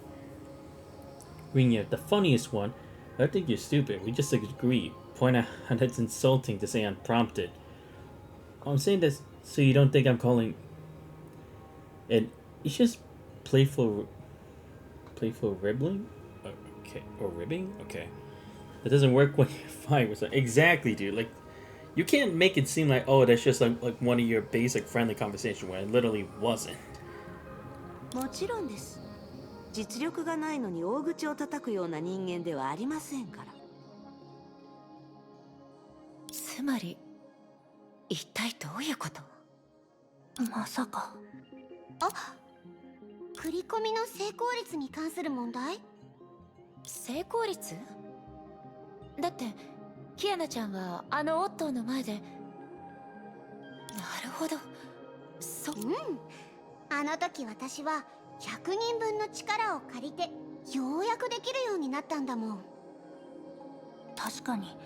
B: I mean, yeah, the funniest one, I don't think you're stupid. We just agree. Point out how that's insulting to say unprompted. I'm saying this so you don't think I'm calling. And it's just playful ribbling? Okay. Or ribbing? Okay. It doesn't work when you fight with someone. Exactly, dude. Like, you can't make it seem like, oh, that's just like one of your basic friendly conversation when it literally wasn't.
C: もちろんです。実力がないのに大口を叩くような人間ではありませんから。
A: つまり一体どういうこと？
E: まさか。
D: 繰り込みの成功率に関する問題？
A: 成功率？だってキアナちゃんはあのオットーの前で。なるほど。
D: あの時私は100人分の力を借りてようやくできるようになったんだもん。
E: 確かに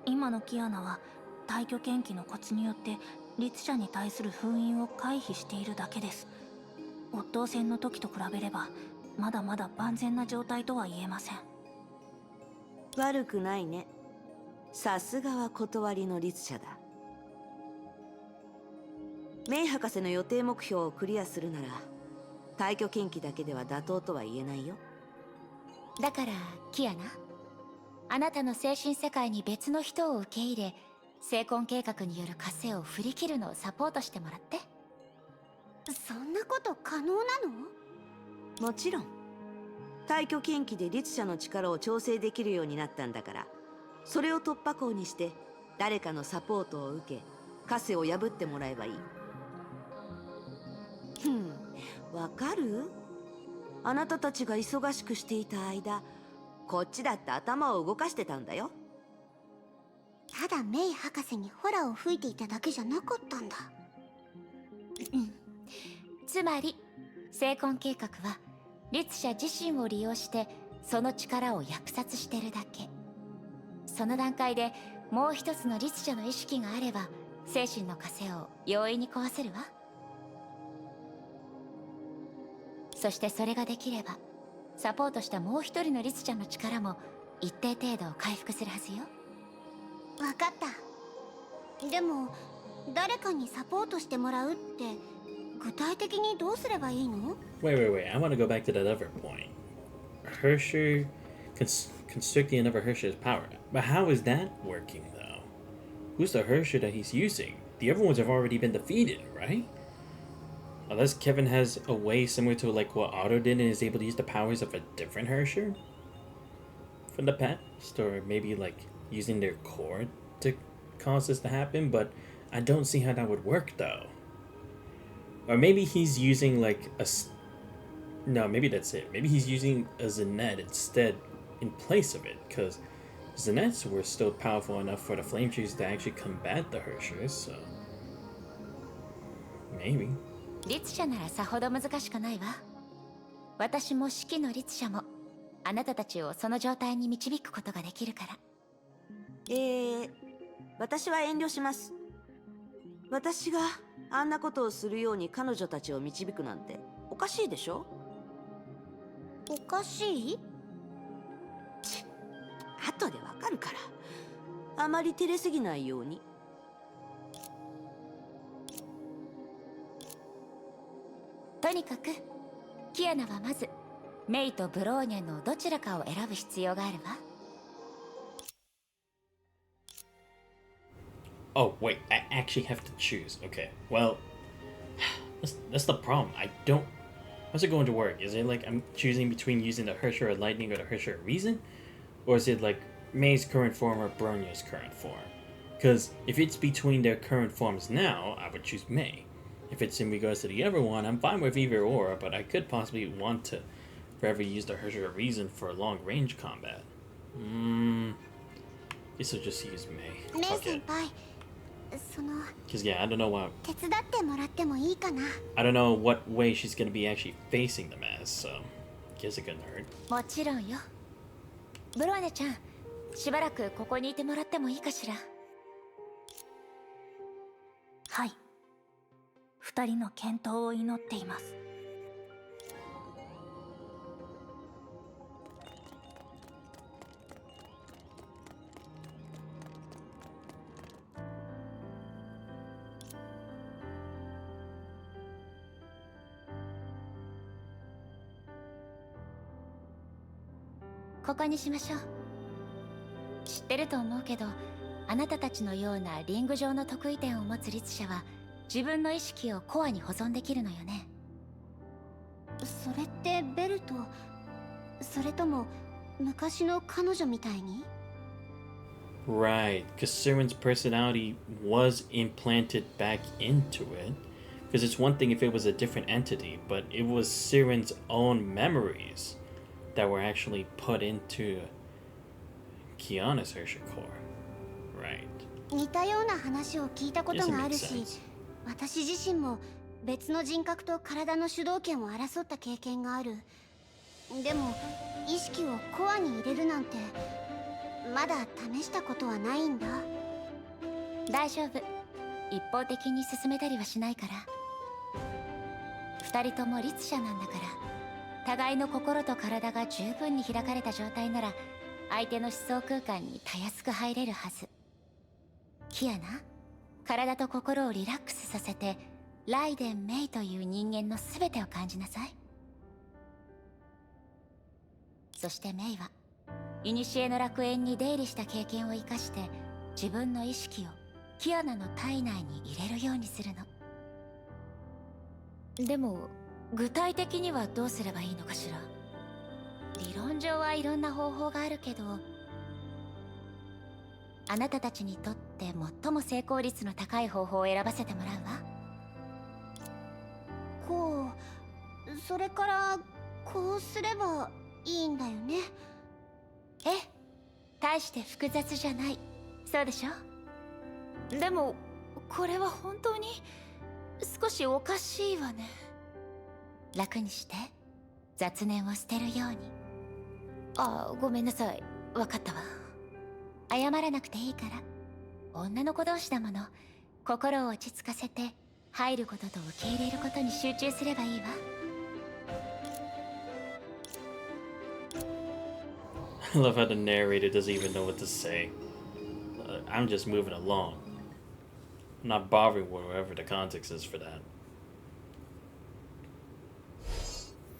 E: 今のキアナは退去研究のコツによって律者に対する封印を回避しているだけです。オットー戦の時と比べればまだまだ万全な状態とは言えません。
C: 悪くないね。さすがは断りの律者だ。メイ博士の予定目標をクリアするなら退去研究だけでは妥当とは言えないよ。
A: だからキアナ、あなたの精神世界に別の人を受け入れ、成婚計画による枷を振り切るのをサポートしてもらって。
D: そんなこと可能なの？
C: もちろん。退去研究で律者の力を調整できるようになったんだから、それを突破口にして誰かのサポートを受け枷を破ってもらえばいい。わかる？あなたたちが忙しくしていた間、こっちだって頭を動かしてたんだよ。
D: ただメイ博士にホラを吹いていただけじゃなかったんだ。
A: つまり成婚計画は律者自身を利用してその力を虐殺してるだけ。その段階でもう一つの律者の意識があれば精神の枷を容易に壊せるわ。そしてそれができればサポートしたもう一人の律者の力も一定程度回復するはずよ。
D: わかった。でも誰かにサポートしてもらうって具体的にどうすればいいの？
B: Wait. I want to go back to that other point. Hersher constricting another Hersher's power. But how is that working, though? Who's the Hersher that he's using? The other ones have already been defeated, right? Unless Kevin has a way similar to like what Otto did and is able to use the powers of a different Hersher from the past, or maybe like using their core to cause this to happen, but I don't see how that would work though. Or maybe he's using like no, maybe that's it. Maybe he's using a Zenet instead in place of it, because Zenets were still powerful enough for the Flame Trees to actually combat the Hershers, so maybe.
A: 律者ならさほど難しくないわ。私も四季の律者もあなたたちをその状態に導くことができるから。
C: 私は遠慮します。私があんなことをするように彼女たちを導くなんておかしいでしょ？
D: おかしい？
C: 後でわかるから。あまり照れすぎないように。
A: とにかくキアナはまずメイとブローニャのどちらかを選ぶ必要があるわ。
B: Oh, wait, I actually have to choose. Okay, well, that's the problem. I don't... How's it going to work? Is it like I'm choosing between using the Hersher of Lightning or the Hersher of Reason? Or is it like May's current form or Bronya's current form? Because if it's between their current forms now, I would choose May. If it's in regards to the other one, I'm fine with either or, but I could possibly want to forever use the Hersher of Reason for long-range combat. Guess I'll just use May.
D: メイ
B: Okay.
D: 先輩、その
B: Because yeah, I don't know what
D: 手伝ってもらってもいいかな？
B: I don't know what way she's gonna be actually facing them as, so guess it couldn't hurt.
A: もちろんよ。ブローニャちゃん、しばらくここにいてもらってもいいかしら。
E: はい。二人の健闘を祈っています。
A: ここにしましょう。知ってると思うけど、あなたたちのようなリング上の得意点を持つ律者は自分の意識をコアに保存できるのよね。
D: それってベルト、それとも昔の彼女みたいに？
B: Right, because Siren's personality was implanted back into it. Because it's one thing if it was a different entity, but it was Siren's own memories that were actually put into Kiana's Hershey core. Right.
D: 似たような話を聞いたことがある
B: Yes,
D: し
B: it makes sense.
D: 私自身も別の人格と体の主導権を争った経験がある。でも意識をコアに入れるなんてまだ試したことはないんだ。
A: 大丈夫。一方的に進めたりはしないから。二人とも律者なんだから、互いの心と体が十分に開かれた状態なら相手の思想空間にたやすく入れるはず。キアナ、体と心をリラックスさせてライデン・メイという人間の全てを感じなさい。そしてメイは古の楽園に出入りした経験を生かして自分の意識をキアナの体内に入れるようにするの。でも具体的にはどうすればいいのかしら。理論上はいろんな方法があるけど、あなたたちにとって最も成功率の高い方法を選ばせてもらうわ。
D: こう、それからこうすればいいんだよね。
A: ええ、大して複雑じゃない。そうでしょ。でもこれは本当に少しおかしいわね。楽にして、雑念を捨てるように。ああ、ごめんなさい。わかったわ。謝らなくていいから。女の子同士だもの。心を落ち着かせて入ることと受け入れることに集中すればいいわ。
B: I love how the narrator doesn't even know what to say. I'm just moving along. I'm not bothering whatever the context is for that.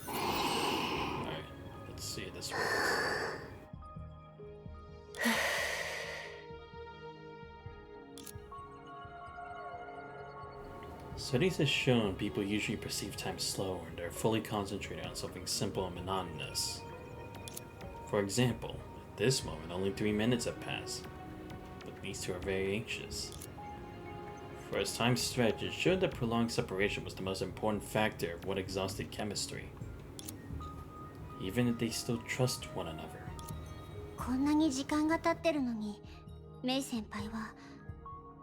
B: Alright, let's see if this works. Studies have shown people usually perceive time slow when they're fully concentrated on something simple and monotonous. For example, at this moment only 3 minutes have passed, but these two are very anxious. For as time stretched, it showed that prolonged separation was the most important factor of what exhausted chemistry, even if they still trust one another.
D: こんなに時間が経ってるのにメイ先輩は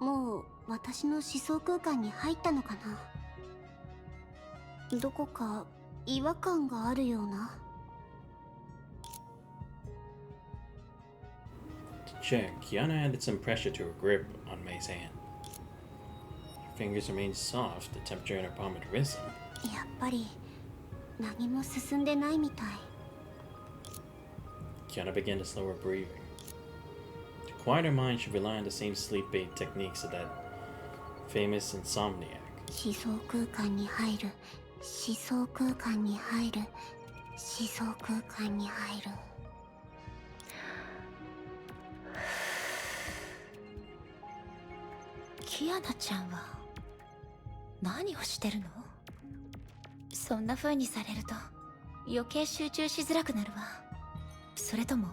D: もう私の思想空間に入ったのかな。どこか違和感があるような。
B: To check, Kiana added some pressure to her grip on May's hand. Her fingers remained soft, the temperature in her palm had risen.
D: やっぱり何も進んでないみたい。
B: Kiana began to slow her breathing. To quiet her mind, she relied on the same sleep aid techniques of that famous insomniac.
D: 思想空間に入る、思想空間に入る、思想空間に入る。
A: キアナちゃんは何をしてるの？そんな風にされると余計集中しづらくなるわ。それとも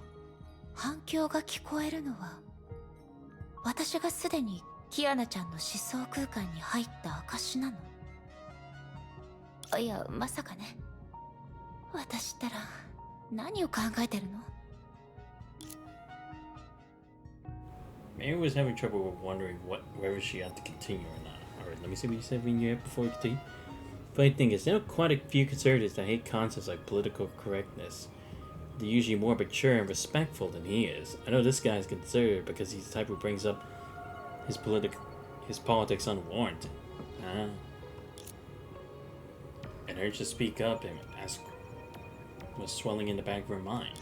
A: 反響が聞こえるのは私がすでにキアナちゃんの思想空間に入った証なの？いや、まさかね。私ったら何を考えてるの？
B: Mary was having trouble with wondering whether she had to continue or not. Alright, let me see what you said when you had before we continue. Funny thing is, there are quite a few conservatives that hate concepts like political correctness. They're usually more mature and respectful than he is. I know this guy's conservative because he's the type who brings up his politics unwarranted. an urge to speak up and ask was swelling in the back of her mind.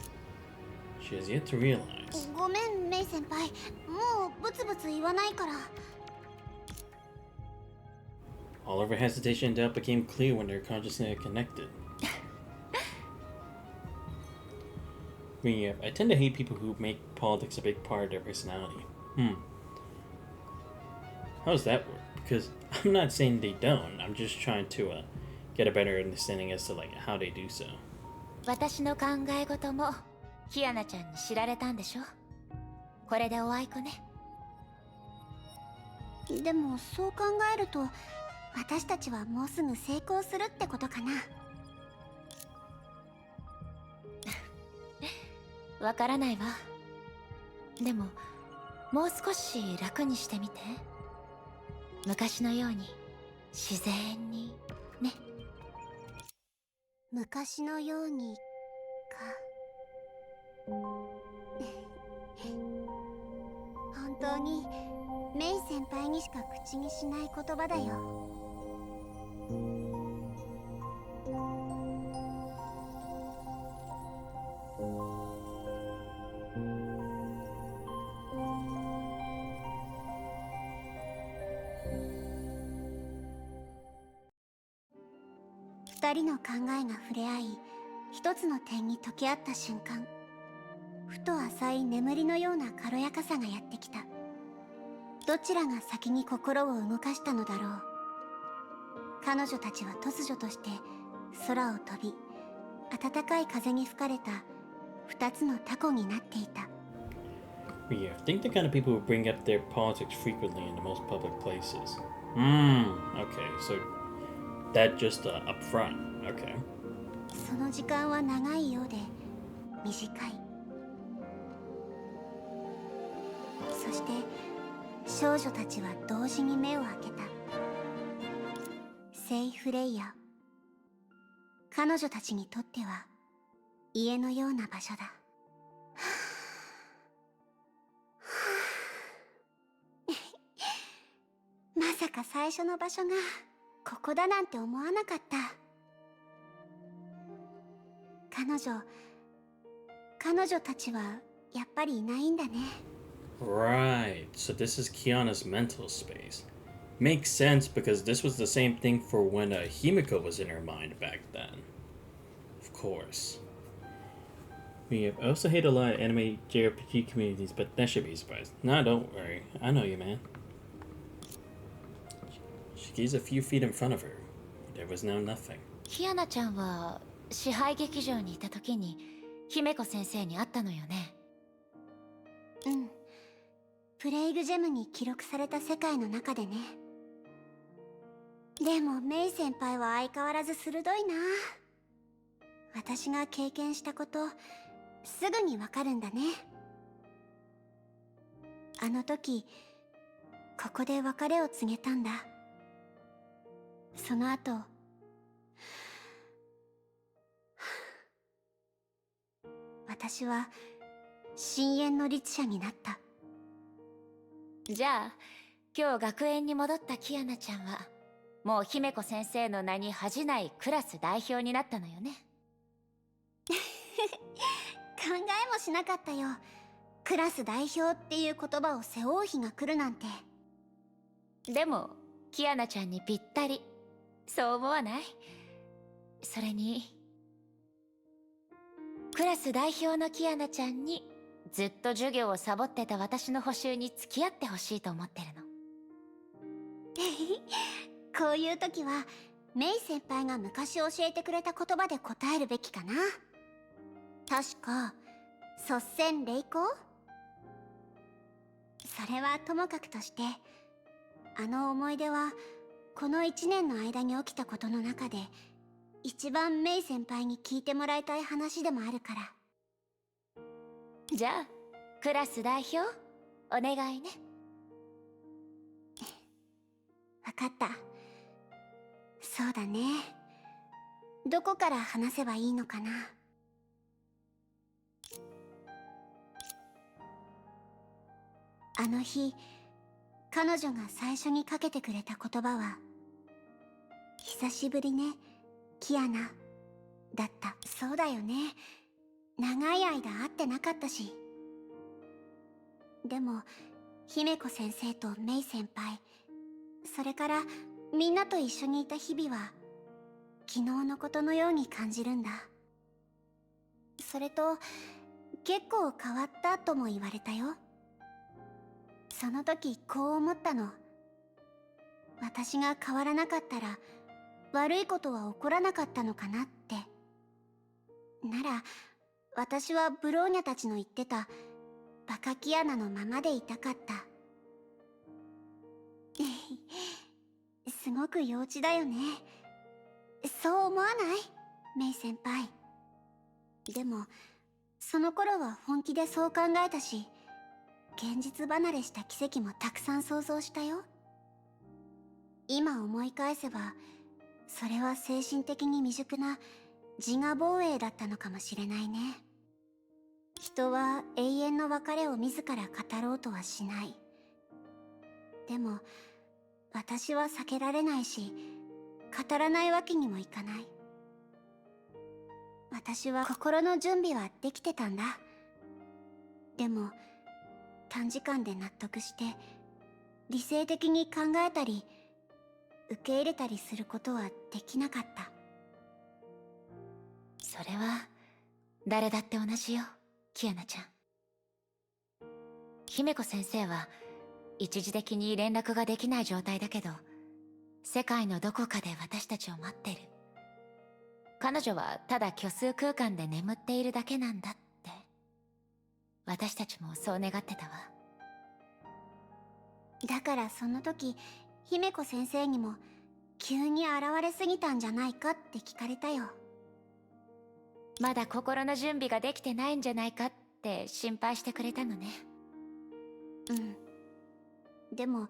B: She has yet to realize.
D: ごめんメイ先輩、もうブツブツ言わないから。
B: All of her hesitation and doubt became clear when their consciousness had connected. I tend to hate people who make politics a big part of their personality. How does that work? Because I'm not saying they don't. I'm just trying to get a better understanding as to like how they do so.
A: 私の考え事もキアナちゃんに知られたんでしょ。これでおあいこね。
D: でもそう考えると私たちはもうすぐ成功するってことかな。
A: わからないわ。でももう少し楽にしてみて。昔のように自然にね。
D: 昔のようにか。本当にメイ先輩にしか口にしない言葉だよ。二人の考えが触れ合い、一つの点に溶け合った瞬間、ふと浅い眠りのような軽やかさがやってきた。どちらが先に心を動かしたのだろう。彼女たちは突如として空を飛び、暖かい風に吹かれた二つのタコになっていた。
B: Yeah, I think the kind of people who bring up their politics frequently in the most public places. Okay, so that just up front. Okay.
D: その時間は長いようで短い。そして少女たちは同時に目を開けた。セイフレイヤ、彼女たちにとっては家のような場所だ。まさか最初の場所がここだなんて思わなかった。彼女たちはやっぱりいないんだね。
B: Right, so this is Kiana's mental space. Makes sense because this was the same thing for when Himiko was in her mind back then. Of course. I also hate a lot of anime JRPG communities, but that should be a surprise. Nah, don't worry. I know you, man. She gazed a few feet in front of her. There was now nothing.
A: キアナちゃんは支配劇場にいた時に姫子先生に会ったのよね。
D: うん。プレイグジェムに記録された世界の中でね。でもメイ先輩は相変わらず鋭いな。私が経験したことすぐにわかるんだね。あの時ここで別れを告げたんだ。その後私は深淵の律者になった。
A: じゃあ今日学園に戻ったキアナちゃんはもう姫子先生の名に恥じないクラス代表になったのよね。
D: 考えもしなかったよ。クラス代表っていう言葉を背負う日が来るなんて。
A: でもキアナちゃんにぴったり。そう思わない？それにクラス代表のキアナちゃんにずっと授業をサボってた私の補習に付き合ってほしいと思ってるの。
D: こういう時はメイ先輩が昔教えてくれた言葉で答えるべきかな。確か率先励行。それはともかくとして、あの思い出はこの1年の間に起きたことの中で一番メイ先輩に聞いてもらいたい話でもあるから。
A: じゃあクラス代表お願いね。
D: わかった。そうだね。どこから話せばいいのかな。あの日彼女が最初にかけてくれた言葉は、久しぶりね、キアナだった。そうだよね。長い間会ってなかったし。でも姫子先生とメイ先輩、それからみんなと一緒にいた日々は昨日のことのように感じるんだ。それと結構変わったとも言われたよ。その時こう思ったの。私が変わらなかったら悪いことは起こらなかったのかなって。なら私はブローニャたちの言ってたバカキアナのままでいたかった。すごく幼稚だよね。そう思わないメイ先輩。でもその頃は本気でそう考えたし、現実離れした奇跡もたくさん想像したよ。今思い返せばそれは精神的に未熟な自我防衛だったのかもしれないね。人は永遠の別れを自ら語ろうとはしない。でも私は避けられないし、語らないわけにもいかない。私は心の準備はできてたんだ。でも短時間で納得して理性的に考えたり受け入れたりすることはできなかった。
A: それは誰だって同じよ、キアナちゃん。姫子先生は一時的に連絡ができない状態だけど、世界のどこかで私たちを待ってる。彼女はただ虚数空間で眠っているだけなんだって。私たちもそう願ってたわ。
D: だからその時姫子先生にも急に現れすぎたんじゃないかって聞かれたよ。
A: まだ心の準備ができてないんじゃないかって心配してくれたのね。
D: うん。でも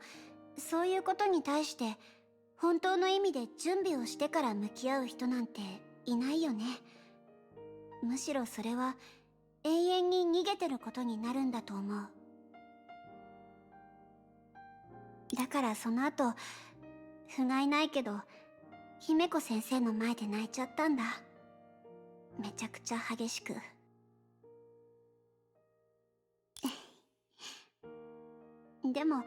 D: そういうことに対して本当の意味で準備をしてから向き合う人なんていないよね。むしろそれは永遠に逃げてることになるんだと思う。だからその後不甲斐ないけど姫子先生の前で泣いちゃったんだ。めちゃくちゃ激しく。でも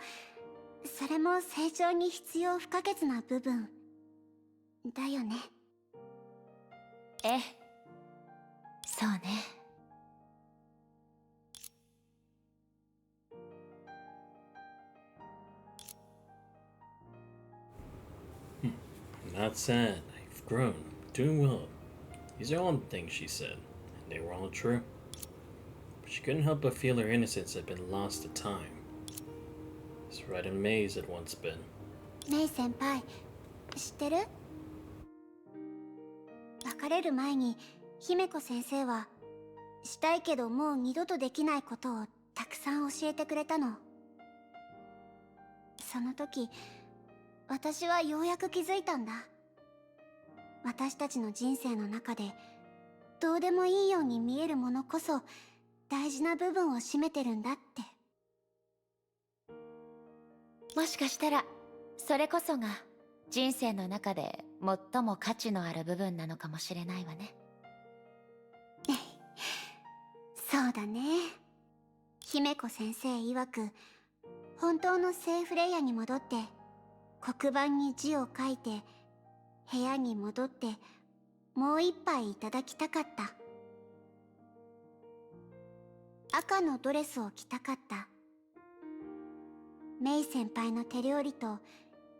D: それも成長に必要不可欠な部分だよね。
A: ええ、そうね。
B: Not sad. I've grown. Doing well. These are all the things she said, and they were all true. But she couldn't help but feel her innocence had been lost to time. As red and May's had once been.
D: メイ先輩、知ってる？別れる前に姫子先生はしたいけどもう二度とできないことをたくさん教えてくれたの。その時私はようやく気づいたんだ。私たちの人生の中でどうでもいいように見えるものこそ大事な部分を占めてるんだって。
A: もしかしたらそれこそが人生の中で最も価値のある部分なのかもしれないわね。
D: そうだね。姫子先生曰く本当のセーフレイヤに戻って黒板に字を書いて部屋に戻ってもう一杯いただきたかった。赤のドレスを着たかった。メイ先輩の手料理と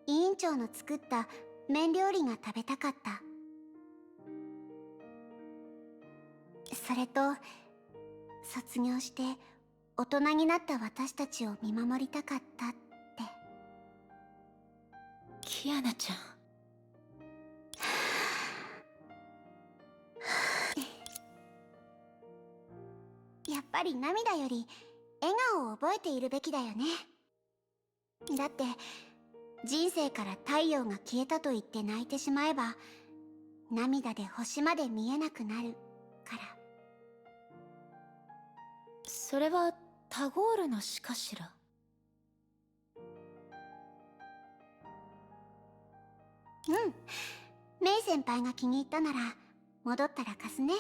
D: 委員長の作った麺料理が食べたかった。それと卒業して大人になった私たちを見守りたかったって。
A: キアナちゃん。
D: やっぱり涙より笑顔を覚えているべきだよね。だって人生から太陽が消えたと言って泣いてしまえば涙で星まで見えなくなるから。
A: それはタゴールの詩かしら。
D: うん、メイ先輩が気に入ったなら戻ったら貸すね。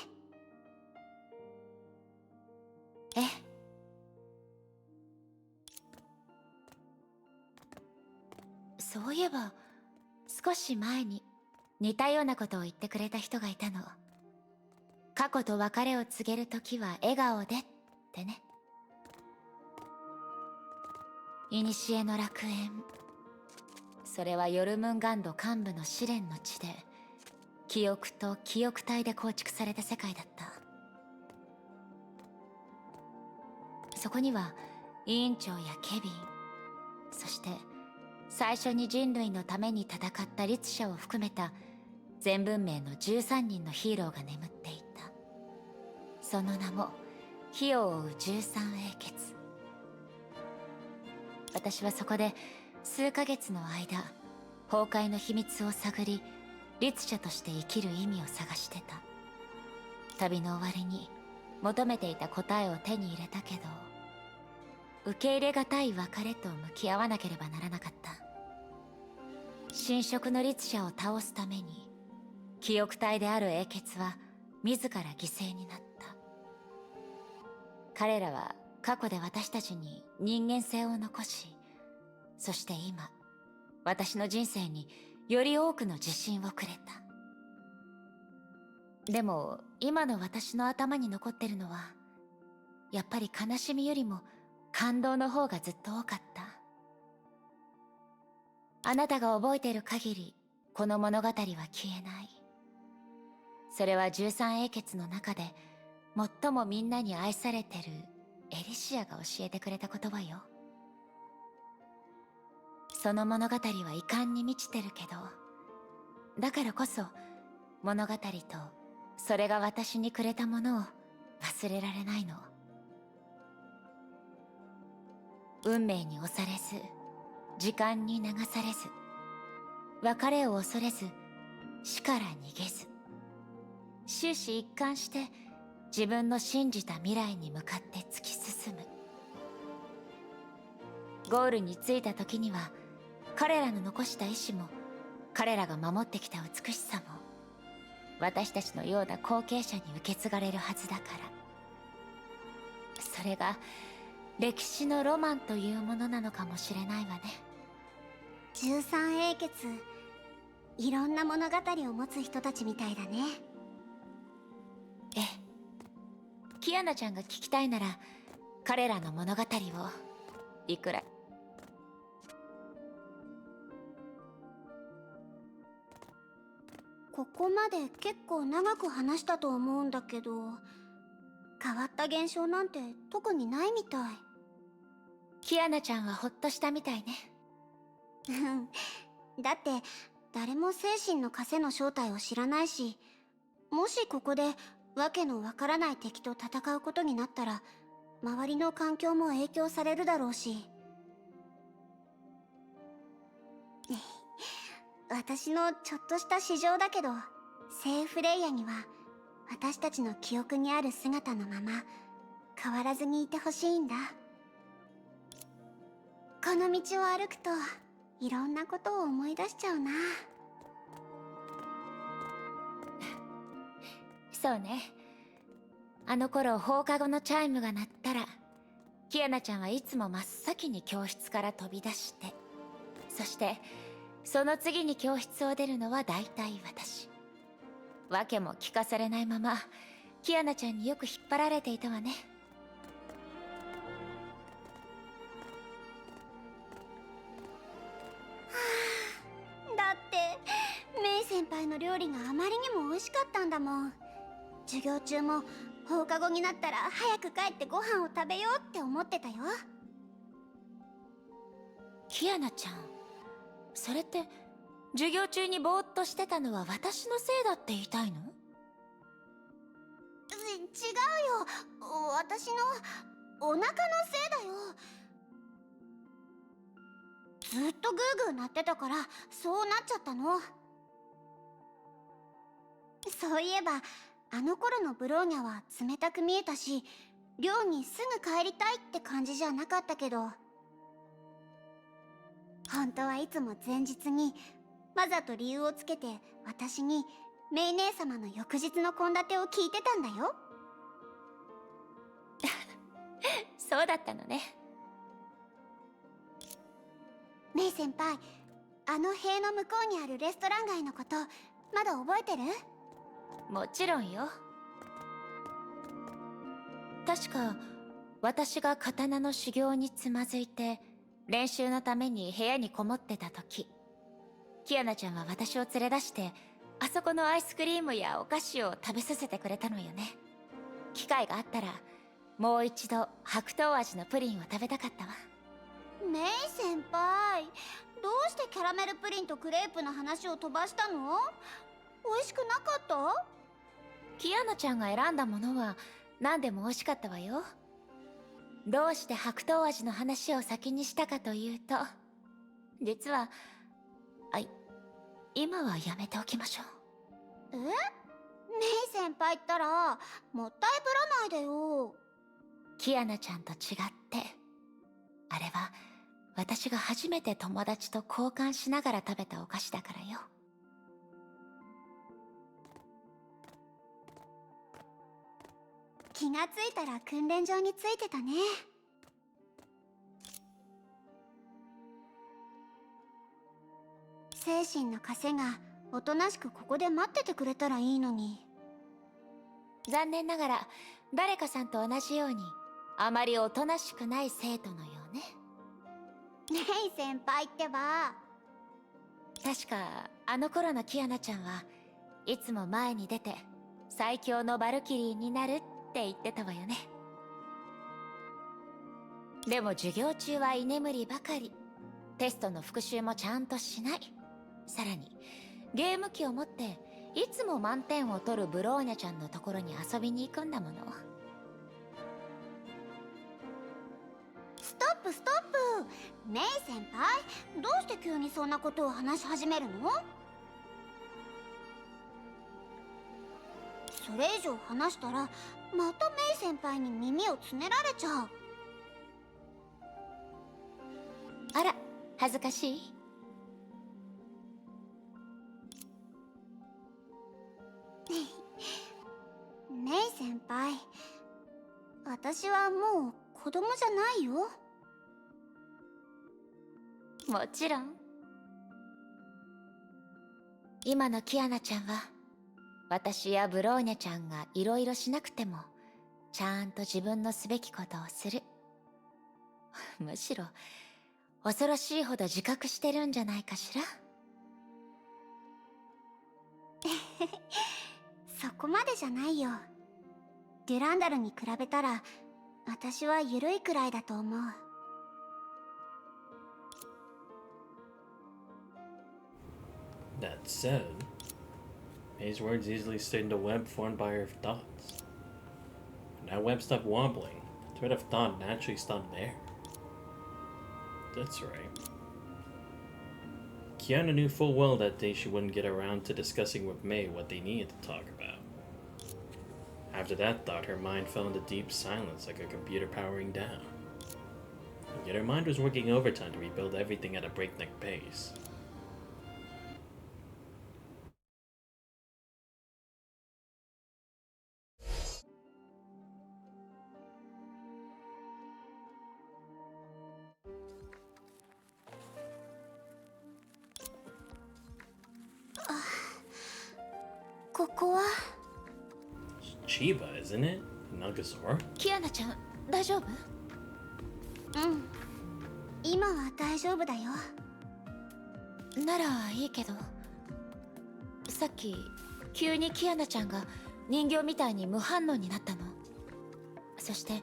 A: ええ。そういえば少し前に似たようなことを言ってくれた人がいたの。過去と別れを告げるときは笑顔でってね。古の楽園、それはヨルムンガンド幹部の試練の地で、記憶と記憶体で構築された世界だった。そこには委員長やケビン、そして最初に人類のために戦った律者を含めた全文明の13人のヒーローが眠っていた。その名も火を追う13英傑。私はそこで数ヶ月の間、崩壊の秘密を探り、律者として生きる意味を探してた。旅の終わりに求めていた答えを手に入れたけど、受け入れがたい別れと向き合わなければならなかった。神職の律者を倒すために、記憶体である英傑は自ら犠牲になった。彼らは過去で私たちに人間性を残し、そして今、私の人生により多くの自信をくれた。でも今の私の頭に残ってるのは、やっぱり悲しみよりも感動の方がずっと多かった。あなたが覚えている限り、この物語は消えない。それは13英傑の中で最もみんなに愛されてるエリシアが教えてくれた言葉よ。その物語は遺憾に満ちてるけど、だからこそ物語とそれが私にくれたものを忘れられないの。運命に押されず、時間に流されず、別れを恐れず、死から逃げず、終始一貫して自分の信じた未来に向かって突き進む。ゴールに着いた時には、彼らの残した意志も、彼らが守ってきた美しさも、私たちのような後継者に受け継がれるはずだから。それが歴史のロマンというものなのかもしれないわね。
D: 13英傑、いろんな物語を持つ人たちみたいだね。
A: ええ。キアナちゃんが聞きたいなら、彼らの物語をいくら。
D: ここまで結構長く話したと思うんだけど、変わった現象なんて特にないみたい。
A: キアナちゃんはほっとしたみたいね。
D: だって誰も精神の枷の正体を知らないし、もしここでわけのわからない敵と戦うことになったら、周りの環境も影響されるだろうし。私のちょっとした私情だけど、聖フレイヤには私たちの記憶にある姿のまま変わらずにいてほしいんだ。この道を歩くといろんなことを思い出しちゃうな。
A: そうね。あの頃放課後のチャイムが鳴ったら、キアナちゃんはいつも真っ先に教室から飛び出して、そしてその次に教室を出るのは大体私。わけも聞かされないまま、キアナちゃんによく引っ張られていたわね。
D: だってメイ先輩の料理があまりにも美味しかったんだもん。授業中も放課後になったら早く帰ってご飯を食べようって思ってたよ。
A: キアナちゃん、それって授業中にぼーっとしてたのは私のせいだって言いたいの？
D: 違うよ、私のお腹のせいだよ。ずっとグーグー鳴ってたからそうなっちゃったの。そういえばあの頃のブローニャは冷たく見えたし、寮にすぐ帰りたいって感じじゃなかったけど、本当はいつも前日にわざと理由をつけて私にメイ姉様の翌日の献立を聞いてたんだよ。
A: そうだったのね。
D: メイ先輩、あの塀の向こうにあるレストラン街のことまだ覚えてる？
A: もちろんよ。確か私が刀の修行につまずいて練習のために部屋にこもってた時、キアナちゃんは私を連れ出してあそこのアイスクリームやお菓子を食べさせてくれたのよね。機会があったらもう一度白桃味のプリンを食べたかったわ。
D: メイ先輩、どうしてキャラメルプリンとクレープの話を飛ばしたの？美味しくなかった？
A: キアナちゃんが選んだものは何でも美味しかったわよ。どうして白桃味の話を先にしたかというと、実は今はやめておきましょう。
D: メイ先輩ったらもったいぶらないでよ。
A: キアナちゃんと違って、あれは私が初めて友達と交換しながら食べたお菓子だからよ。
D: 気がついたら訓練場についてたね。精神の枷がおとなしくここで待っててくれたらいいのに。
A: 残念ながら誰かさんと同じようにあまりおとなしくない生徒のようね。
D: メイ先輩ってば。
A: 確かあの頃のキアナちゃんはいつも前に出て最強のバルキリーになるって言ってたわよね。でも授業中は居眠りばかり、テストの復習もちゃんとしない。さらにゲーム機を持っていつも満点を取るブローニャちゃんのところに遊びに行くんだもの。
D: ストップストップ。メイ先輩、どうして急にそんなことを話し始めるの？それ以上話したらまたメイ先輩に耳をつねられちゃう。
A: あら、恥ずかしい？
D: メイ先輩、私はもう子供じゃないよ。
A: もちろん。今のキアナちゃんは私やブローニャちゃんがいろいろしなくてもちゃんと自分のすべきことをする。むしろ恐ろしいほど自覚してるんじゃないかしら。
D: そこまでじゃないよ。デュランダルに比べたら私は緩いくらいだと思う。
B: That said, May's words easily stayed in the web formed by her thoughts. When that web stopped wobbling, the thread of thought naturally stopped there. That's right. Kiana knew full well that day she wouldn't get around to discussing with May what they needed to talk about. After that thought, her mind fell into deep silence like a computer powering down. And yet her mind was working overtime to rebuild everything at a breakneck pace. Chiba, isn't it? Nagazora?
A: キアナちゃん、大丈夫？
D: 今は大丈夫だよ。
A: ならいいけど、さっき急にキアナちゃんが人形みたいに無反応になったの。そして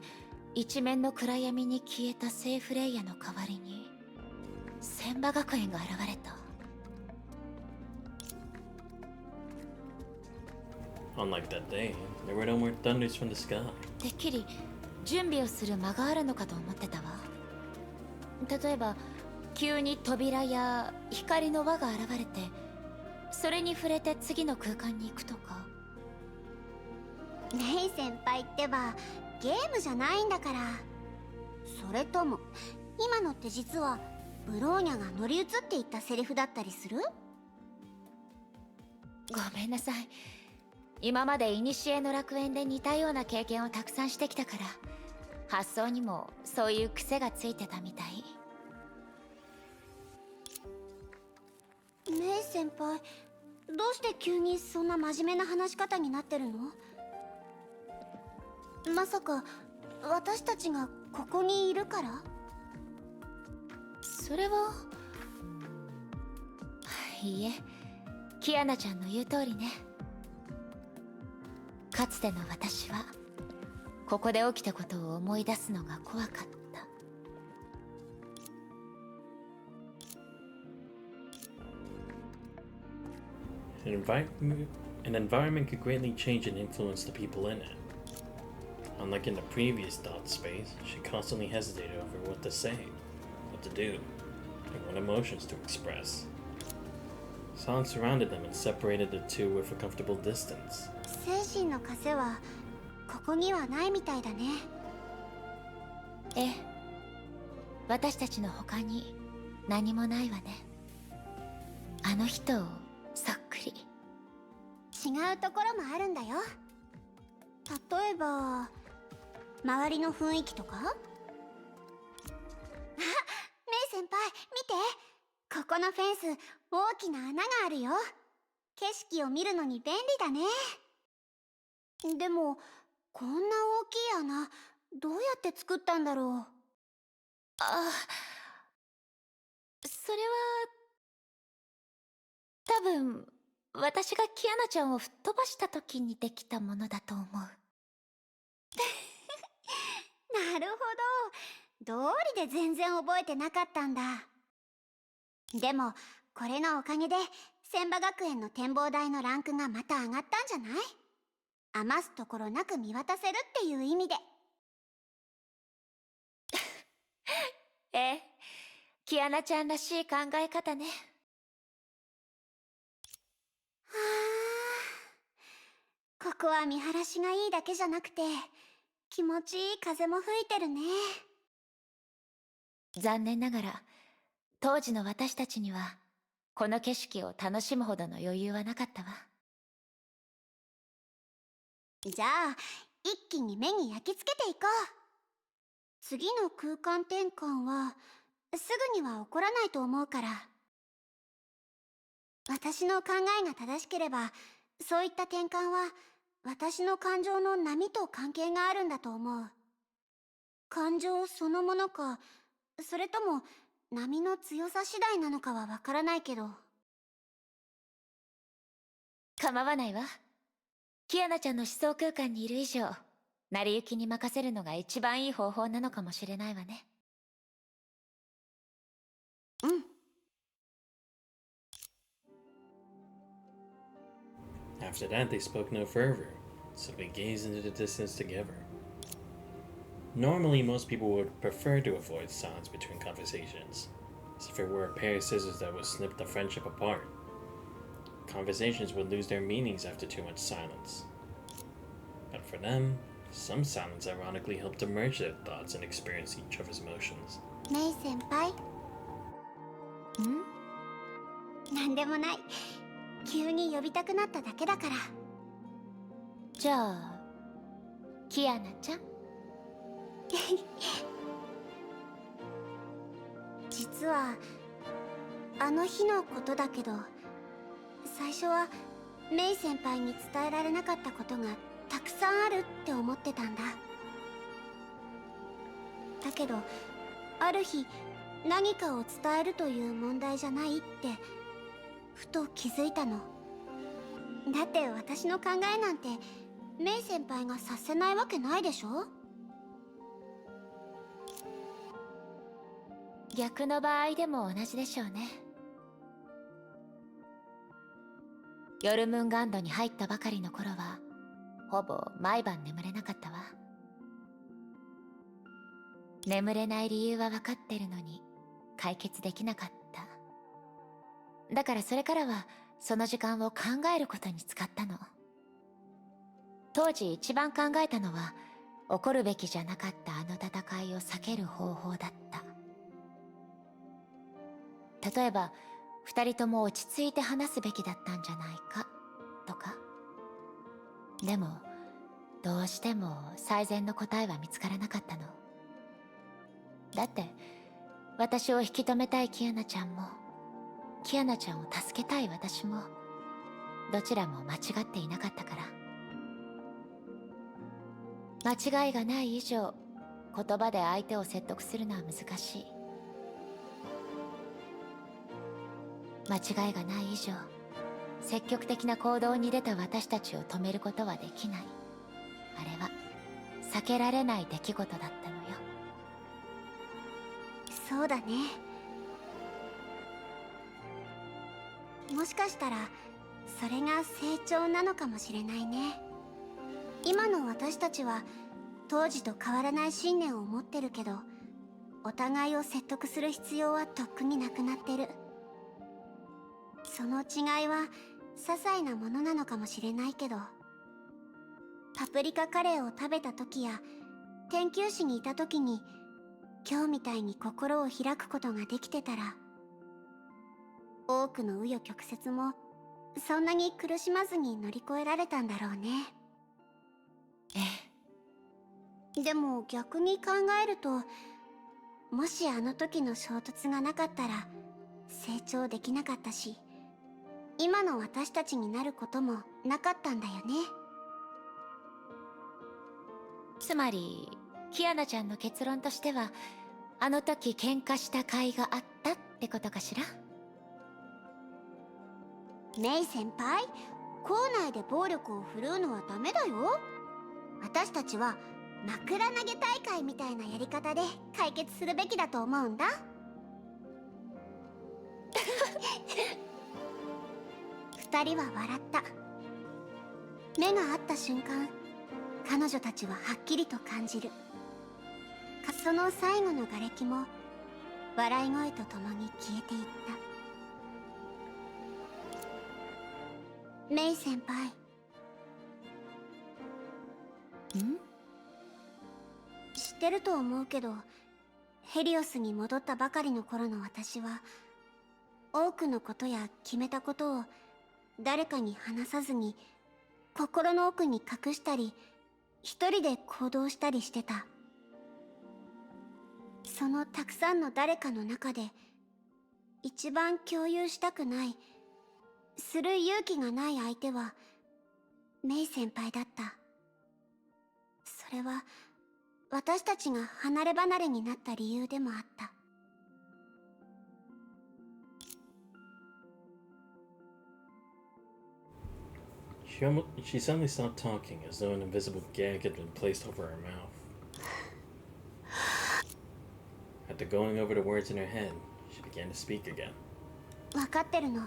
A: 一面の暗闇に消えたセーフレイヤの代わりに千葉学園が現れた。
B: Unlike that day, there were no more thunders from the sky.
A: てっきり準備をする間があるのかと思ってたわ。例えば急に扉や光の輪が現れてそれに触れて次の空間に行くとか。
D: メイ先輩ってばゲームじゃないんだから。それとも今のって実はブローニャが乗り移っていったセリフだったりする？
A: ごめんなさい。今まで古の楽園で似たような経験をたくさんしてきたから、発想にもそういう癖がついてたみたい。
D: メイ先輩、どうして急にそんな真面目な話し方になってるの？まさか私たちがここにいるから？
A: それは、いいえ、キアナちゃんの言う通りね。かつての私はここで起きたことを思い出すのが怖かった。
B: An environment could greatly change and influence the people in it. Unlike in the previous thought space, she constantly hesitated over what to say, what to do, and what emotions to express. Silence surrounded them and separated the two with a comfortable distance.
D: 精神の枷はここにはないみたいだね。
A: ええ、私たちの他に何もないわね。あの人をそっくり。
D: 違うところもあるんだよ。例えば周りの雰囲気とか。あ、メイ先輩見て、ここのフェンス大きな穴があるよ。景色を見るのに便利だね。でもこんな大きい穴どうやって作ったんだろう。
A: あ、それは多分私がキアナちゃんを吹っ飛ばした時にできたものだと思う。
D: なるほど、道理で全然覚えてなかったんだ。でもこれのおかげで千葉学園の展望台のランクがまた上がったんじゃない？余すところなく見渡せるっていう意味で。
A: ええ、キアナちゃんらしい考え方ね。
D: はあ、ここは見晴らしがいいだけじゃなくて気持ちいい風も吹いてるね。
A: 残念ながら当時の私たちにはこの景色を楽しむほどの余裕はなかったわ。
D: じゃあ一気に目に焼き付けていこう。次の空間転換はすぐには起こらないと思うから。私の考えが正しければそういった転換は私の感情の波と関係があるんだと思う。感情そのものか、それとも波の強さ次第なのかはわからないけど。
A: 構わないわ。キアナちゃんの思想空間にいる以上、成り行きに任せるのが一番いい方法なのかもしれないわね。
D: うん。
B: After that, they spoke no further, so they gazed into the distance together. Normally, most people would prefer to avoid silence between conversations, as if it were a pair of scissors that would snip the friendship apart. Conversations would lose their meanings after too much silence. But for them, some silence ironically helped to merge their thoughts and experience each other's emotions.
D: メイ先輩。なんでもない。急に呼びたくなっただけだから。
A: じゃあキアナちゃん。
D: 実はあの日のことだけど、最初はメイ先輩に伝えられなかったことがたくさんあるって思ってたんだ。だけどある日何かを伝えるという問題じゃないってふと気づいたの。だって私の考えなんてメイ先輩が察せないわけないでしょ。
A: 逆の場合でも同じでしょうね。ヨルムンガンドに入ったばかりの頃はほぼ毎晩眠れなかったわ。眠れない理由は分かってるのに解決できなかった。だからそれからはその時間を考えることに使ったの。当時一番考えたのは起こるべきじゃなかったあの戦いを避ける方法だった。例えば二人とも落ち着いて話すべきだったんじゃないかとか。でもどうしても最善の答えは見つからなかったの。だって私を引き止めたいキアナちゃんもキアナちゃんを助けたい私もどちらも間違っていなかったから。間違いがない以上言葉で相手を説得するのは難しい。間違いがない以上積極的な行動に出た私たちを止めることはできない。あれは避けられない出来事だったのよ。
D: そうだね。もしかしたらそれが成長なのかもしれないね。今の私たちは当時と変わらない信念を持ってるけど、お互いを説得する必要はとっくになくなってる。その違いは些細なものなのかもしれないけど、パプリカカレーを食べた時や研究室にいた時に今日みたいに心を開くことができてたら、多くの紆余曲折もそんなに苦しまずに乗り越えられたんだろうね。でも逆に考えると、もしあの時の衝突がなかったら成長できなかったし、今の私たちになることもなかったんだよね。
A: つまりキアナちゃんの結論としては、あの時喧嘩した甲斐があったってことかしら。
D: メイ先輩、校内で暴力を振るうのはダメだよ。私たちは枕投げ大会みたいなやり方で解決するべきだと思うんだ。二人は笑った。目が合った瞬間、彼女たちははっきりと感じる。その最後の瓦礫も笑い声とともに消えていった。メイ先輩。知ってると思うけど、ヘリオスに戻ったばかりの頃の私は、多くのことや決めたことを誰かに話さずに心の奥に隠したり、一人で行動したりしてた。そのたくさんの誰かの中で一番共有したくない、する勇気がない相手はメイ先輩だった。それは私たちが離れ離れになった理由でもあった。
B: She suddenly stopped talking as though an invisible gag had been placed over her mouth. After going over the words in her head, she began to speak again.
D: 分かってるの。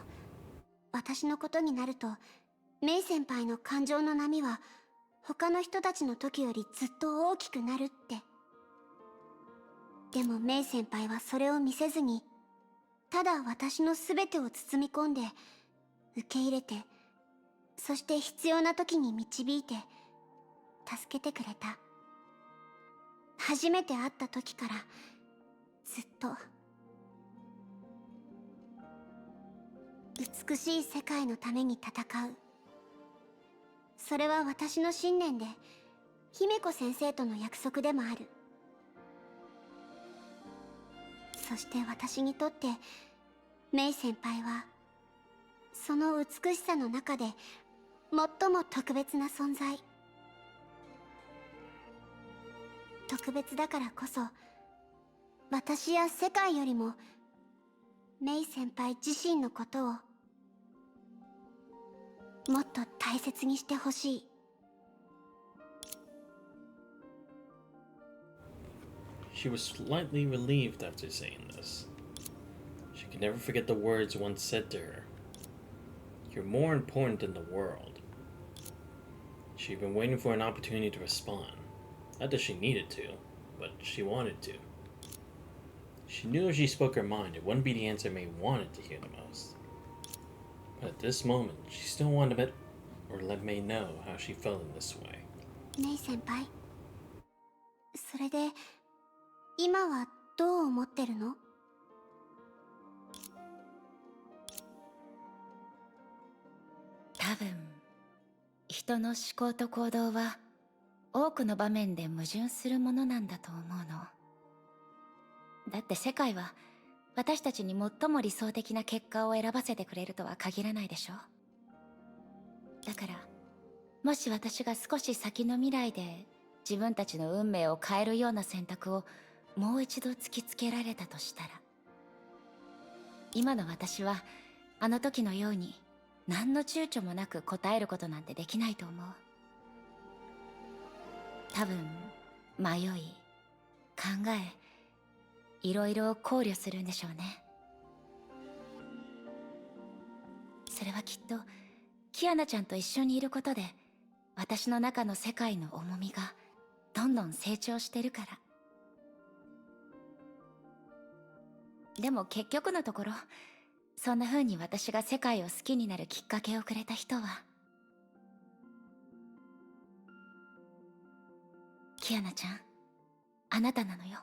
D: 私のことになると、メイ先輩の感情の波は他の人たちの時よりずっと大きくなるって。でもメイ先輩はそれを見せずに、ただ私の全てを包み込んで受け入れて、そして必要な時に導いて助けてくれた。初めて会った時からずっと。美しい世界のために戦う。それは私の信念で、姫子先生との約束でもある。そして私にとってメイ先輩はその美しさの中で最も特別な存在。特別だからこそ、私や世界よりもメイ先輩自身のことをもっと大切にしてほしい。
B: She was slightly relieved after saying this. She could never forget the words once said to her. You're more important than the world. She'd been waiting for an opportunity to respond. Not that she needed to, but she wanted to. She knew if she spoke her mind, it wouldn't be the answer May wanted to hear the most. But at this moment, she still wanted to let May know how she felt in this way.
D: メイ先輩、それで今はどう思ってるの？
A: 多分人の思考と行動は多くの場面で矛盾するものなんだと思うの。だって世界は私たちに最も理想的な結果を選ばせてくれるとは限らないでしょ。だからもし私が少し先の未来で自分たちの運命を変えるような選択をもう一度突きつけられたとしたら、今の私はあの時のように何の躊躇もなく答えることなんてできないと思う。多分迷い、考え、いろいろ考慮するんでしょうね。それはきっとキアナちゃんと一緒にいることで私の中の世界の重みがどんどん成長してるから。でも結局のところ、そんな風に私が世界を好きになるきっかけをくれた人はキアナちゃん、あなたなのよ。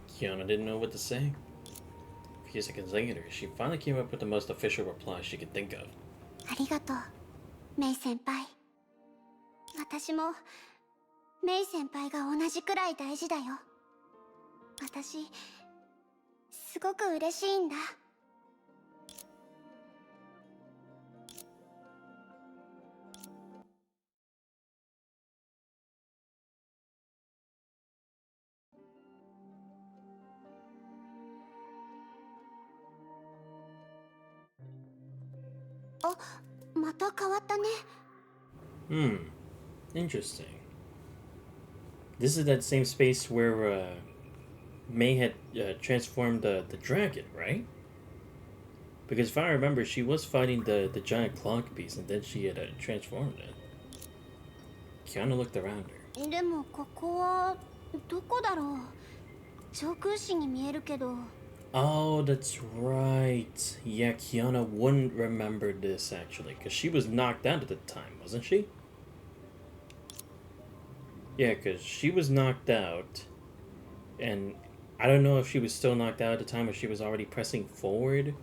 B: Kiana didn't know what to say. A few seconds later, she finally came up with the most official reply she could think of.
D: ありがとうメイ先輩。私もメイ先輩が同じくらい大事だよ。私すごく嬉しいんだ。あ、また変わったね。
B: Interesting. This is that same space where May had transformed the dragon, right? Because if I remember, she was fighting the giant clock piece, and then she had transformed it. Kiana looked around her.
D: でもここはどこだろう。上空市に見えるけど。
B: Oh, that's right. Yeah, Kiana wouldn't remember this actually, because she was knocked out at the time, wasn't she? Yeah, because she was knocked out, and I don't know if she was still knocked out at the time or she was already pressing forward,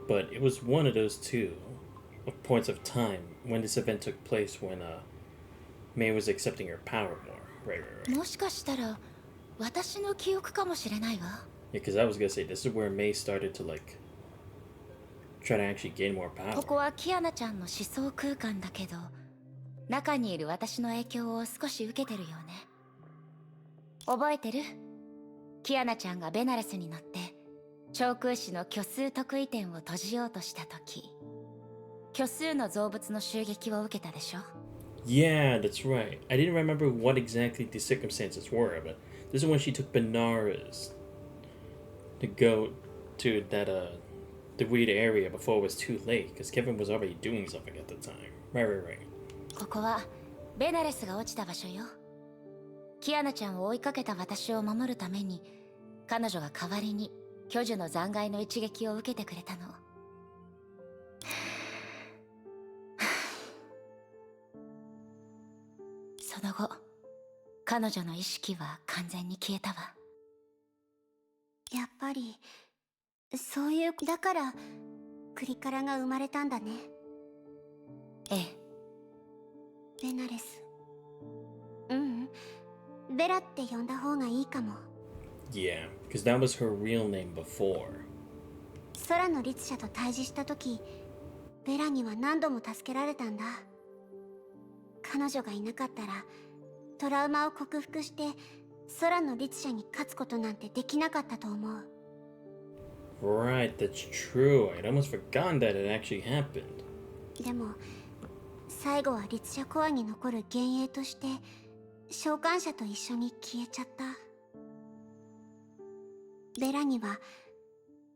B: but it was one of those two points of time when this event took place when May was accepting her power more. Right.
A: もしかしたら私の記憶かもしれないわ。
B: Yeah, because I was gonna say this is where May started to like try to actually gain more power.
A: ここはキアナちゃんの思想空間だけど、中にいる私の影響を少し受けてるよね。覚えてる？キアナちゃんがベナレスに乗って長空市の虚数特異点を閉じようとした時、虚数の造物の襲撃を受けたでしょ。
B: Yeah, that's right. I didn't remember what exactly the circumstances were, but this is when she took Benares to go to that the weird area before it was too late, because Kevin was already doing something at the time. Right.
A: ここはベナレスが落ちた場所よ。キアナちゃんを追いかけた私を守るために彼女が代わりに巨樹の残骸の一撃を受けてくれたの。その後彼女の意識は完全に消えたわ。
D: やっぱりそういうだからクリカラが生まれたんだね。
A: ええ。
D: ベナレス。ベラって呼んだ方がいいかも。
B: Yeah, because that was her real name before.
D: 空の律者と対峙した時、ベラには何度も助けられたんだ。彼女がいなかったらトラウマを克服して空の律者に勝つことなんてできなかったと思う。
B: Right, that's true. I'd almost forgotten that it actually happened.
D: でも最後は律者コアに残る幻影として召喚者と一緒に消えちゃった。ベラには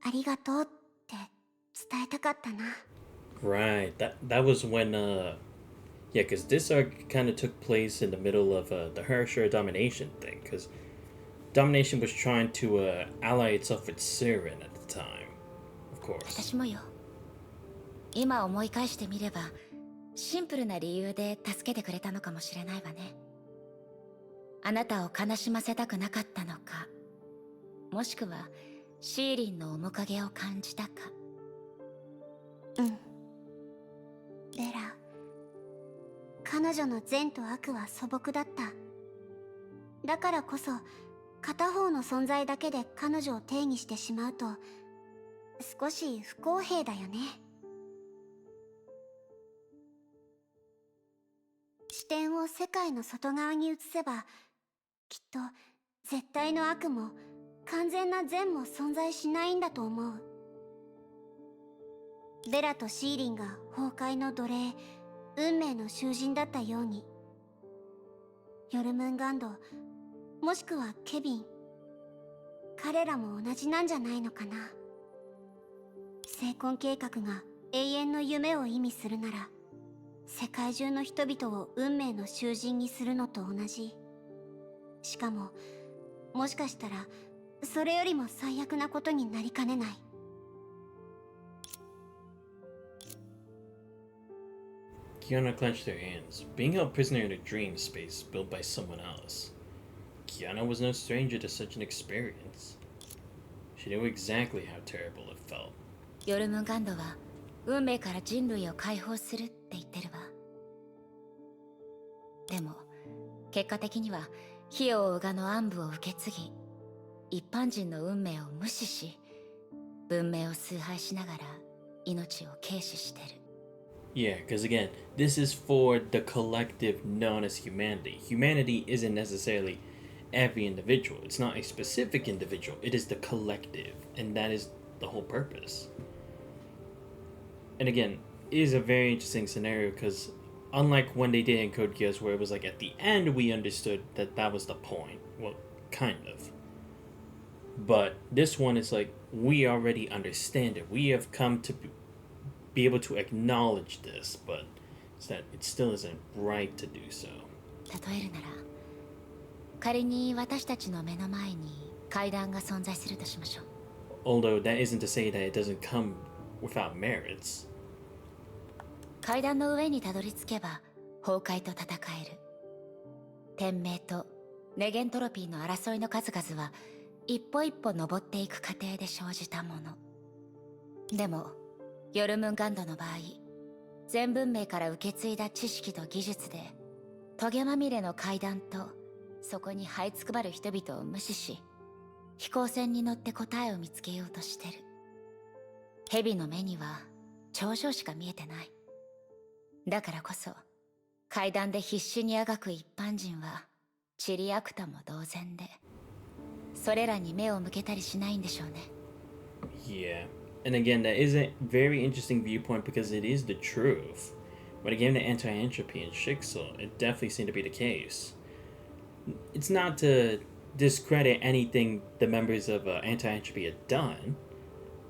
D: ありがとうって伝えたかったな。
B: Right, that was when yeah, because this arc kind of took place in the middle of the Herrscher domination thing, because domination was trying to ally itself with Siren at the time, of course.
A: 私もよ。今思い返してみればシンプルな理由で助けてくれたのかもしれないわね。あなたを悲しませたくなかったのか、もしくはシーリンの面影を感じたか。
D: うん。ベラ、彼女の善と悪は素朴だった。だからこそ片方の存在だけで彼女を定義してしまうと少し不公平だよね。視点を世界の外側に移せば、きっと絶対の悪も完全な善も存在しないんだと思う。ベラとシーリンが崩壊の奴隷、運命の囚人だったように、ヨルムンガンド、もしくはケビン、彼らも同じなんじゃないのかな。成婚計画が永遠の夢を意味するなら、世界中の人々を運命の囚人にするのと同じ。しかも、もしかしたらそれよりも最悪なことになりかねない。
B: Kiana clenched her hands, being held prisoner in a dream space built by someone else. Kiana was no stranger to such an experience. She knew exactly how terrible it felt.
A: ヨルムンガンドは運命から人類を解放するって言ってるわ。でも結果的には火を追うがの暗部を受け継ぎ、一般人の運命を無視し、文明を崇拝しながら命を軽視してる。
B: Yeah, because again, this is for the collective known as humanity. Humanity isn't necessarily every individual. It's not a specific individual. It is the collective, and that is the whole purpose. And again, it is a very interesting scenario because unlike when they did in Code Geass, where it was like at the end we understood that that was the point. Well, kind of. But this one is like we already understand it. We have come to be able to acknowledge this, but it's that it still isn't right to do so.
A: 例えるなら、仮に私たちの目の前に階段が存在するとしましょう。
B: Although that isn't to say that it doesn't come without merits.
A: 階段の上にたどり着けば崩壊と戦える。天命とネゲントロピーの争いの数々は一歩一歩登っていく過程で生じたもの。でもヨルムンガンドの場合、全文明から受け継いだ知識と技術でトゲまみれの階段とそこに這いつくばる人々を無視し、飛行船に乗って答えを見つけようとしてる。蛇の目には頂上しか見えてない。だからこそ階段で必死にあがく一般人はチリアクタも同然で、それらに目を向けたりしないんでしょうね。
B: Yeah. And again, that is a very interesting viewpoint because it is the truth. When it came to anti-entropy and Shixel, it definitely seemed to be the case. It's not to discredit anything the members of anti-entropy had done,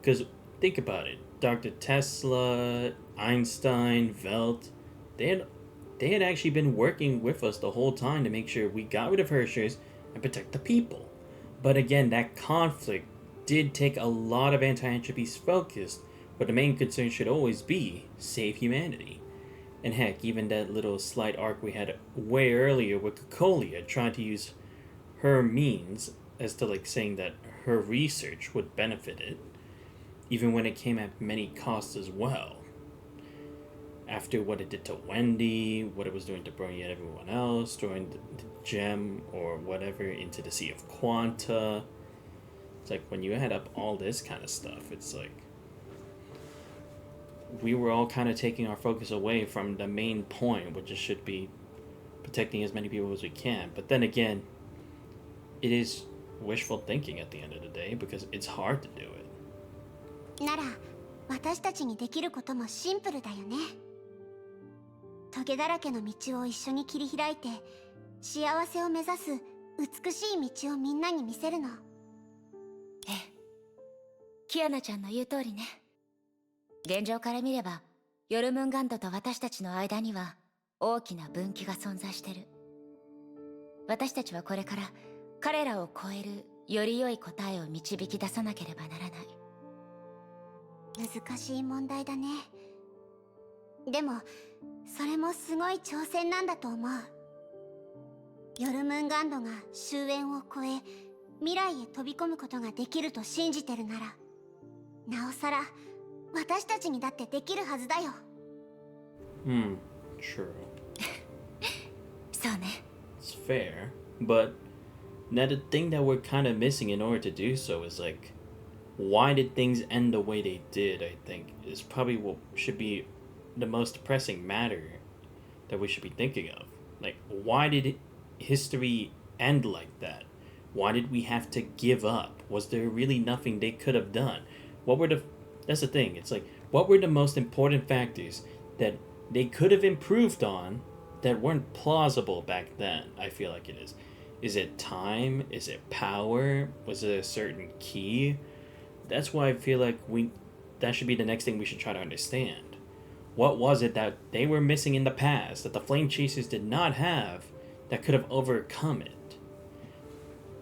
B: because think about it. Dr. Tesla, Einstein, Welt, they had actually been working with us the whole time to make sure we got rid of Hershers and protect the people. But again, that conflict did take a lot of anti-entropy's focus, but the main concern should always be save humanity. And heck, even that little slight arc we had way earlier with Cocolia trying to use her means as to like saying that her research would benefit it, even when it came at many costs as well. After what it did to Wendy, what it was doing to Brony and everyone else, throwing the gem or whatever into the Sea of Quanta. It's like when you add up all this kind of stuff, it's like we were all kind of taking our focus away from the main point, which should be protecting as many people as we can. But then again, it is wishful thinking at the end of the day because it's hard to do it.
D: なら、私たちにできることもシンプルだよね。トゲだらけの道を一緒に切り開いて、幸せを目指す美しい道をみんなに見せるの。
A: ええ、キアナちゃんの言う通りね。現状から見ればヨルムンガンドと私たちの間には大きな分岐が存在してる。私たちはこれから彼らを超えるより良い答えを導き出さなければならない。
D: 難しい問題だね。でもそれもすごい挑戦なんだと思う。ヨルムンガンドが終焉を超え未来へ飛び込むことができると信じてるなら、なおさら私たちにだってできるはずだよ。
B: Hmm, true.
A: そうね。
B: It's fair, but now the thing that we're kind of missing in order to do so is like, why did things end the way they did? I think is probably what should be the most pressing matter that we should be thinking of. Like, why did history end like that? Why did we have to give up? Was there really nothing they could have done? What were the... That's the thing. It's like, what were the most important factors that they could have improved on that weren't plausible back then? I feel like it is. Is it time? Is it power? Was it a certain key? That's why I feel like that should be the next thing we should try to understand. What was it that they were missing in the past that the Flame Chasers did not have that could have overcome it?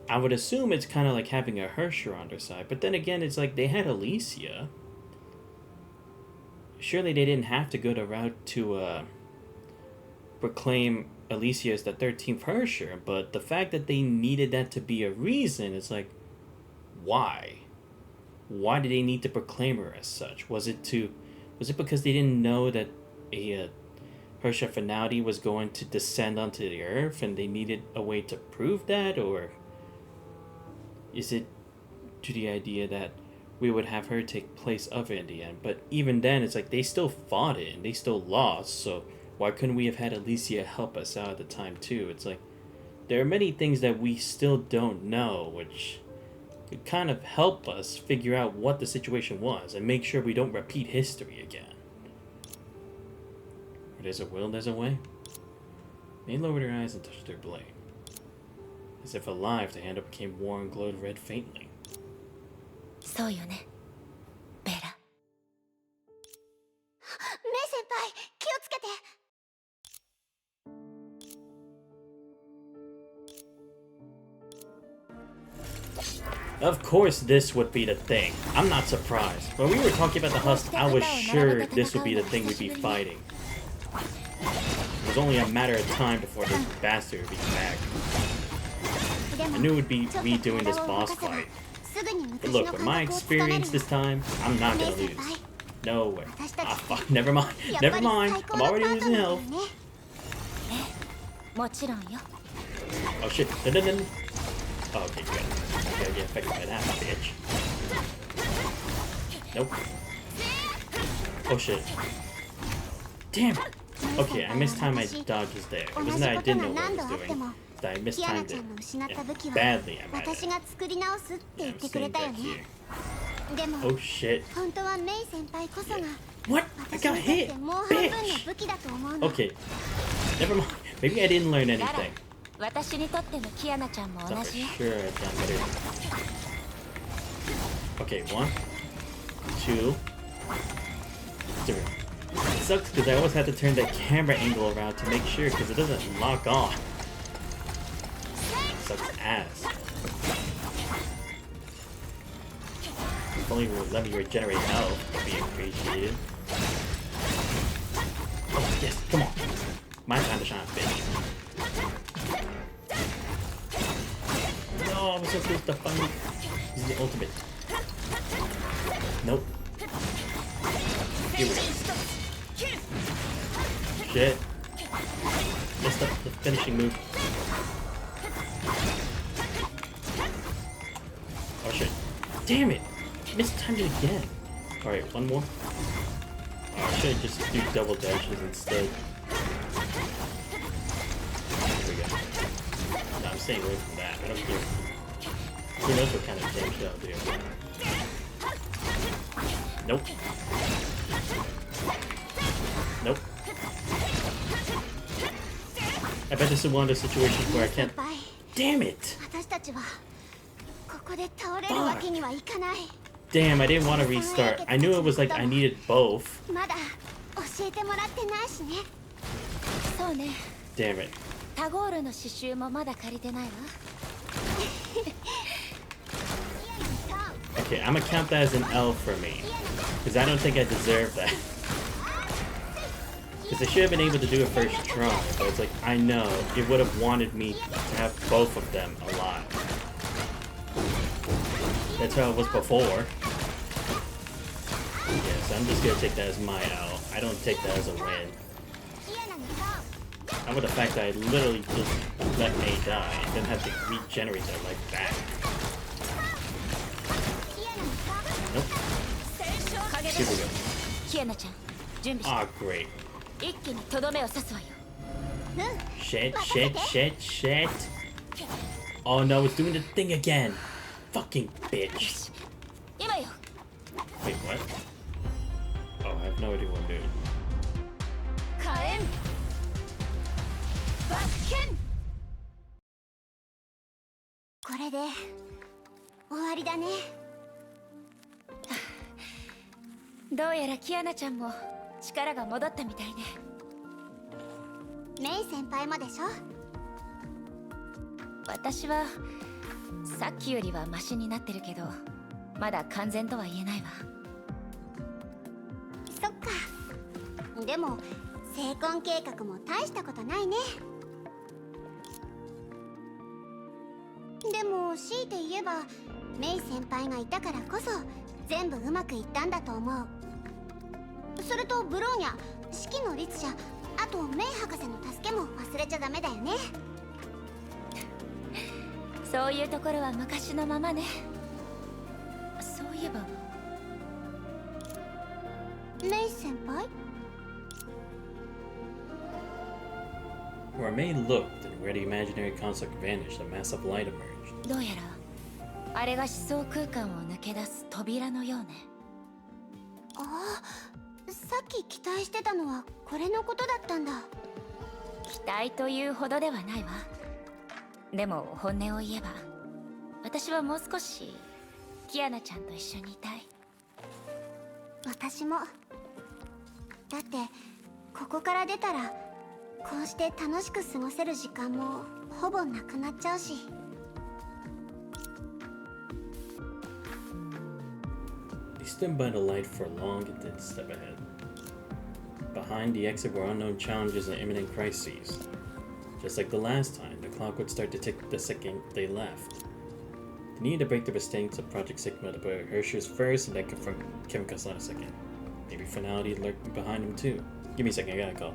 B: I would assume it's kind of like having a Hersher on their side, but then again, it's like they had Alicia. Surely they didn't have to go the route to proclaim Alicia as the 13th Hersher, but the fact that they needed that to be a reason is like, why? Why did they need to proclaim her as such? Was it because they didn't know that a Hersher finality was going to descend onto the earth and they needed a way to prove that? Or is it to the idea that we would have her take place of it in the end? But even then, it's like they still fought it and they still lost, so why couldn't we have had Alicia help us out at the time too? It's like there are many things that we still don't know, which could kind of help us figure out what the situation was and make sure we don't repeat history again. Where there's a will, there's a way. They lowered their eyes and touched their blade. As if alive, the handle became warm and glowed red faintly.
A: そうよね、ベラ。
D: メイ先輩、気をつけて。
B: Of course this would be the thing. I'm not surprised. When we were talking about the husk, I was sure this would be the thing we'd be fighting. It was only a matter of time before this bastard would be back. I knew it would be redoing this boss fight. But look, with my experience this time, I'm not gonna lose. No way. Ah, fuck. Never mind. Never mind. I'm already losing health.
A: もちろんよ。
B: Oh shit. Dun, dun, dun. Oh, okay, good. Gotta get affected by that, bitch. Nope. Oh shit. Damn it. Okay, I mistimed my dodges there. It wasn't that I didn't know what I was doing. It's that I mistimed it. And badly, I might add.
D: 私が作り直すって言
B: Yeah,
D: って
B: I'm
D: くれ
B: seeing
D: たよ
B: back
D: ね。
B: here.
D: でも
B: Oh shit.
D: 本当はメイ先輩こそが
B: What? I
D: 私
B: got
D: にとって
B: hit!
D: もう半分の
B: Bitch!
D: 武器だと思うの。
B: Okay. Never mind. Maybe I didn't learn
A: ララ
B: anything.
A: 私にとってのキアナちゃんも
B: Thought
A: 同
B: for
A: じよ。
B: sure I'd done better. Okay, 1, 2, 3. It sucks because I always have to turn that camera angle around to make sure because it doesn't lock on. Sucks ass. If only it would let me regenerate health, would be appreciated. Oh yes, come on. My time to shine, bitch. No, I was so close to finally. This is the ultimate. Nope. Here we go. Shit. Messed up the finishing move. Oh shit. Damn it! Mistimed it again. Alright, one more. Oh, I should just do double dashes instead. Here we go. No, I'm staying away from that. I don't care. Who knows what kind of damage I'll do. Nope. Nope. I bet this is one of those situations where I can't...
D: 先輩
B: Damn it!
D: 私たちはここで倒れるわけにはいかない。
B: Damn, I didn't want to restart. I knew it was like I needed both.
D: まだ教えてもらってないしね。
A: そうね。
B: Damn it.
A: タゴールの刺繍もまだ借りてないわ。
B: Okay, I'm gonna count that as an L for me. Because I don't think I deserve that. Because I should have been able to do it first try, but it's like, I know, it would have wanted me to have both of them alive. That's how it was before. Yes, I'm just gonna take that as my L. I don't take that as a win. How about the fact that I literally just let May die and then have to regenerate their life back? Nope. Here we go.
A: キアナちゃん準備して
B: Ah, great.
A: 一気にとどめを刺すわよ
B: Shit, shit, shit, shit. Oh no, it's doing the thing again. Fucking bitch.
A: 今よ
B: Wait, what? Oh, I have no idea what I'm doing.
A: 火炎バッケン
D: これで終わりだね。
A: どうやらキアナちゃんも力が戻ったみたいね
D: メイ先輩もでしょ。
A: 私はさっきよりはマシになってるけどまだ完全とは言えないわ
D: そっか。でも成婚計画も大したことないね。でも強いて言えばメイ先輩がいたからこそ全部うまくいったんだと思う。それとブローニャ、式の律者、あとメイ博士の助けも忘れちゃダメだよね。
A: そういうところは昔のままねそういえば
D: メイ先輩
B: Where May looked and where the imaginary construct vanished, a mass of light emerged.
A: どうやらあれが思想空間を抜け出す扉のようね
D: ああ、さっき期待してたのはこれのことだったんだ。
A: 期待というほどではないわでも本音を言えば私はもう少しキアナちゃんと一緒にいたい
D: 私も。だってここから出たらこうして楽しく過ごせる時間もほぼなくなっちゃうし。
B: They stood by the light for long and didn't step ahead. Behind the exit were unknown challenges and imminent crises. Just like the last time, the clock would start to tick the second they left. They needed to break the restraints of Project Sigma to put Hershey's first and then confront Kimika's last second. Maybe finality lurking behind him too. Give me a second, I gotta call.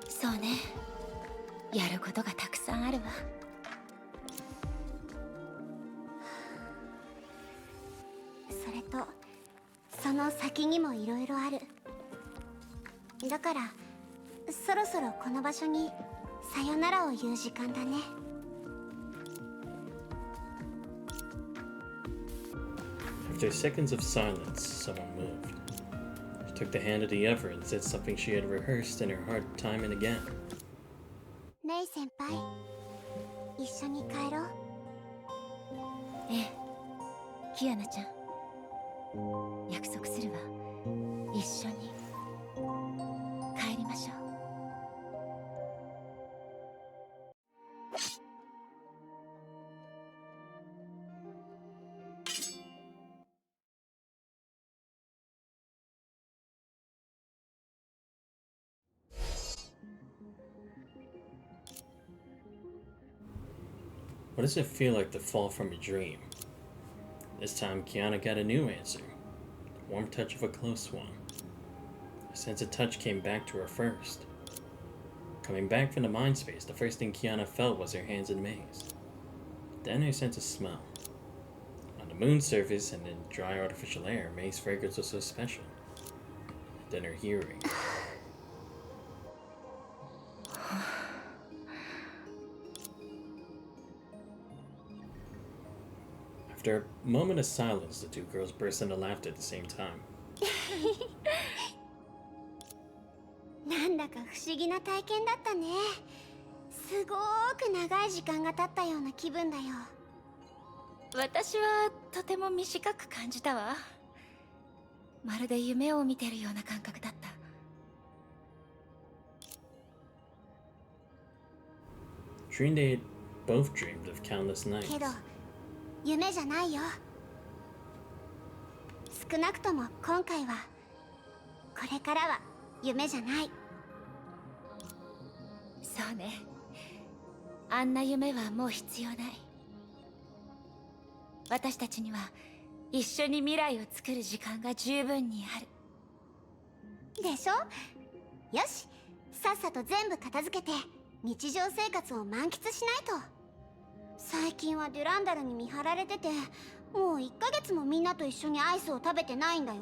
A: そうねやることがたくさんあるわ
D: それとその先にもいろいろある。だからそろそろこの場所にさよならを言う時間だね。
B: After seconds of silence, someone moved. She took the hand of the other and said something she had rehearsed in her heart time and again.
D: メイ先輩、
A: キアナちゃん、約束するわ。一緒に帰りましょう。
B: What does it feel like to fall from a dream? This time, Kiana got a new answer. The warm touch of a close one. A sense of touch came back to her first. Coming back from the mind space, the first thing Kiana felt was her hands in May's. Then her sense of smell. On the moon's surface and in dry artificial air, May's fragrance was so special. Then her hearing. After a moment of silence, the two girls burst into laughter at the same time.
D: なんだか不思議な体験だったね。すごく長い時間が経ったような気分だよ。
A: 私はとても短く感じたわ。まるで夢を見てるような感覚だった。
B: Dream they had both dreamed of countless nights.
D: けど夢じゃないよ。少なくとも今回は、これからは夢じゃない。
A: そうね。あんな夢はもう必要ない。私たちには一緒に未来を作る時間が十分にある。
D: でしょ。よし、さっさと全部片付けて日常生活を満喫しないと。最近はデュランダルに見張られてて、もう1ヶ月もみんなと一緒にアイスを食べてないんだよ。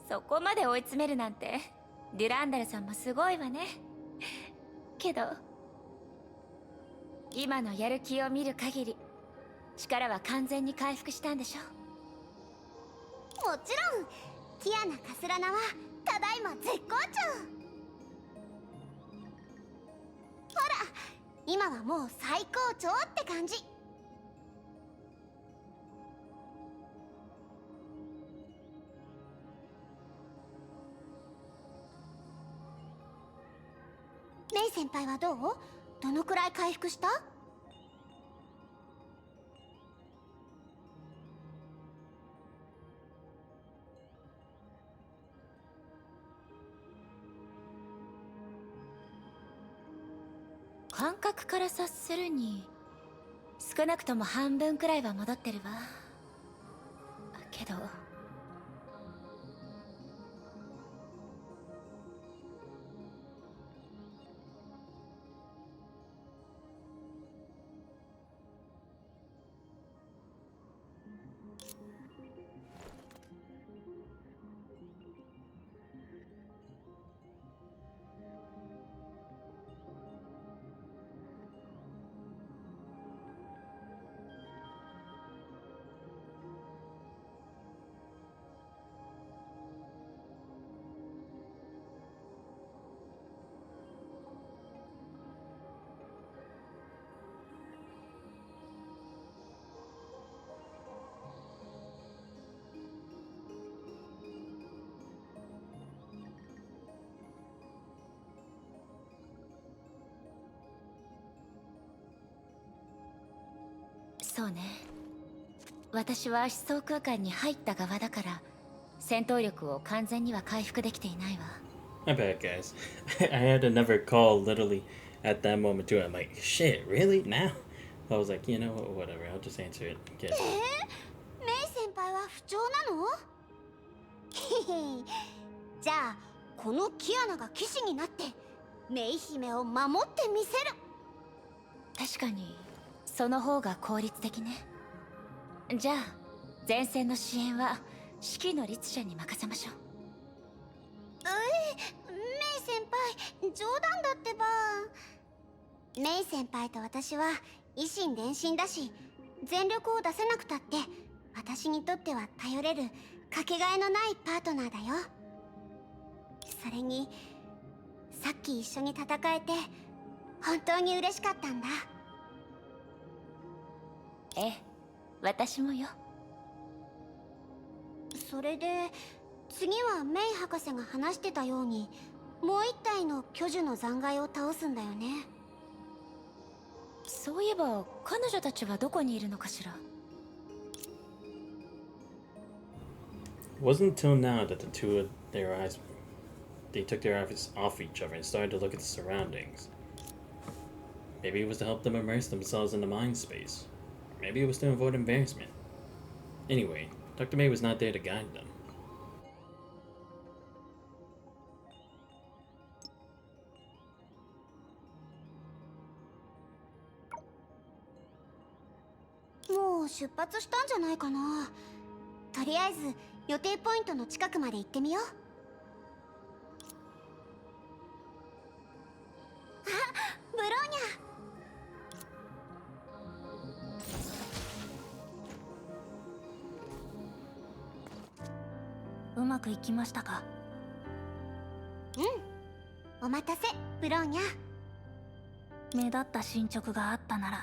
A: そこまで追い詰めるなんて、デュランダルさんもすごいわね。けど今のやる気を見る限り、力は完全に回復したんでしょ。
D: もちろん、ティアナ・カスラナはただいま絶好調。ほら、今はもう最高潮って感じ。メイ先輩はどう？どのくらい回復した？
A: 感覚から察するに、少なくとも半分くらいは戻ってるわ。けどそうね。私は思想空間に入った側だから、戦闘力を完全には回復できていないわ。
B: My bad, guys. I had another call literally at that moment too. I'm like, shit, really? Now? I was like, you know what, whatever, I'll just answer it. Get it.
D: メイ先輩は不調なの？じゃあこのキアナが騎士になってメイ姫を守ってみせる。
A: 確かにその方が効率的ね。じゃあ前線の支援は指揮の律者に任せましょう。
D: メイ先輩、冗談だってば。メイ先輩と私は以心伝心だし、全力を出せなくたって私にとっては頼れるかけがえのないパートナーだよ。それにさっき一緒に戦えて本当に嬉しかったんだ。
A: ええ、私もよ。
D: それで次はメイ博士が話してたようにもう一体の巨樹の残骸を倒すんだよね。
A: そういえば彼女たちはどこにいるのかしら。
B: It wasn't until now that they took their eyes off each other and started to look at the surroundings. Maybe it was to help them immerse themselves in the mind space. Or maybe it was to avoid embarrassment. Anyway, Dr. May was not there to guide them.
D: もう出発したんじゃないかな。とりあえず予定ポイントの近くまで行ってみよう。あ、ブローニ
E: うまくいきましたか？
D: ャ。お待たせブローニャ。
E: 目立った進捗があったなら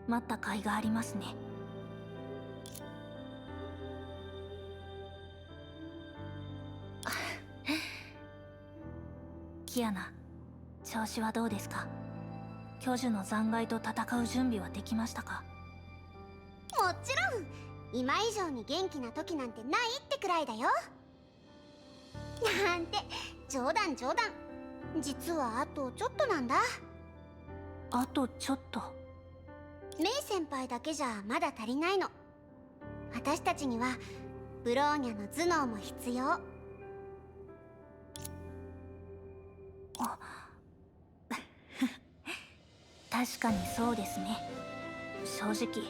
E: 待った甲斐がありますね。キアナ、調子はどうですか？巨樹の残骸と戦う準備はできましたか？
D: もちろん今以上に元気な時なんてないってくらいだよ。なんて冗談冗談。実はあとちょっとなんだ。
E: あとちょっと。
D: メイ先輩だけじゃまだ足りないの。私たちにはブローニャの頭脳も必要。
E: 確かにそうですね。正直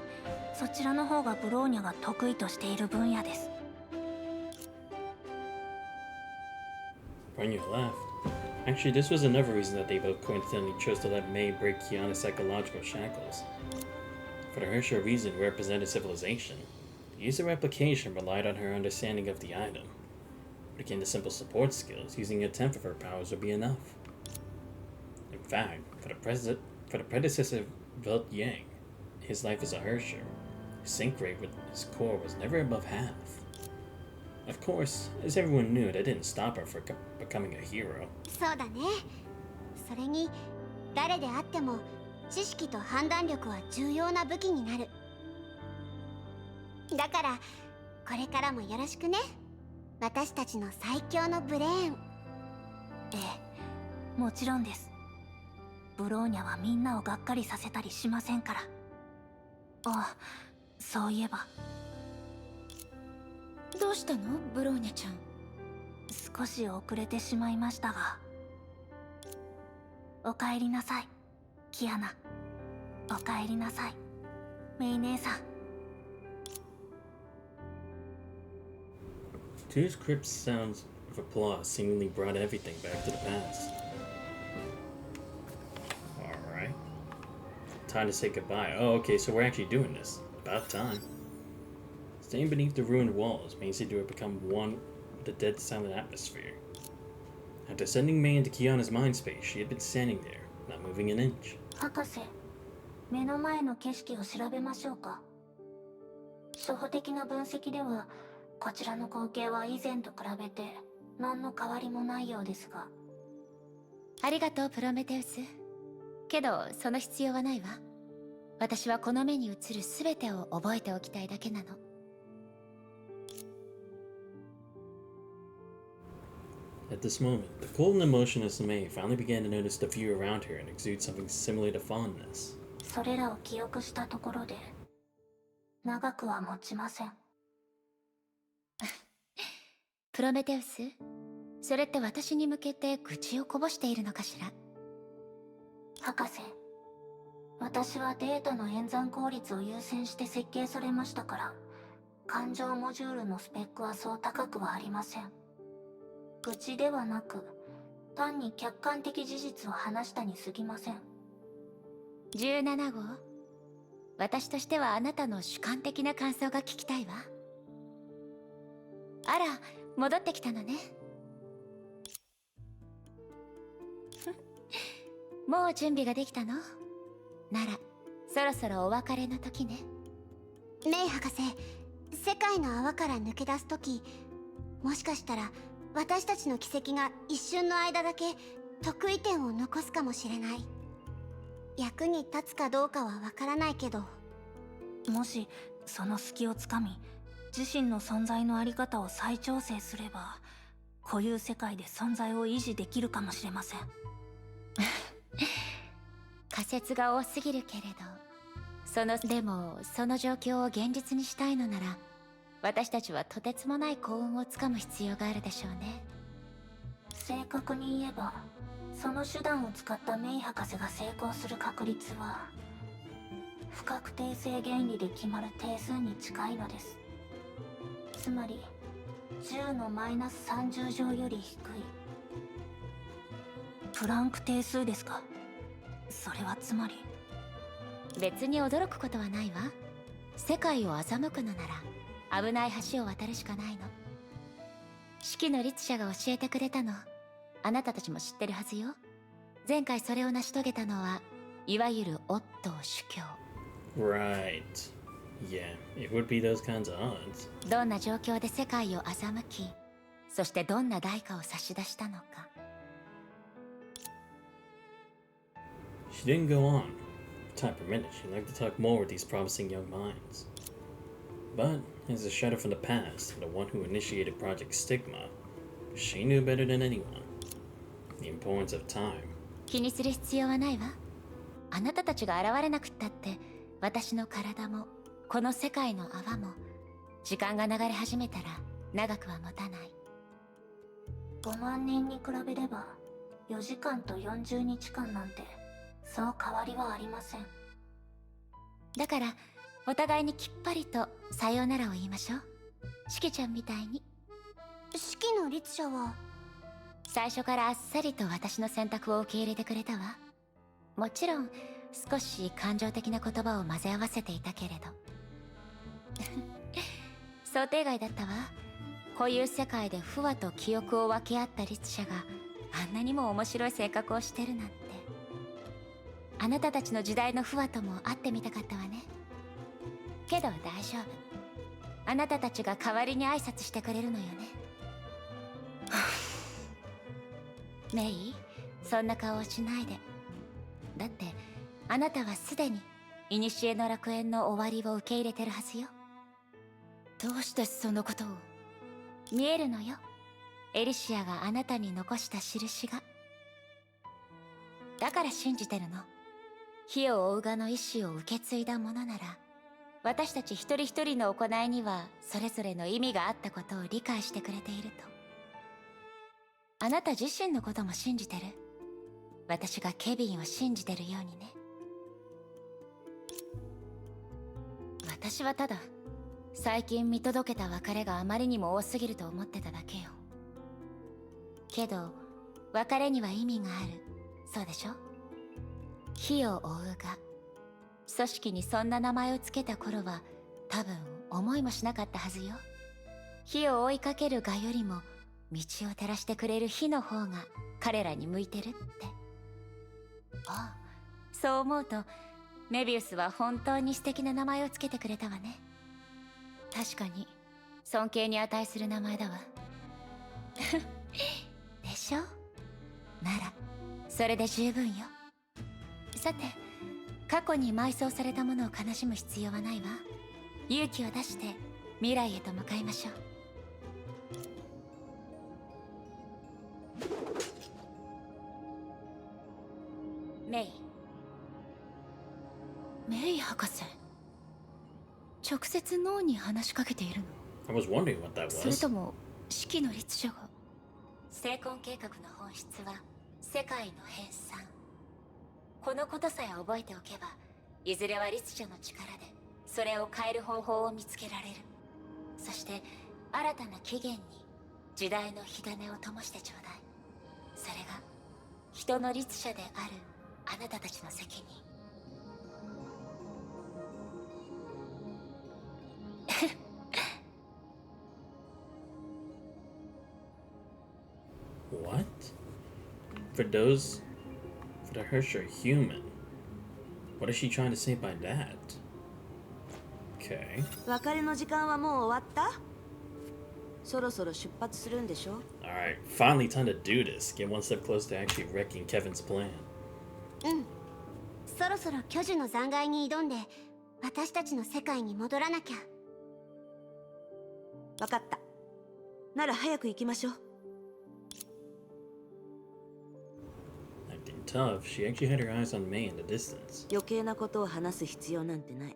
E: そちらの方がブローニャが得意としている分野です。
B: Bronya laughed. Actually, this was another reason that they both coincidentally chose to let May break Kiana's psychological shackles. For the Hersher reason represented civilization, the use of replication relied on her understanding of the item. When it came to simple support skills, using a tenth of her powers would be enough. In fact, for the predecessor of Velt Yang, his life as a Hersher, his sync rate with his core was never above half. Of course, as everyone knew, that didn't stop her from becoming a hero.
D: そうだね。それに誰であっても知識と判断力は重要な武器になる。だからこれからもよろしくね。私たちの最強のブレーン。
E: ええ、もちろんです。ブローニャはみんなをがっかりさせたりしませんから。あ、そういえば。
A: どうしたのブローニャちゃん。
E: 少し遅れてしまいましたが。おかえりなさい、キアナ。おかえりなさい、メイ姉さん。
B: Two's crypt sounds of applause seemingly brought everything back to the past. Alright. Time to say goodbye. Oh, okay, so we're actually doing this. About time. Staying beneath the ruined walls, May seemed to have become one with the dead silent atmosphere. After sending May into Kiana's mind space, she had been standing there, not moving an inch.
E: 博士、目の前の景色を調べましょうか。初歩的な分析ではこちらの光景は以前と比べて何の変わりもないようですが。
A: ありがとうプロメテウス。けどその必要はないわ。私はこの目に映る全てを覚えておきたいだけなの。
B: At this moment, the cold and emotionless May finally began to notice the view around her and exude something similar to fondness.
E: それらを記憶したところで長くは持ちません。
A: プロメテウス、それって私に向けて愚痴をこぼしているのかしら。
E: 博士、私はデータの演算効率を優先して設計されましたから、感情モジュールのスペックはそう高くはありません。愚痴ではなく、単に客観的事実を話したに過ぎません。
A: 17号、私としてはあなたの主観的な感想が聞きたいわ。あら、戻ってきたのね。もう準備ができたのなら、そろそろお別れの時ね。
D: メイ博士、世界の泡から抜け出す時、もしかしたら私たちの軌跡が一瞬の間だけ得意点を残すかもしれない。役に立つかどうかはわからないけど、
E: もしその隙をつかみ自身の存在のあり方を再調整すれば、固有世界で存在を維持できるかもしれません。
A: 仮説が多すぎるけれど、でもその状況を現実にしたいのなら、私たちはとてつもない幸運をつかむ必要があるでしょうね。
E: 正確に言えば、その手段を使ったメイ博士が成功する確率は不確定性原理で決まる定数に近いのです。つまり10のマイナス30乗より低いプランク定数ですか。それはつまり
A: 別に驚くことはないわ。世界を欺くのなら危ない橋を渡るしかないの。四季の律者が教えてくれたの、あなたたちも知ってるはずよ。前回それを成し遂げたのは、いわゆるオットー主教。
B: Right. Yeah, it would be those kinds of odds.
A: どんな状況で世界を欺き、そしてどんな代価を差し出したのか。
B: She didn't go on. Time permitted, she'd like to talk more with these promising young minds. But, as a shadow from the past, and the one who initiated Project Stigma, she knew better than anyone. The importance of time.
A: 気にする必要はないわ。あなたたちが現れなくったって、私の体も、この世界の泡も、時間が流れ始めたら長くは持たない。
E: 5万年に比べれば4時間と40日間なんてそう変わりはありません。
A: だから、お互いにきっぱりとさようならを言いましょう。しきちゃんみたいに。
D: 四季の律者は
A: 最初からあっさりと私の選択を受け入れてくれたわ。もちろん、少し感情的な言葉を混ぜ合わせていたけれど。想定外だったわ。こういう世界で不和と記憶を分け合った律者があんなにも面白い性格をしてるなんて。あなたたちの時代の不和とも会ってみたかったわね。けど大丈夫。あなたたちが代わりに挨拶してくれるのよね。メイ、そんな顔をしないで。だってあなたはすでに古の楽園の終わりを受け入れてるはずよ。どうしてそのことを。見えるのよ、エリシアがあなたに残した印が。だから信じてるの。火を追う側の意志を受け継いだものなら、私たち一人一人の行いにはそれぞれの意味があったことを理解してくれていると。あなた自身のことも信じてる。私がケビンを信じてるようにね。私はただ最近見届けた別れがあまりにも多すぎると思ってただけよ。けど別れには意味がある。そうでしょ。火を追うが、組織にそんな名前をつけた頃は多分思いもしなかったはずよ。火を追いかけるがよりも道を照らしてくれる火の方が彼らに向いてるって。ああ、そう思うとメビウスは本当に素敵な名前をつけてくれたわね。確かに尊敬に値する名前だわ。でしょ。ならそれで十分よ。さて、過去に埋葬されたものを悲しむ必要はないわ。勇気を出して未来へと向かいましょう。メイ。メイ博士、直接脳に話しかけているの？
B: I was wondering what that
A: それ
B: was.
A: とも四季の律者が。成婚計画の本質は世界の編纂。このことさえ覚えておけば、いずれは律者の力でそれを変える方法を見つけられる。そして新たな起源に時代の火種を灯してちょうだい。それが人の律者であるあなたたちの責任。
B: What? For those that Hirsch are human. What is she trying to say by that? Okay.
C: 別れの時間はもう終わった？そろそろ出発するんでしょ？
B: Alright, finally time to do this. Get one step closer to actually wrecking Kevin's plan.
D: そろそろ巨樹の残骸に挑んで私たちの世界に戻らなきゃ。
C: 分かった。なら早く行きましょう。
B: Acting tough, she actually had her eyes on May in the distance.
C: 余計なことを話す必要なんてない。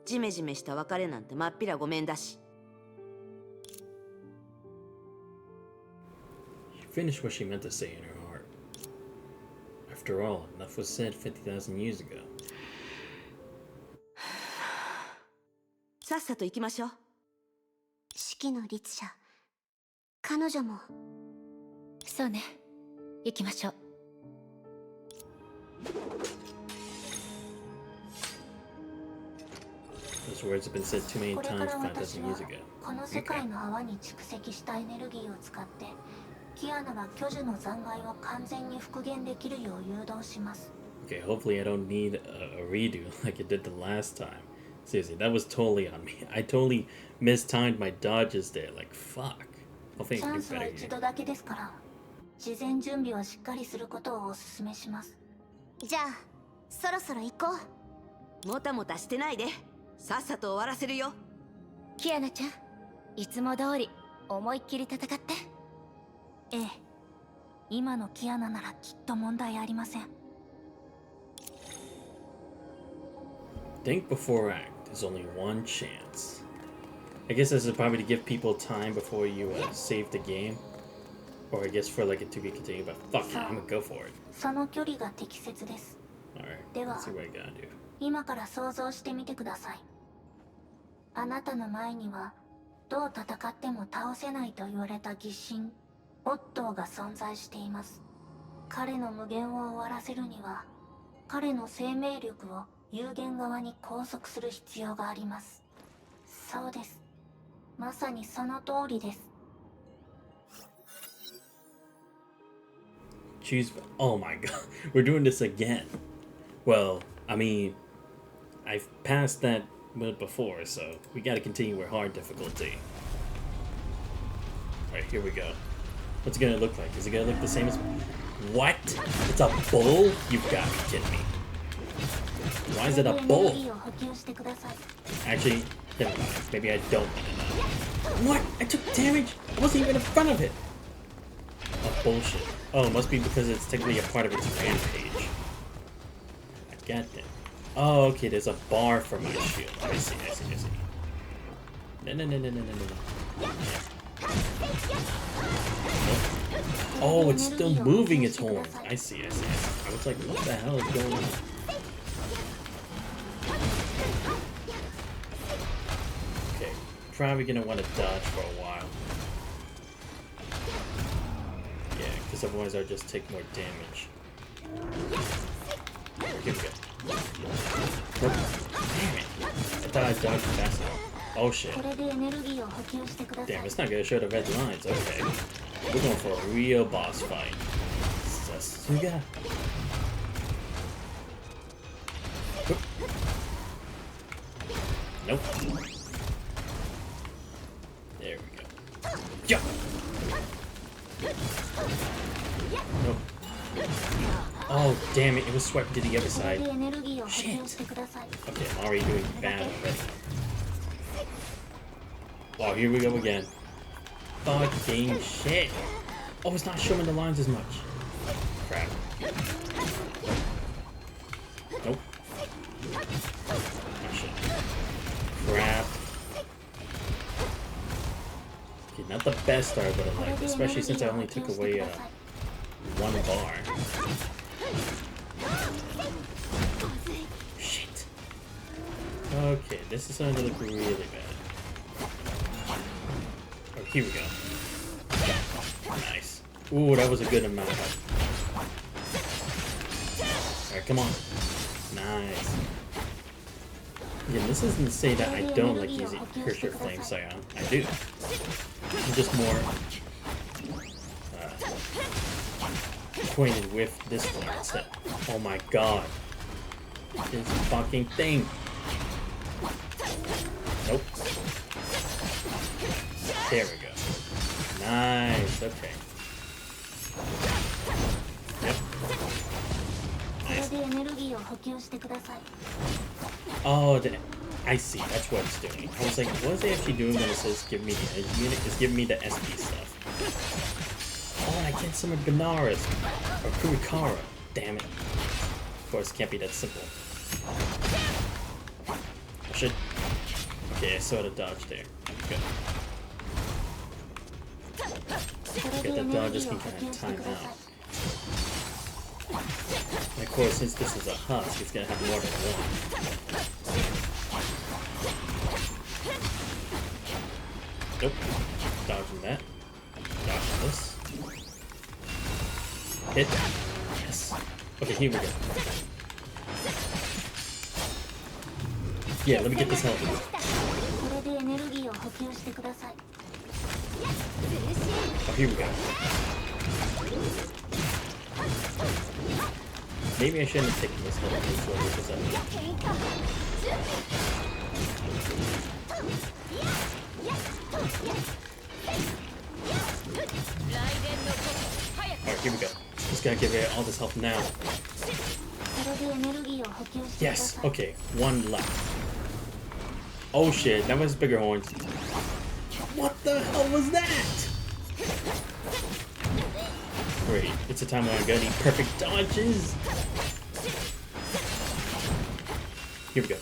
C: ジメジメした別れなんてまっぴらごめんだし。
B: She finished what she meant to say in her heart. After all, enough was said 50,000 years ago.
C: さっさと行きましょう。
D: 四季の律者、彼女も。
A: そうね、行きましょう。
B: Those words have been said too many
E: これか
B: times
E: ら
B: 5,000 years
E: 私は
B: ago.
E: この世界の泡に蓄積したエネルギーを使ってキアナが巨樹の残骸を完全に復元できるよう誘導します。
B: Okay, hopefully I don't need a redo like it did the last time. Seriously, that was totally on me. I totally mistimed my dodges there. Like, fuck. Hopefully
E: チ
B: I
E: ャ
B: can
E: ン
B: do
E: スは
B: better
E: 一
B: here.
E: 度だけですから事前準備をしっかりすることをお勧めします。
D: じゃあそろそろ行こう。
C: もたもたしてないで。さっさと終わらせるよ。
A: キアナちゃん、いつも通り思いっきり戦って。
E: ええ、今のキアナならきっと問題ありません。
B: Think before act. There's only one chance. I guess this is probably to give people time before you save the game. Or I guess for like it to be continued, but fuck it, I'm gonna go for it.
E: その距離が適切です。
B: Alright, let's see what I gotta do.
E: 今から想像してみてください。あなたの前にはどう戦っても倒せないと言われた疑神オットーが存在しています。彼の無限を終わらせるには彼の生命力を有限側に拘束する必要があります。そうです、まさにその通りです。
B: Choose. Oh my god, we're doing this again. Well, I mean, I've passed that mode before, so we gotta continue with hard difficulty. Alright, here we go. What's it gonna look like? Is it gonna look the same as... What? It's a bull? You've got to be kidding me. Why is it a bull?
E: エネルギーを補給してください。
B: Actually, never mind. Maybe I don't want to know. What? I took damage? I wasn't even in front of it. Oh, bullshit. Oh, it must be because it's technically a part of its rampage. I got that. Oh, okay, there's a bar for my shield. I see. No. Oh, it's still moving its horns. I see. I was like, what the hell is going on? Okay, probably gonna want to dodge for a while. Yeah, because otherwise I'll just take more damage. Here we go. Oh, damn it. I thought I dodged fast enough. Oh shit.
E: これでエネルギーを補給してください。
B: Damn, it's not gonna show the red lines. Okay. We're going for a real boss fight. Sasuga. Oop. Nope. There we go. Yeah. Nope. Oh, damn it. It was swept to the other
E: これ
B: side.
E: でエネルギーを補給してください。
B: Okay, I'm already doing bad already. Oh, here we go again. Fucking shit. Oh, it's not showing the lines as much. Crap. Nope. Oh, shit. Crap. Okay, not the best start, but I like, especially since I only took away one bar. Shit. Okay, this is starting to look really bad. Oh, here we go. Nice. Ooh, that was a good amount. Alright, come on. Nice. Again, this isn't to say that I don't like using Cursor Flame Scion. I do. I'm just more acquainted with this one instead. Oh my god. This fucking thing. Nope. There we go. Nice. Okay. Yep.
E: これでエネルギーを補給してください。
B: Oh, I see. That's what it's doing. I was like, what is it actually doing when it says give me the edge unit? It's giving me the SP stuff. Oh, and I can't summon Benares or Kurikara. Damn it. Of course, it can't be that simple. Oh, shit. Okay, I saw the dodge there. Good. Get that dodge just can kind of time out. And of course, since this is a husk, it's gonna have more than one. Nope. Dodging that. Dodging this. Hit. Yes. Okay, here we go. Yeah, let me get this health.
E: これでエネルギーを補給してください。
B: Oh, here we go. Maybe I shouldn't have taken this one. Alright, here we go. Just gotta give it all this health now.
E: これでエネルギーを補給してくだ
B: Yes,
E: さい。
B: okay, one left. Oh shit, that was bigger horns. What the hell was that? Great, it's a time when I'm gonna need perfect dodges. Here we go.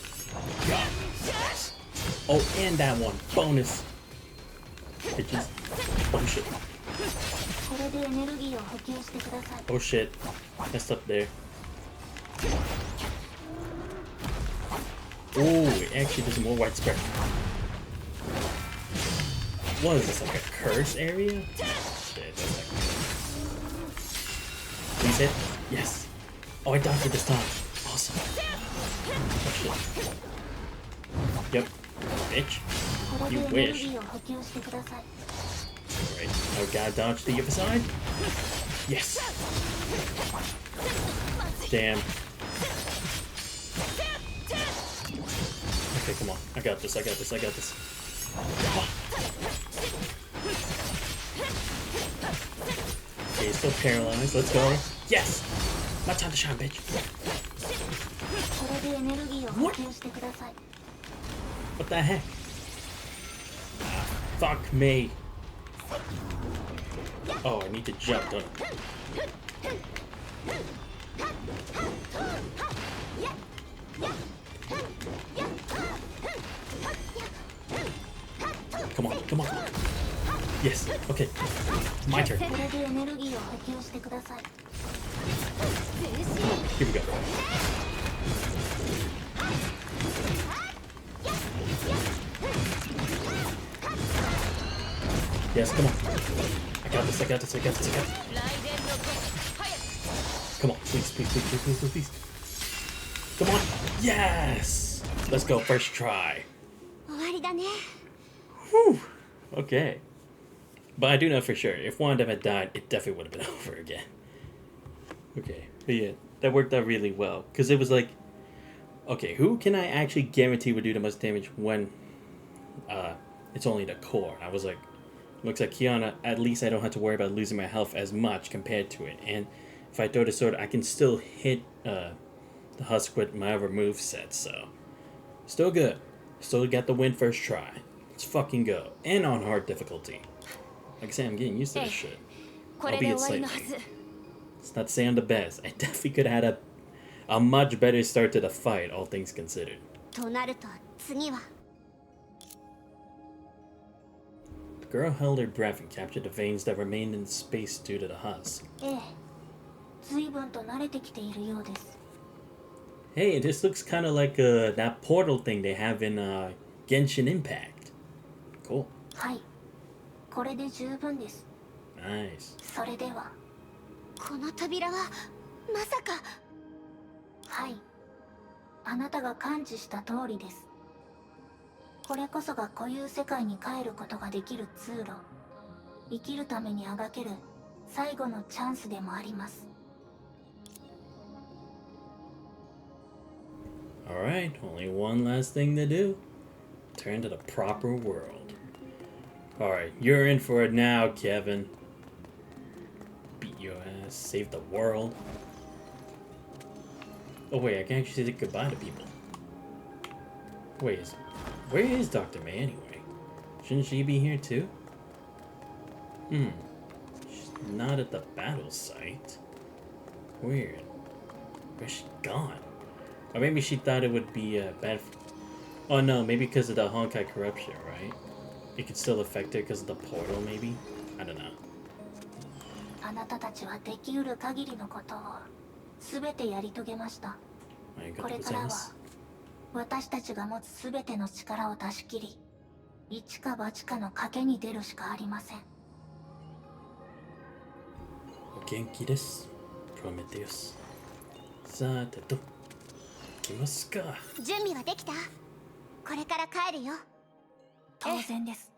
B: Yes. Oh, and that one. Bonus. Bitches. Oh shit.
E: これでエネルギーを補給してください。
B: Oh shit. Messed up there. Oh, it actually does more widespread. What is this, like a curse area? Shit, that's like... Please hit? Yes. Oh, I dodged it this time. Awesome. Oh shit. Yep. Bitch.
E: これで
B: You
E: エネル
B: wish.
E: ギーを補給してください。
B: Right. Now we gotta dodge the other side. Yes. Damn. Okay, come on. I got this, I got this, I got this. Okay, he's still paralyzed. Let's go. Yes! My time to shine, bitch.
E: これでエネルギーを補給してください。
B: What the heck? Fuck me. Oh, I need to jump, don't I? Come on, come on. Yes, okay. My turn.
E: これでエネルギーを補給してください。
B: Here we go. Yes, come on. I got this, I got this, I got this, I got this. Come on, please, please, please, please, please, please, please. Come on. Yes! Let's go, first try.
D: 終わりだね。
B: Whew. Okay. But I do know for sure, if one of them had died, it definitely would have been over again. Okay, but yeah, that worked out really well. Because it was like, okay, who can I actually guarantee would do the most damage when it's only the core? I was like, looks like Kiana, at least I don't have to worry about losing my health as much compared to it. And if I throw the sword, I can still hit the husk with my other moveset, so still good. Still got the win first try. Let's fucking go. And on hard difficulty. Like I said, I'm getting used to this shit.
A: これで
B: Albeit
A: 終わりの
B: slightly.
A: はず。
B: It's not saying I'm the best. I definitely could have had a much better start to the fight, all things considered.
D: となると次は
B: The girl held her breath and captured the veins that remained in space due to the husk.
E: ええ、随分と慣れてきているようです。
B: Hey, this looks kind of like that portal thing they have in Genshin Impact. Cool.
E: はい、これで十分です。
B: Nice.
E: それでは、
D: この扉はまさか。
E: はい、あなたが感知した通りです。これこそが固有世界に帰ることができる通路。生きるためにあがける最後のチャンスでもあります。
B: Alright, only one last thing to do. Return to the proper world. Alright, you're in for it now, Kevin. Beat your ass, save the world. Oh wait, I can actually say goodbye to people. Wait, where is Dr. May anyway? Shouldn't she be here too? She's not at the battle site. Weird. Where's she gone? Or maybe she thought it would be bad. Oh no, maybe because of the Honkai corruption, right? It could still affect her because of the portal, maybe? I don't know.
E: あなたたちはできうる限りのことを全てやり遂げました。これからは私たちが持つ全ての力を出し切り、一か八かの賭けに出るしかありません。
B: お元気です。プロメテウス。さてと、行きますか。
D: 準備はできた？これから帰るよ。
E: 当然です。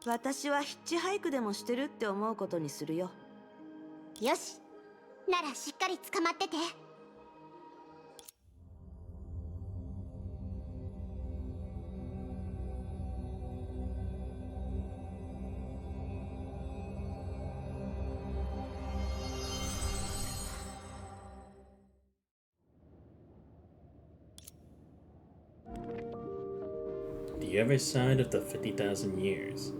C: 私はヒッチハイクでもしてるって思うことにするよ。
D: よし。ならしっかり捕まってて。
B: The other side of the 50,000 years.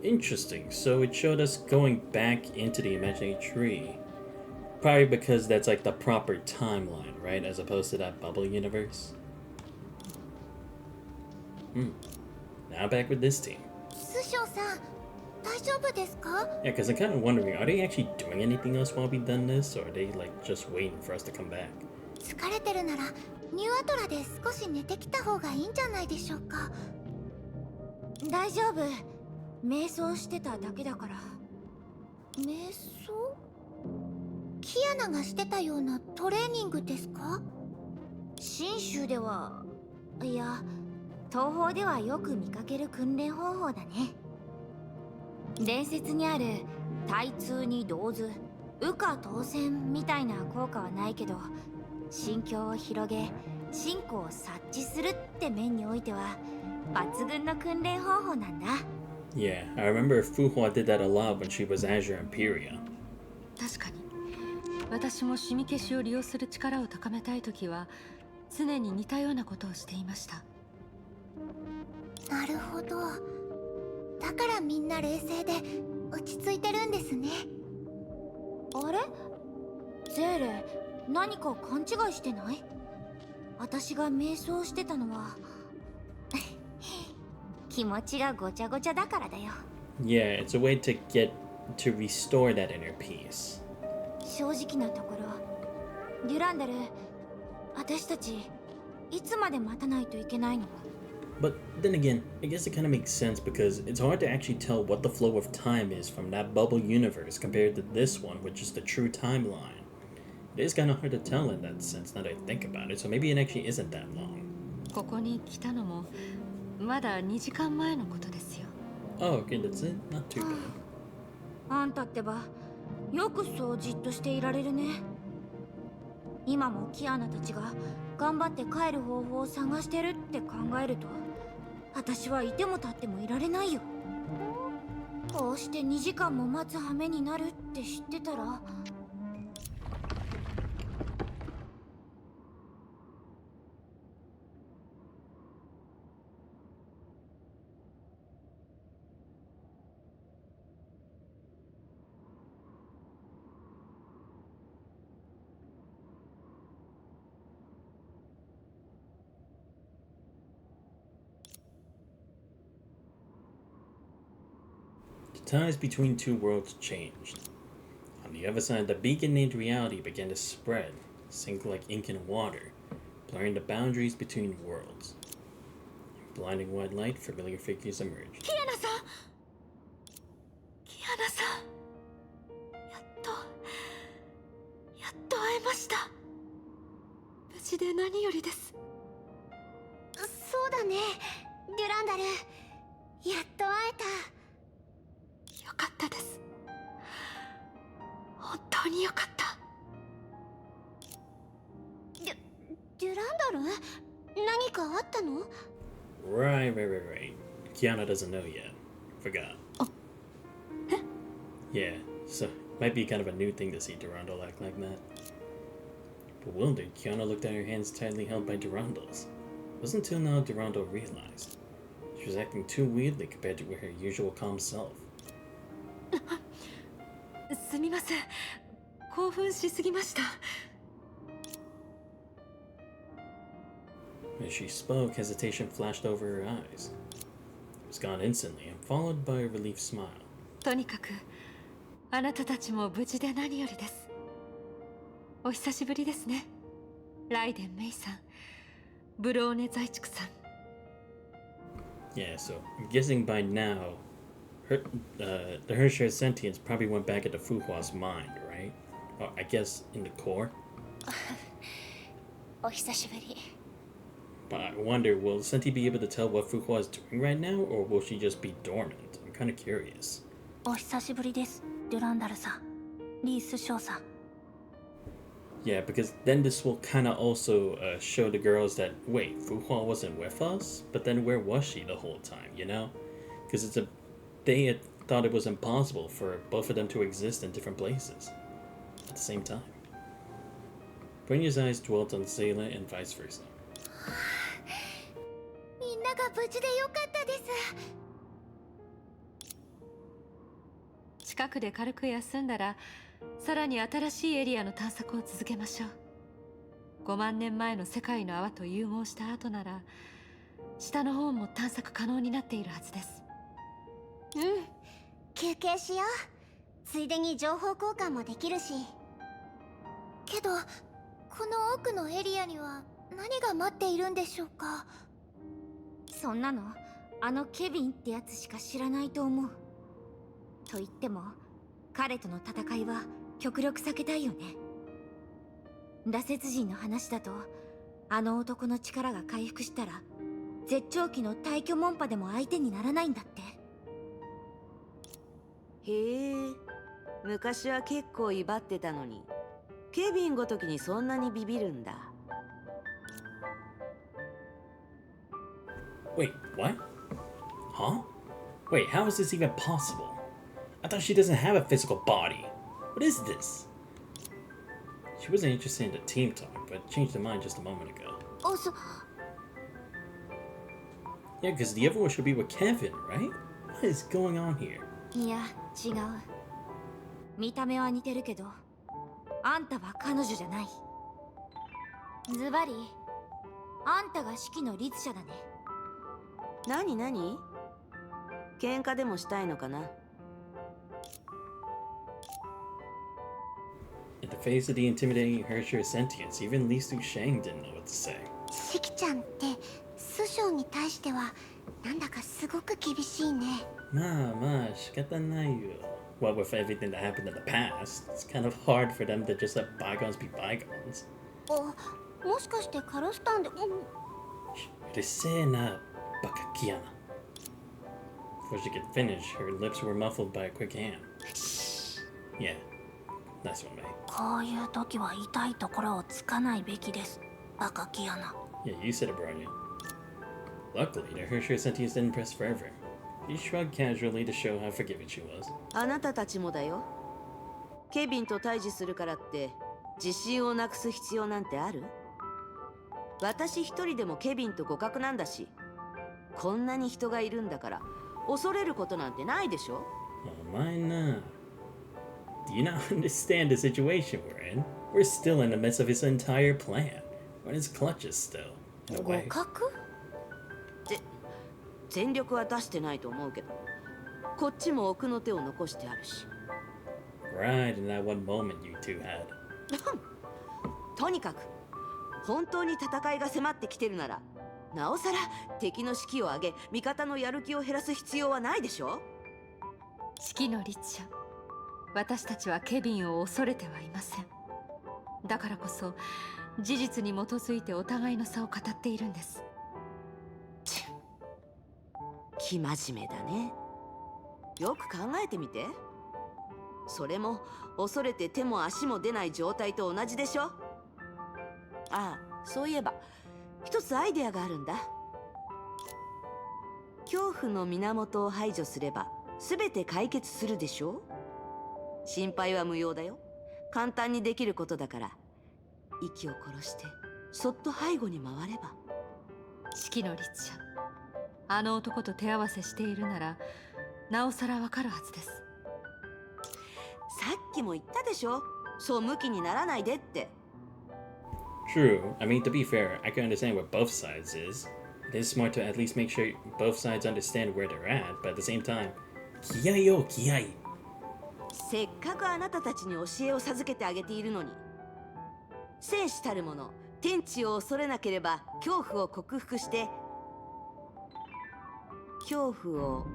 B: Interesting, so it showed us going back into the imaginary tree. Probably because that's like the proper timeline, right? As opposed to that bubble universe. Now back with this team.
D: 師匠さん、大丈夫ですか？
B: Yeah, because I'm kind of wondering, are they actually doing anything else while we've done this? Or are they like just waiting for us to come back?
D: 疲れてるならニューアトラで少し寝てきた方がいいんじゃないでしょうか。
A: 大丈夫。瞑想してただけだから。
D: 瞑想？キアナがしてたようなトレーニングですか？
A: 信州では、いや、東方ではよく見かける訓練方法だね。伝説にある対通に同図、羽化当選みたいな効果はないけど、心境を広げ、信仰を察知するって面においては抜群の訓練方法なんだ。
B: Yeah, I remember Fuhua did that a lot when she was Azure Imperia.
G: 確かに私もシミ消しを利用する力を高めたいときは常に似たようなことをしていました。
D: なるほど。だからみんな冷静で落ち着いてるんですね。
A: あれ？ゼーレ、何か勘違いしてない？私が瞑想してたのは気持ちがごちゃごちゃだからだよ。
B: Yeah, it's a way to restore that inner peace.
A: 正直なところ、デュランダル、私たちいつまで待たないといけないの？
B: But then again, I guess it kind of makes sense because it's hard to actually tell what the flow of time is from that bubble universe compared to this one, which is the true timeline. It is kind of hard to tell in that sense now that I think about it, so maybe it actually isn't that long.
G: ここに来たのもまだ2時間前のことですよ。
B: Oh, okay, that's it. Not too bad.
A: あんたってば、よくそうじっとしていられるね。今もキアナたちが頑張って帰る方法を探してるって考えると、私はいても立ってもいられないよ。こうして2時間も待つ羽目になるって知ってたら。
B: The ties between two worlds changed. On the other side, the beacon named reality began to spread, sink like ink in water, blurring the boundaries between worlds. In blinding white light, familiar figures emerged.
A: キアナさん、キアナさん、やっと会えました。無事で何よりです。
D: そうだね、デュランダル。やっと会えた。
G: よかったです。本当によかった。
D: デュランダル？何かあったの？
B: Right. Kiana doesn't know yet. Forgot. Yeah, so might be kind of a new thing to see Durandal act like that. Bewildered, Kiana looked at her hands tightly held by Durandal's. It wasn't until now Durandal realized. She was acting too weirdly compared to her usual calm self.
G: すみません。興奮しすぎました。
B: As she spoke, hesitation flashed over her eyes. It was gone instantly and followed by a relieved smile.
G: とにかくあなたたちも無事で何よりです。お久しぶりですね。ライデン・メイさん、ブローネ・ザイチクさん。
B: Yeah, so I'm guessing by now, the Hersher's sentience probably went back into Fuhua's mind, right? Or I guess in the core.
A: お久しぶり。
B: But I wonder, will Senti be able to tell what Fuhua is doing right now, or will she just be dormant? I'm kind of curious.
E: お久しぶりです、デュランダルさん、リース少さん。
B: Yeah, because then this will kind of also show the girls that, wait, Fuhua wasn't with us? But then where was she the whole time, you know? Because they had thought it was impossible for both of them to exist in different places at the same time. Brenya's eyes dwelt on Zayla and vice versa.
D: みんなが無事でよかったです。
G: 近くで軽く休んだら、さらに新しいエリアの探索を続けましょう。5万年前の世界の泡と融合した後なら、下の方も探索可能になっているはずです。
D: うん、休憩しよう。ついでに情報交換もできるし。けど、この奥のエリアには何が待っているんでしょうか。
A: そんなのあのケビンってやつしか知らないと思う。と言っても彼との戦いは極力避けたいよね。羅刹人の話だと、あの男の力が回復したら絶頂期の退去門派でも相手にならないんだって。
C: へえ、昔は結構威張ってたのに、ケビンごときにそんなにビビるんだ。
B: Wait, what? Huh? Wait, how is this even possible? I thought she doesn't have a physical body. What is this? She wasn't interested in the team talk, but changed her mind just a moment ago.
D: あ、
B: Yeah, because the other one should be with Kevin, right? What is going on here?
A: いや違う。見た目は似てるけど、あんたは彼女じゃない。ズバリあんたが式の律者だね。
C: 何喧嘩でもしたいのかな。
B: In the face of the intimidating Hersher's sentience, even Li Su-sheng didn't know what to say.
D: シキちゃんって師匠に対してはなんだかすごく厳しいね。
B: Ma, shikatanai. What with everything that happened in the past, it's kind of hard for them to just let bygones be bygones.
D: あ、もしかしてカロスタンで、
B: Risena Bakakiana. Before she could finish, her lips were muffled by a quick hand. Yeah, nice one, mate.
E: こういう時は痛いところをつかないべきです、バカキアナ。
B: Yeah, you said it, Bronya. Luckily, the Hersher sentience didn't press forever. He shrugged casually to show how forgiving she was.
C: あなたたちもだよ。ケビンと対峙するからって自信をなくす必要なんてある？私一人でもケビンと互角なんだし、こんなに人がいるんだから恐れることなんてないでしょ。
B: Oh, mine. Do you not understand the situation we're in? We're still in the midst of his entire plan. We're in his clutches still, in a
A: 互
B: way.
A: 角？
C: 全力は出してないと思うけど、こっちも奥の手を残してあるし。
B: Right, in that one moment you two had.
C: とにかく本当に戦いが迫ってきてるなら、なおさら敵の士気を上げ、味方のやる気を減らす必要はないでしょ。
G: 式の律者、私たちはケビンを恐れてはいません。だからこそ事実に基づいてお互いの差を語っているんです。
C: 生真面目だね。よく考えてみて。それも恐れて手も足も出ない状態と同じでしょ。ああ、そういえば一つアイデアがあるんだ。恐怖の源を排除すれば全て解決するでしょ。心配は無用だよ。簡単にできることだから、息を殺してそっと背後に回れば。
G: 四季の律者、あの男と手合わせしているならなおさらわかるはずです。
C: さっきも言ったでしょ、そうムキにならないでって。
B: True. I mean, to be fair, I can understand what both sides is. It is smart to at least make sure both sides understand where they're at, but at the same time, 気合よ気合。
C: せっかくあなたたちに教えを授けてあげているのに。生死たるもの、天地を恐れなければ恐怖を克服して恐怖を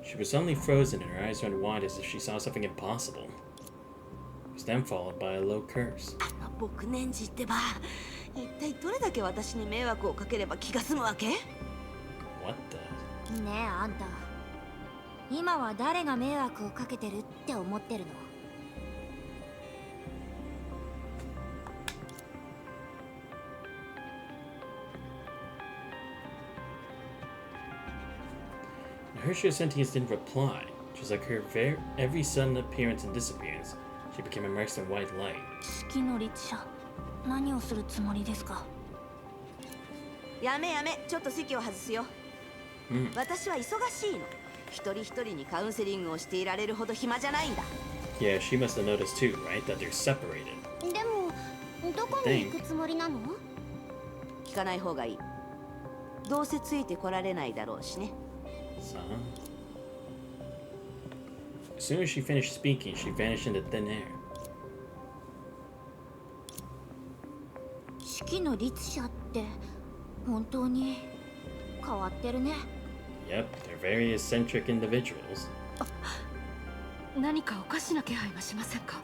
B: She was suddenly frozen and her eyes went wide as if she saw something impossible. It was then followed by a low curse.
C: あの僕年次ってば、一体どれだけ私に迷惑をかければ気が済むわけ。
B: What the?
A: ねえあんた、今は誰が迷惑をかけてるって思ってるの？
B: Hershey's sentience didn't reply. Just like her every sudden appearance and disappearance, she became immersed in white light.
E: 四季の律者、何をするつもりですか？
C: やめやめ、ちょっと席を外すよ。
B: うん
C: 私は忙しいの。一人一人にカウンセリングをしていられるほど暇じゃないんだ。
B: Yeah, she must have noticed too, right? That they're separated.
D: でもどこに行くつもりなの？
C: 聞かない方がいい。どうせついてこられないだろうしね。
B: So, as soon as she finished speaking, she vanished into thin air.
A: 四季の律者って本当に変わってるね。
B: Yep, they're very eccentric individuals.
G: 何かおかしな気配がしませんか？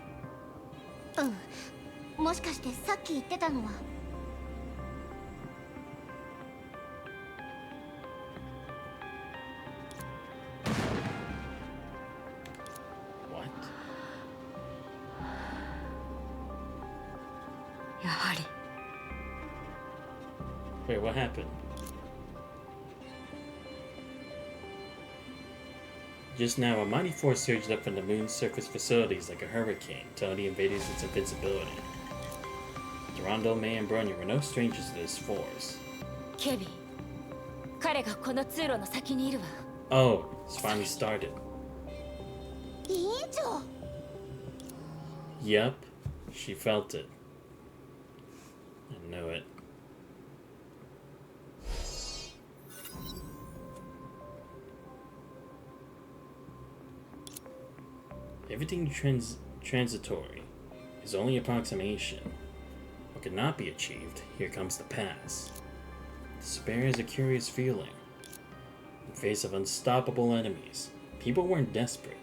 D: うん、もしかしてさっき言ってたのは。
B: What?
G: やはり
B: Wait, what happened? Just now, a mighty force surged up from the moon's surface facilities like a hurricane, telling the invaders its invincibility. Durando, May, and Bronya were no strangers to this force.
A: ケビン、彼がこの通路の先にいるわ。
B: Oh, it's finally started.
D: 委員長。
B: Yup, she felt it. I knew it. Everything transitory is only approximation. What cannot be achieved, here comes the pass. Despair is a curious feeling. In face of unstoppable enemies, people weren't desperate.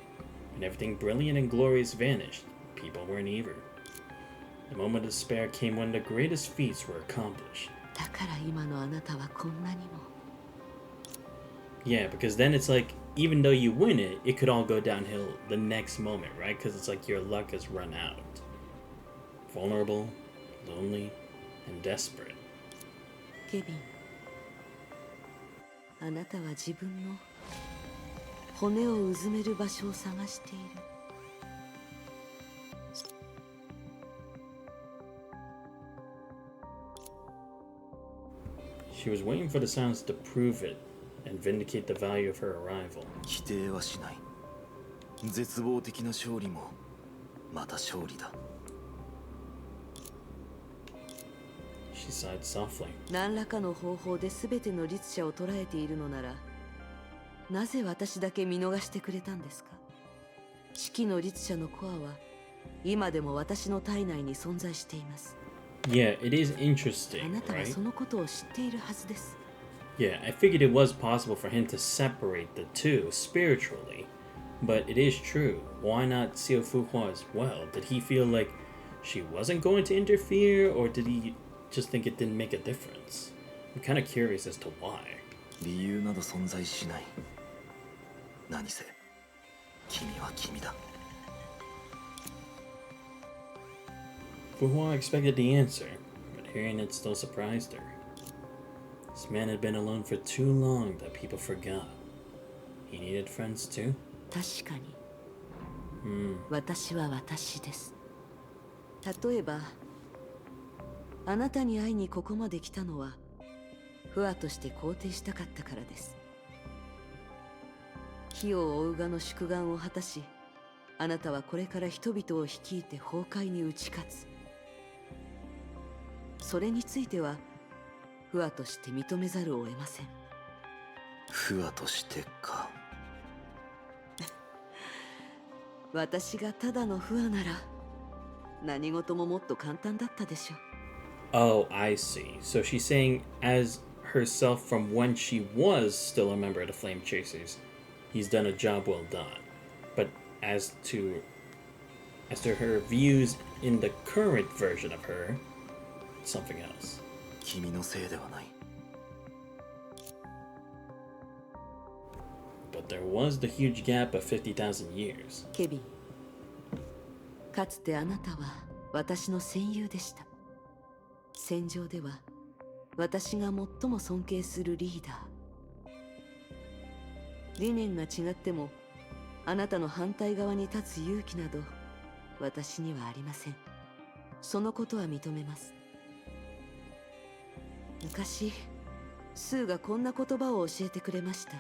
B: When everything brilliant and glorious vanished, people weren't eager. The moment of despair came when the greatest feats were accomplished.
C: だから今のあなたはこんなにも。
B: Yeah, because then it's like, even though you win it, it could all go downhill the next moment, right? Because it's like your luck has run out. Vulnerable, lonely, and desperate.
C: ケビン、あなたは自分の骨をうずめる場所を探している。
B: She was waiting for the silence to prove it, and vindicate the value of her arrival.
F: 否定はしない。絶望的な勝利もまた勝利だ。
B: She sighed softly.
C: 何らかの方法で全ての律者を捕らえているのなら、なぜ私だけ見逃してくれたんですか？四季の律者のコアは今でも私の体内に存在しています。
B: Yeah, it is
C: あ
B: interesting,
C: なたは
B: right?
C: そのことを知っているはずです。
B: Yeah, I figured it was possible for him to separate the two spiritually, but it is true. Why not seal Fuhua as well? Did he feel like she wasn't going to interfere, or did he just think it didn't make a difference? I'm kind of curious as to why.
F: 理由など存在しない。何せ君は君だ。
B: Fuhua expected the answer, but hearing it still surprised her. This man had been alone for too long that people forgot. He needed friends too?
C: 確かに、私は私です。例えばあなたに会いにここまで来たのはフワとして肯定したかったからです。火を追うがの宿願を果たし、あなたはこれから人々を率いて崩壊に打ち勝つ。それについてはフワとして認めざるを得ません。
F: フワとしてか。
C: 私がただのフワなら何事ももっと簡単だったでしょう。
B: Oh, I see. So she's saying, as herself from when she was still a member of the Flame Chasers, he's done a job well done. But as to her views in the current version of her, it's something else.
F: 君のせいではない。
B: But there was the huge gap of 50,000 years.
C: ケビン、かつてあなたは私の戦友でした。戦場では私が最も尊敬するリーダー。理念が違ってもあなたの反対側に立つ勇気など私にはありません。そのことは認めます。昔スーがこんな言葉を教えてくれました。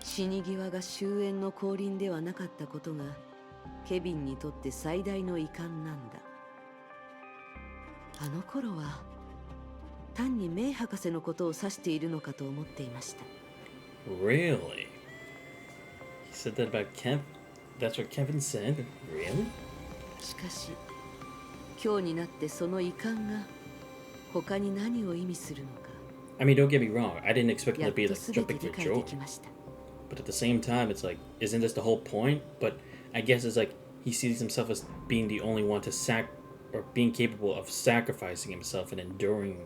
C: 死に際が終焉の降臨ではなかったことがケビンにとって最大の遺憾なんだ。あの頃は単にメイ博士のことを指しているのかと思っていました。
B: Really? He said that about Kev? That's what Kevin said? Really?
C: しかし今日になってその遺憾が他に何を意味するのか
B: I mean, don't get me wrong. I didn't expect him
C: や
B: to
C: っ
B: be
C: と
B: like
C: 全て
B: jumping
C: 理
B: for
C: 解で
B: joy.
C: きました。
B: But at the same time, it's like, isn't this the whole point? But I guess it's like he sees himself as being the only one to or being capable of sacrificing himself and enduring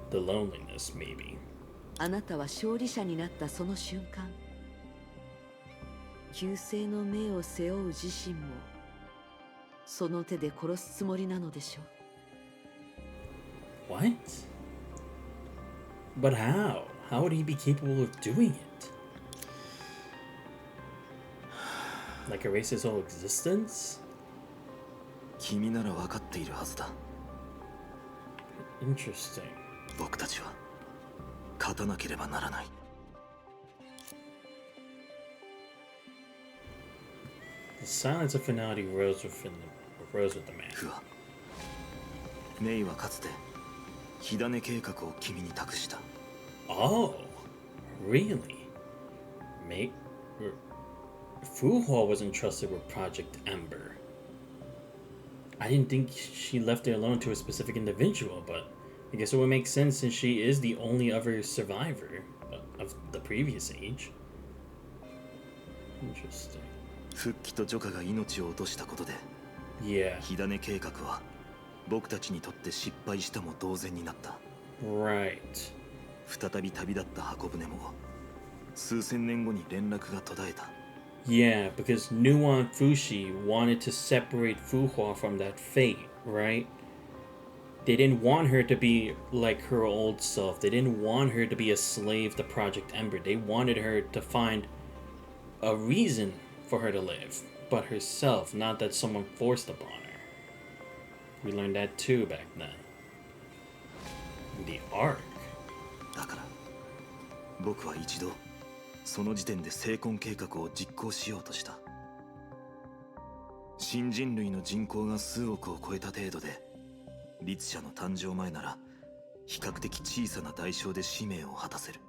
B: the loneliness, maybe.
C: あなたは勝利者になったその瞬間、旧姓の命を背負う自身もその手で殺すつもりなのでしょう。
B: What? But how? How would he be capable of doing it? Like erase his whole existence?
F: 君なら分かっているはずだ。
B: Interesting.
F: 僕たちは勝たなければならない。
B: The silence of finality rose with the man.
F: フワ、メイはかつて火種計画を君に託した。
B: Oh, really? Mate, Fuhua was entrusted with Project Ember. I didn't think she left it alone to a specific individual, but I guess it would make sense since she is the only other survivor of the previous age. Interesting.
F: 復帰とジョカが命を落としたことで、
B: Yeah,
F: 火種計画は僕たちにとって失敗したも同然になった。
B: right.
F: 再び旅立った箱舟も数千年後に連絡が途絶えた。
B: Yeah, because Nuan Fushi wanted to separate Fuhua from that fate, right? They didn't want her to be like her old self. They didn't want her to be a slave to Project Ember. They wanted her to find a reason for her to live, but herself, not that someone forced upon her. We learned that too back then. The arc.
F: だから僕は一度その時点で生婚計画を実行しようとした。新人類の人口が数億を超えた程度で、律者の誕生前なら比較的小さな代償で使命を果たせる。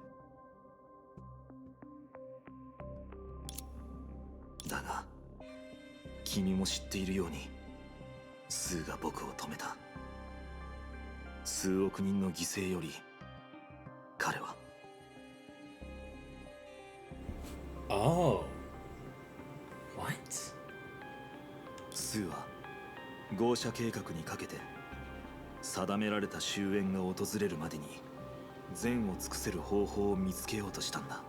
F: だが君も知っているように、スーが僕を止めた。数億人の犠牲より彼は。
B: Oh. What?
F: スーは豪奢計画にかけて定められた終焉が訪れるまでに善を尽くせる方法を見つけようとしたんだ。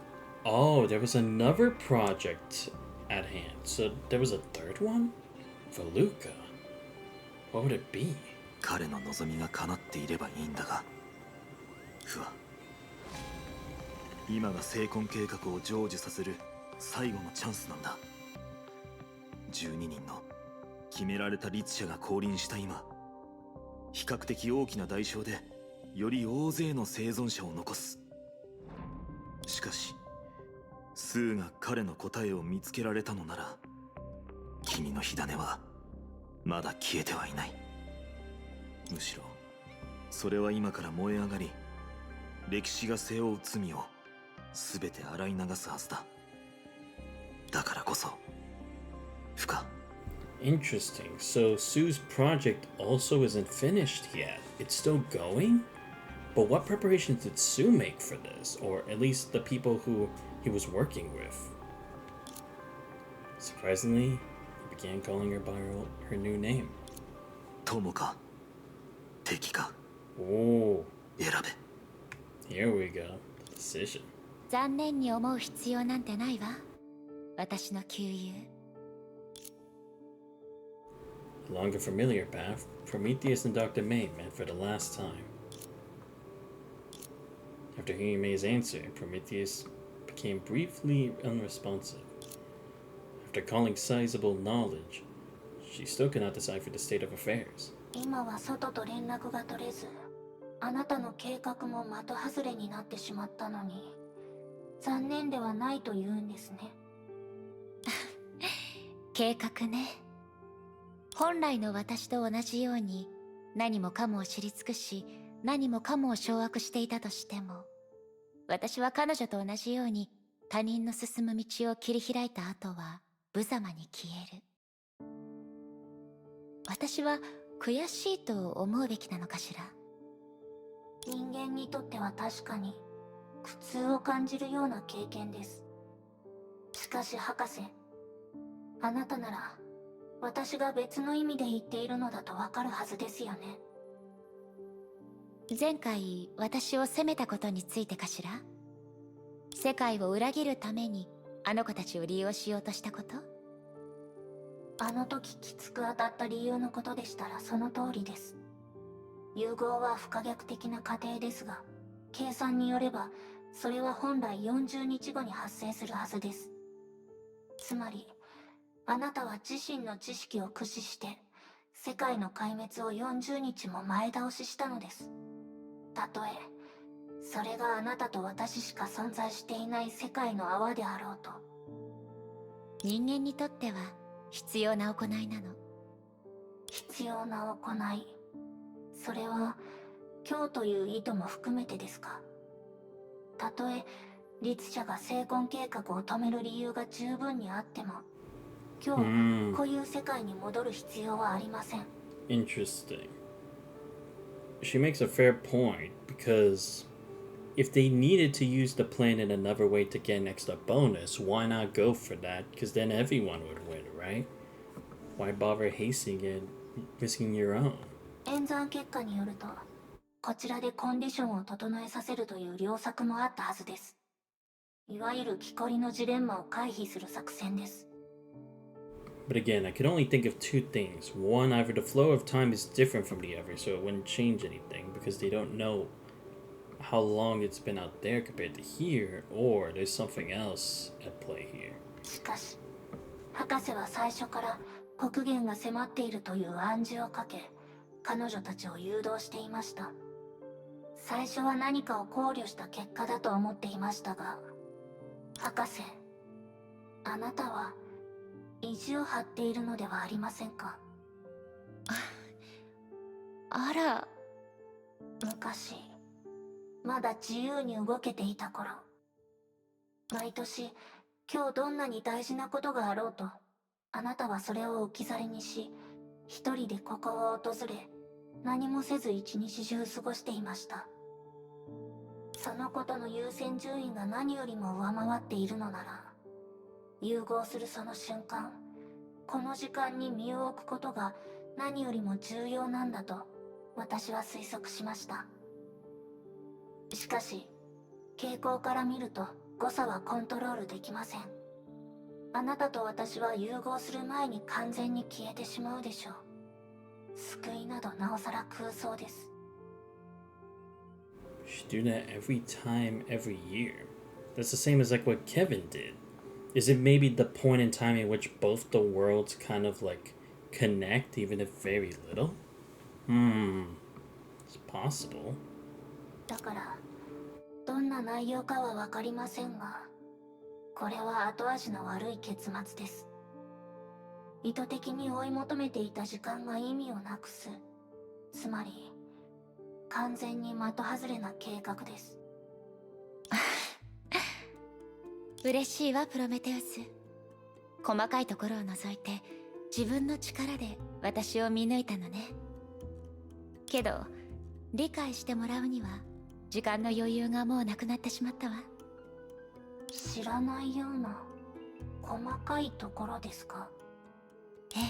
B: Oh, there was another project at hand. So there was a third one? Veluca. What would it be?
F: 彼の望みが叶っていればいいんだが、不は今が成婚計画を成就させる最後のチャンスなんだ。12人の決められた律者が降臨した今、比較的大きな代償でより大勢の生存者を残す。しかしスーが彼の答えを見つけられたのなら、君の火種はまだ消えてはいない。むしろそれは今から燃え上がり、歴史が背負う罪を全て洗い流すはずだ。だからこそ不可。
B: Interesting. So Sue's project also isn't finished yet. It's still going? But what preparations did Sue make for this? Or at least the people who he was working with? Surprisingly, he began calling her by her new name.
F: 友か敵か
B: Oh,
F: 選べ。
B: here we go. The decision.
A: 残念に思う必要なんてないわ。私の旧友。
B: Along a familiar path, Prometheus and Dr. May met for the last time. After hearing May's answer, Prometheus became briefly unresponsive. After calling sizable knowledge, she still could not decipher the state of affairs.
E: 今は外と連絡が取れず、あなたの計画も的外れになってしまったのに、残念ではないと言うんですね。
A: 計画ね。本来の私と同じように何もかもを知り尽くし、何もかもを掌握していたとしても、私は彼女と同じように他人の進む道を切り開いた後は無様に消える。私は悔しいと思うべきなのかしら。
E: 人間にとっては確かに苦痛を感じるような経験です。しかし博士、あなたなら私が別の意味で言っているのだとわかるはずですよね。
A: 前回私を責めたことについてかしら。世界を裏切るためにあの子たちを利用しようとしたこと。
E: あの時きつく当たった理由のことでしたらその通りです。融合は不可逆的な過程ですが、計算によればそれは本来40日後に発生するはずです。つまりあなたは自身の知識を駆使して世界の壊滅を40日も前倒ししたのです。たとえそれがあなたと私しか存在していない世界の泡であろうと。
A: 人間にとっては必要な行いなの。
E: 必要な行い、それは今日という意図も含めてですか。たとえ律者が成婚計画を止める理由が十分にあっても、今日こういう世界に戻る必要はありません。
B: Interesting. She makes a fair point because if they needed to use the plan in another way to get an extra bonus, why not go for that? Because then everyone would win, right? Why bother hasting it, risking your own?
E: 演算結果によると、こちらでコンディションを整えさせるという良策もあったはずです。いわゆる木こりのジレンマを回避する作戦です。
B: But again, I could only think of two things. One, either the flow of time is different from the other, so it wouldn't change anything because they don't know how long it's been out there compared to here, or there's something else at play here.
E: しかし、博士は最初から北限が迫っているという暗示をかけ、彼女たちを誘導していました。最初は何かを考慮した結果だと思っていましたが、博士、あなたは意地を張っているのではありませんか？
A: あら、
E: 昔、まだ自由に動けていた頃、毎年今日どんなに大事なことがあろうと、あなたはそれを置き去りにし、一人でここを訪れ、何もせず一日中過ごしていました。そのことの優先順位が何よりも上回っているのなら、融合するその瞬間、この時間に身を置くことが何よりも重要なんだと私は推測しました。しかし、傾向から見ると誤差はコントロールできません。あなたと私は融合する前に完全に消えてしまうでしょう。救いなどなおさら空想です。
B: Should do that every time, every year. That's the same as like what Kevin did. Is it maybe the point in time in which both the worlds kind of like connect, even if very little? It's possible.
E: だから、どんな内容かはわかりませんが、これは後味の悪い結末です。意図的に追い求めていた時間が意味をなくす。つまり、完全に的外れな計画です。
A: 嬉しいわプロメテウス。細かいところを除いて自分の力で私を見抜いたのね。けど理解してもらうには時間の余裕がもうなくなってしまったわ。
E: 知らないような細かいところですか？
A: ええ、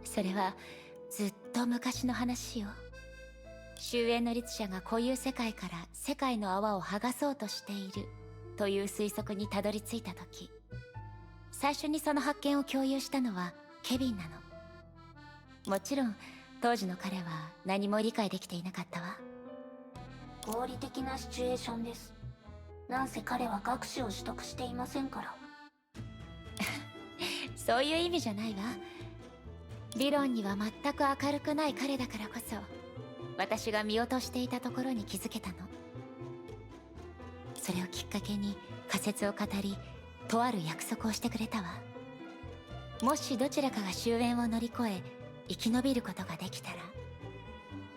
A: それはずっと昔の話よ。終焉の律者が固有世界から世界の泡を剥がそうとしているという推測にたどり着いた時、最初にその発見を共有したのはケビンなの。もちろん当時の彼は何も理解できていなかったわ。
E: 合理的なシチュエーションです。なんせ彼は学士を取得していませんから。
A: そういう意味じゃないわ。理論には全く明るくない彼だからこそ、私が見落としていたところに気づけたの。それをきっかけに仮説を語り、とある約束をしてくれたわ。もしどちらかが終焉を乗り越え生き延びることができたら、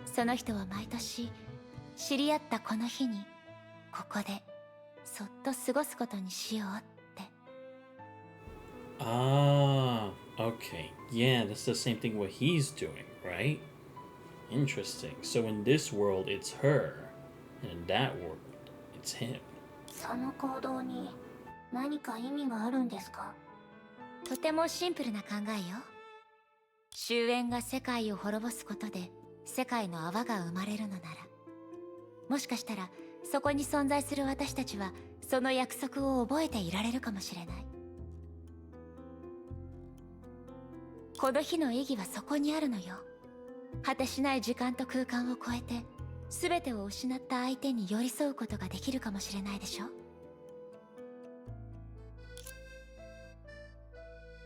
A: その人は毎年知り合ったこの日にここでそっと過ごすことにしようって。
B: Ah, okay. Yeah, that's the same thing what he's doing, right? Interesting. So in this world, it's her. And in that world, it's him.
E: その行動に何か意味があるんですか？
A: とてもシンプルな考えよ。終焉が世界を滅ぼすことで世界の泡が生まれるのなら、もしかしたらそこに存在する私たちはその約束を覚えていられるかもしれない。この日の意義はそこにあるのよ。果てしない時間と空間を超えて全てを失った相手に寄り添うことができるかもしれないでしょ。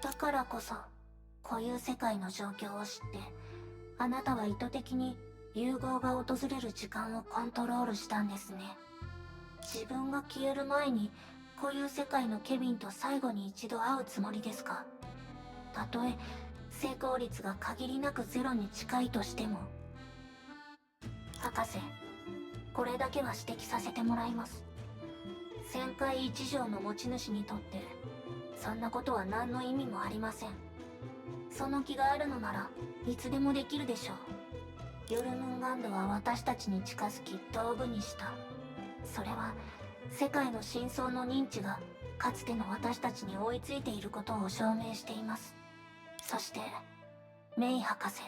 E: だからこそこういう世界の状況を知って、あなたは意図的に融合が訪れる時間をコントロールしたんですね。自分が消える前にこういう世界のケビンと最後に一度会うつもりですか？たとえ成功率が限りなくゼロに近いとしても。博士、これだけは指摘させてもらいます。旋回一条の持ち主にとってそんなことは何の意味もありません。その気があるのならいつでもできるでしょう。ヨルムンガンドは私たちに近づき道具にした。それは世界の真相の認知がかつての私たちに追いついていることを証明しています。そしてメイ博士、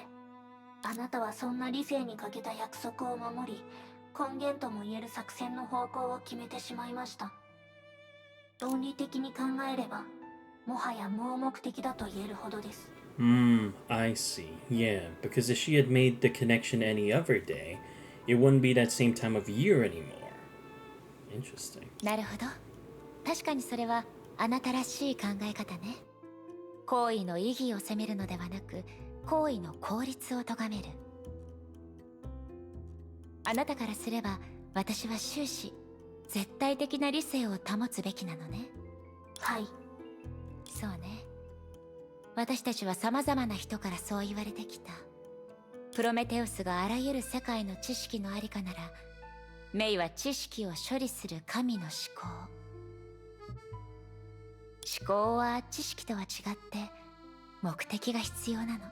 E: あなたはそんな理性に欠けた約束を守り、根源ともいえる作戦の方向を決めてしまいました。論理的に考えればもはや盲目的だと言えるほどです。
B: I see. Yeah, because if she had made the connection any other day, it wouldn't be that same time of year anymore. Interesting.
A: なるほど。確かにそれはあなたらしい考え方ね。行為の意義を責めるのではなく、行為の効率を咎める。あなたからすれば私は終始絶対的な理性を保つべきなのね。
E: はい。
A: そうね。私たちは様々な人からそう言われてきた。プロメテウスがあらゆる世界の知識のありかなら、メイは知識を処理する神の思考。思考は知識とは違って目的が必要なの。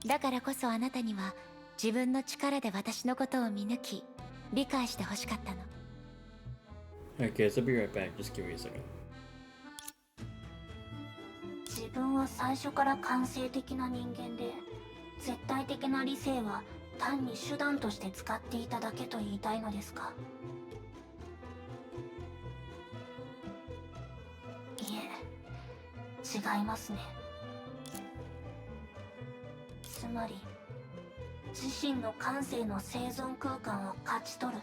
A: だからこそあなたには自分の力で私のことを見抜き理解してほしかったの。
B: Okay, so I'll be right back. Just give me a second.
E: 自分は最初から感性的な人間で、絶対的な理性は単に手段として使っていただけと言いたいのですか？いえ、違いますね。つまり自身の感性の生存空間を勝ち取る、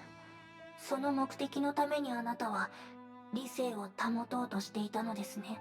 E: その目的のためにあなたは理性を保とうとしていたのですね。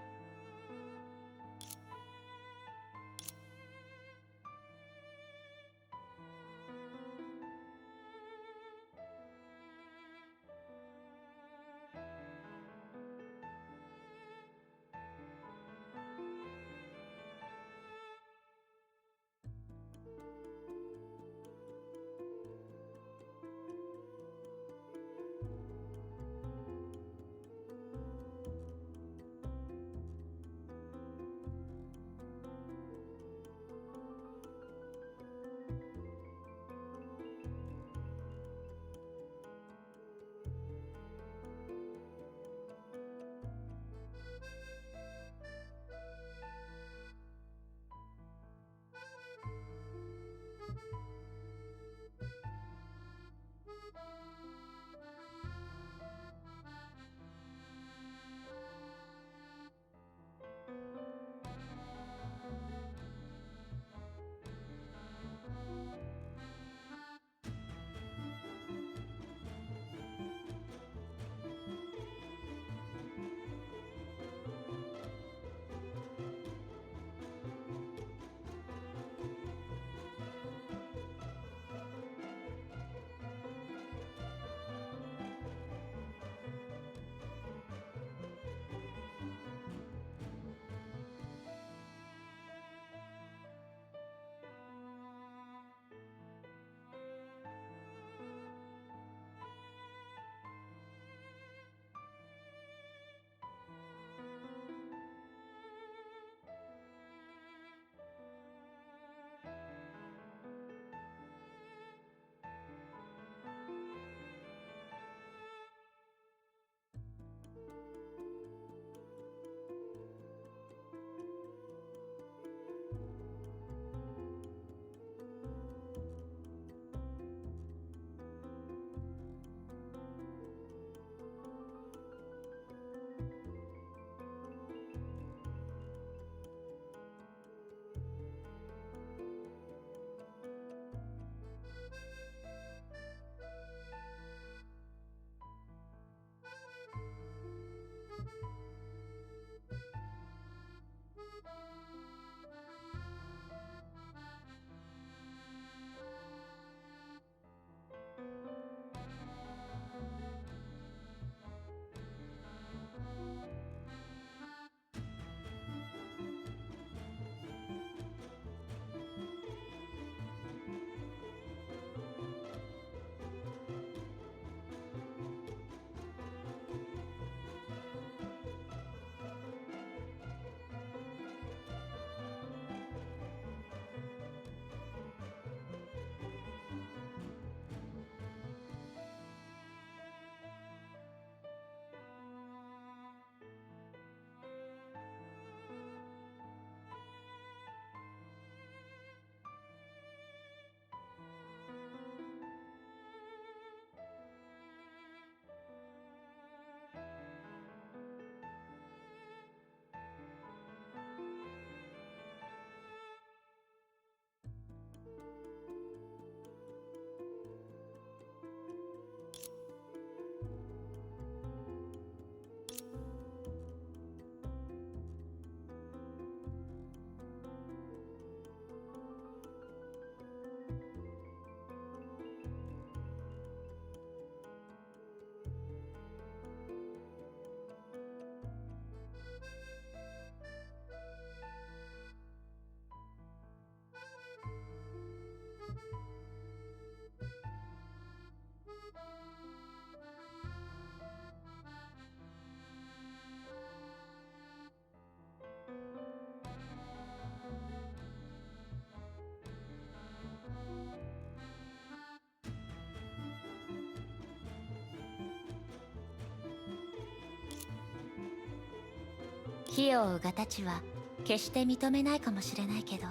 A: 火を追うガたちは決して認めないかもしれないけど、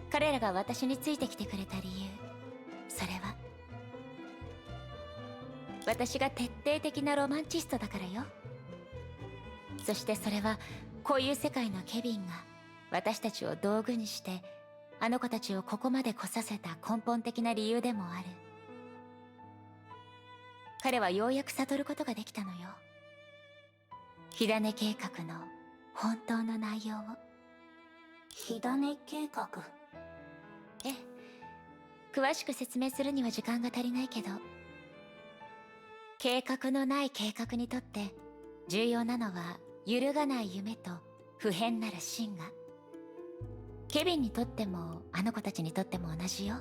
A: 彼らが私についてきてくれた理由、それは私が徹底的なロマンチストだからよ。そしてそれはこういう世界のケビンが私たちを道具にしてあの子たちをここまで来させた根本的な理由でもある。彼はようやく悟ることができたのよ。火種計画の本当の内容を。
E: 火種計画。
A: ええ、詳しく説明するには時間が足りないけど、計画のない計画にとって重要なのは揺るがない夢と不変なる真が。ケビンにとってもあの子たちにとっても同じよ。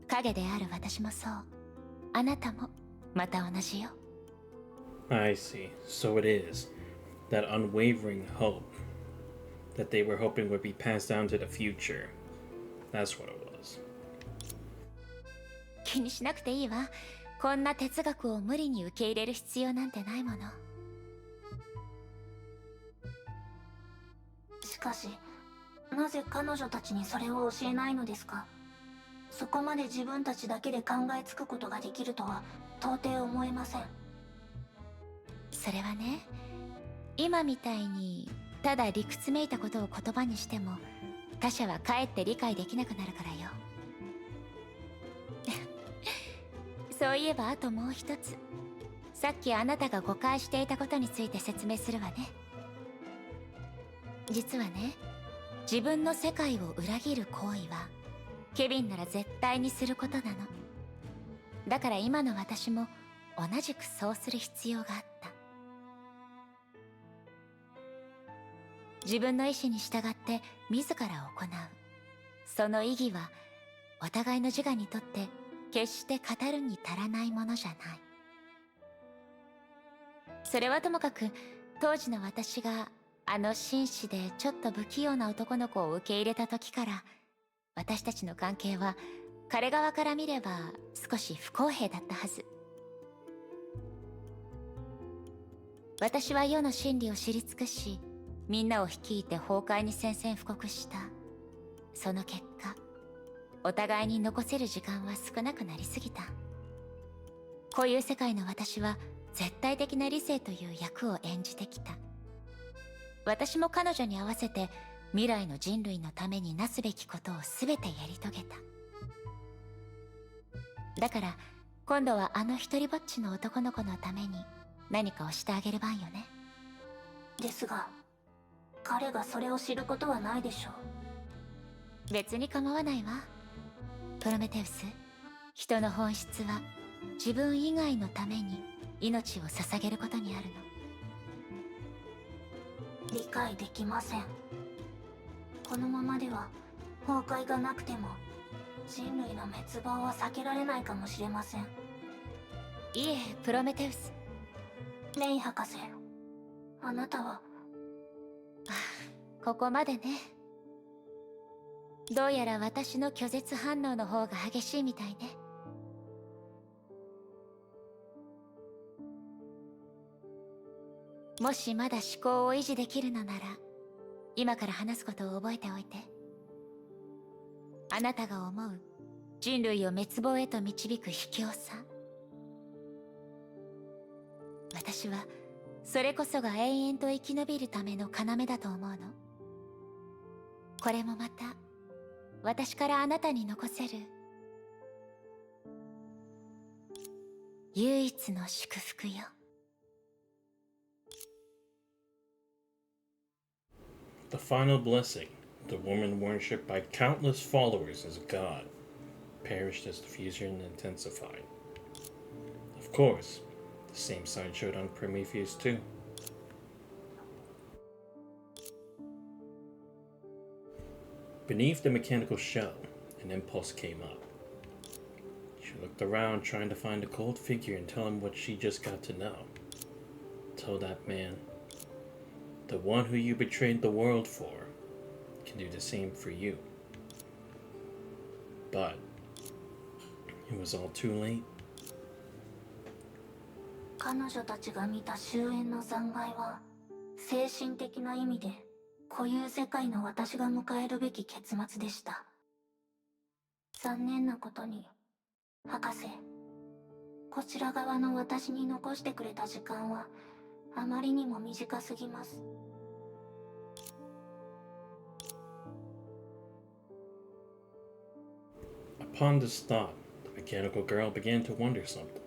A: 影である私もそう。あなたもまた同じよ。
B: I see. So it is. That unwavering hope that they were hoping would be passed down to the future. That's what it was.
A: 気にしなくていいわ。こんな哲学を無理に受け入れる必要なんてないもの。
E: しかし、なぜ彼女たちにそれを教えないのですか？そこまで自分たちだけで考えつくことができるとは到底思えません。
A: それはね、今みたいにただ理屈めいたことを言葉にしても他者はかえって理解できなくなるからよ。そういえばあともう一つ、さっきあなたが誤解していたことについて説明するわね。実はね、自分の世界を裏切る行為はケビンなら絶対にすることなの。だから今の私も同じくそうする必要があった。自分の意志に従って自ら行う。その意義はお互いの自我にとって決して語るに足らないものじゃない。それはともかく当時の私があの紳士でちょっと不器用な男の子を受け入れた時から、私たちの関係は彼側から見れば少し不公平だったはず。私は世の真理を知り尽くし、みんなを率いて崩壊に宣戦布告した。その結果、お互いに残せる時間は少なくなりすぎた。こういう世界の私は絶対的な理性という役を演じてきた。私も彼女に合わせて未来の人類のためになすべきことを全てやり遂げた。だから今度はあの一人ぼっちの男の子のために何かをしてあげる番よね。
E: ですが、彼がそれを知ることはないでしょう。
A: 別に構わないわ。プロメテウス、人の本質は自分以外のために命を捧げることにあるの。
E: 理解できません。このままでは崩壊がなくても人類の滅亡は避けられないかもしれません。
A: いえ、プロメテウス。
E: メイ博士、あなたは。
A: ここまでね。どうやら私の拒絶反応の方が激しいみたいね。もしまだ思考を維持できるのなら、今から話すことを覚えておいて。あなたが思う人類を滅亡へと導く卑怯さ。私はそれこそが永遠と生き延びるための要だと思うの。これもまた私からあなたに残せる唯一の祝福よ。
B: The final blessing, the woman worshipped by countless followers as God, perished as the fusion intensified. Of course, the same sign showed on Prometheus too. Beneath the mechanical shell, an impulse came up. She looked around, trying to find a cold figure and tell him what she just got to know. Tell that man, the one who you betrayed the world for, can do the same for you. But it was all too late.
E: 彼女たちが見た終焉の残骸は精神的な意味で固有世界の私が迎えるべき結末でした。残念なことに、博士、こちら側の私に残してくれた時間はあまりにも短すぎます。
B: Upon this thought, the mechanical girl began to wonder something.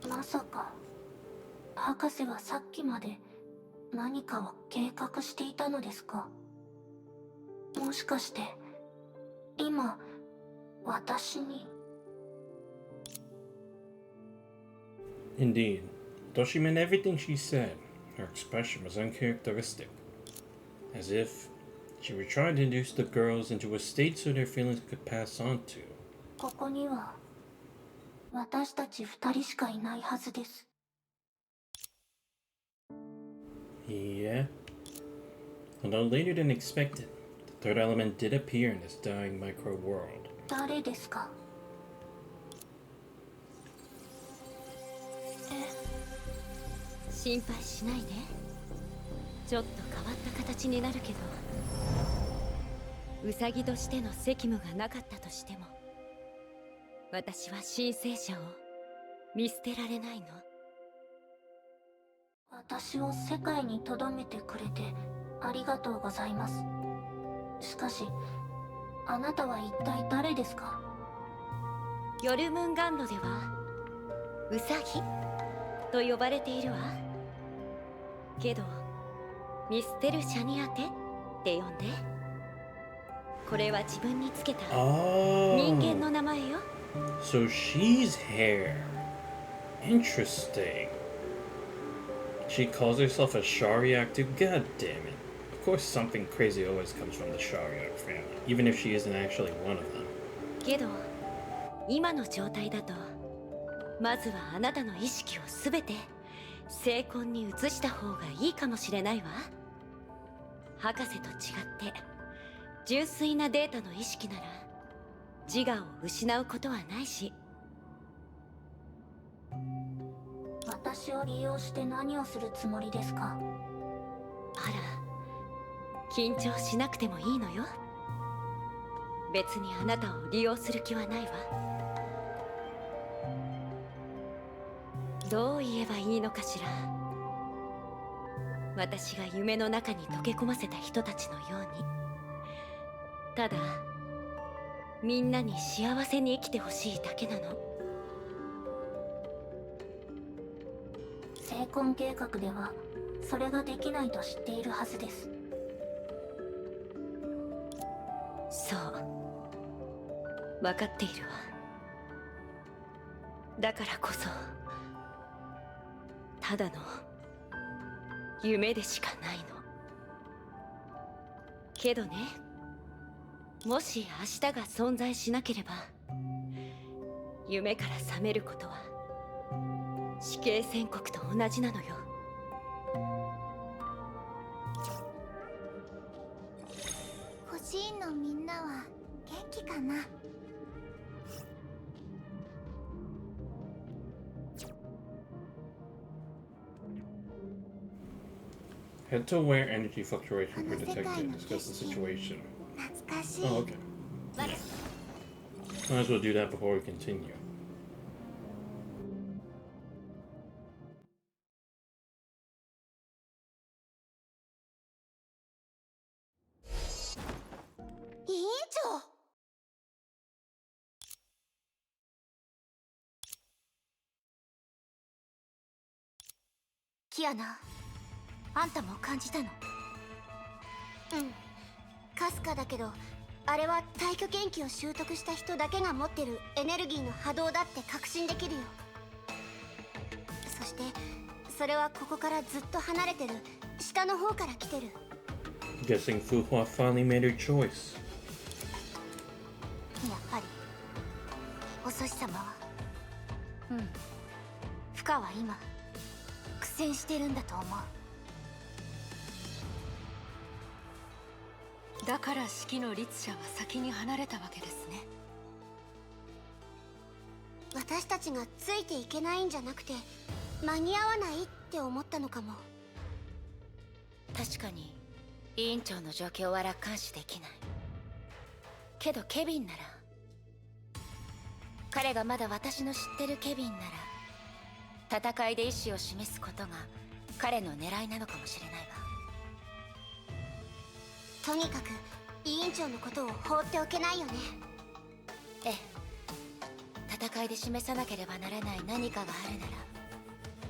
E: まさか、博士はさっきまで何かを計画していたのですか？もしかして、今、私に。
B: Indeed, though she meant everything she said, her expression was uncharacteristic, as if she were trying to induce the girls into a state so their feelings could pass on to.
E: ここには、私たち二人しかいないはずです。
B: Yeah. Although later than expected, the third element did appear in this dying micro world.
E: 誰ですか？
A: 心配しないで。ちょっと変わった形になるけど、ウサギとしての責務がなかったとしても、私は神聖者を見捨てられないの。
E: 私を世界に留めてくれてありがとうございます。しかし、あなたは一体誰ですか？
A: ヨルムンガンドではウサギと呼ばれているわ。けどミステル・シャニアテって呼んで。これは自分につけた人間の名前よ。
B: So she's hair. Interesting. She calls herself a Shariak too. God damn it. Of course something crazy always comes from the Shariak family, even if she isn't actually one of them.
A: けど今の状態だと、まずはあなたの意識をすべて精魂に移した方がいいかもしれないわ。博士と違って純粋なデータの意識なら自我を失うことはないし。
E: 私を利用して何をするつもりですか？
A: あら、緊張しなくてもいいのよ。別にあなたを利用する気はないわ。どう言えばいいのかしら。私が夢の中に溶け込ませた人たちのように、ただみんなに幸せに生きてほしいだけなの。
E: 成婚計画ではそれができないと知っているはずです。
A: そう、分かっているわ。だからこそただの夢でしかないの。けどね、もし明日が存在しなければ、夢から覚めることは死刑宣告と同じなのよ。
D: 欲しいのみんなは元気かな？Head
B: to where energy fluctuations were detected. Discuss the situation.
D: 懐かしい。
B: Oh, okay. Yeah. Might as well do that before we continue.
A: キアナ、あんたも感じたの？
D: うん。かすかだけど、あれは退去研究を習得した人だけが持ってるエネルギーの波動だって確信できるよ。そしてそれはここからずっと離れてる下の方から来てる。
B: Guessing Fuhua finally made her choice.
A: やっぱりおそし様は、フカは今苦戦してるんだと思う。
G: だから式の律者は先に離れたわけですね。
D: 私たちがついていけないんじゃなくて、間に合わないって思ったのかも。
A: 確かに委員長の状況は楽観視できない。けどケビンなら、彼がまだ私の知ってるケビンなら、戦いで意志を示すことが彼の狙いなのかもしれないわ。
D: とにかく委員長のことを放っておけないよね。
A: ええ、戦いで示さなければならない何かがあるなら、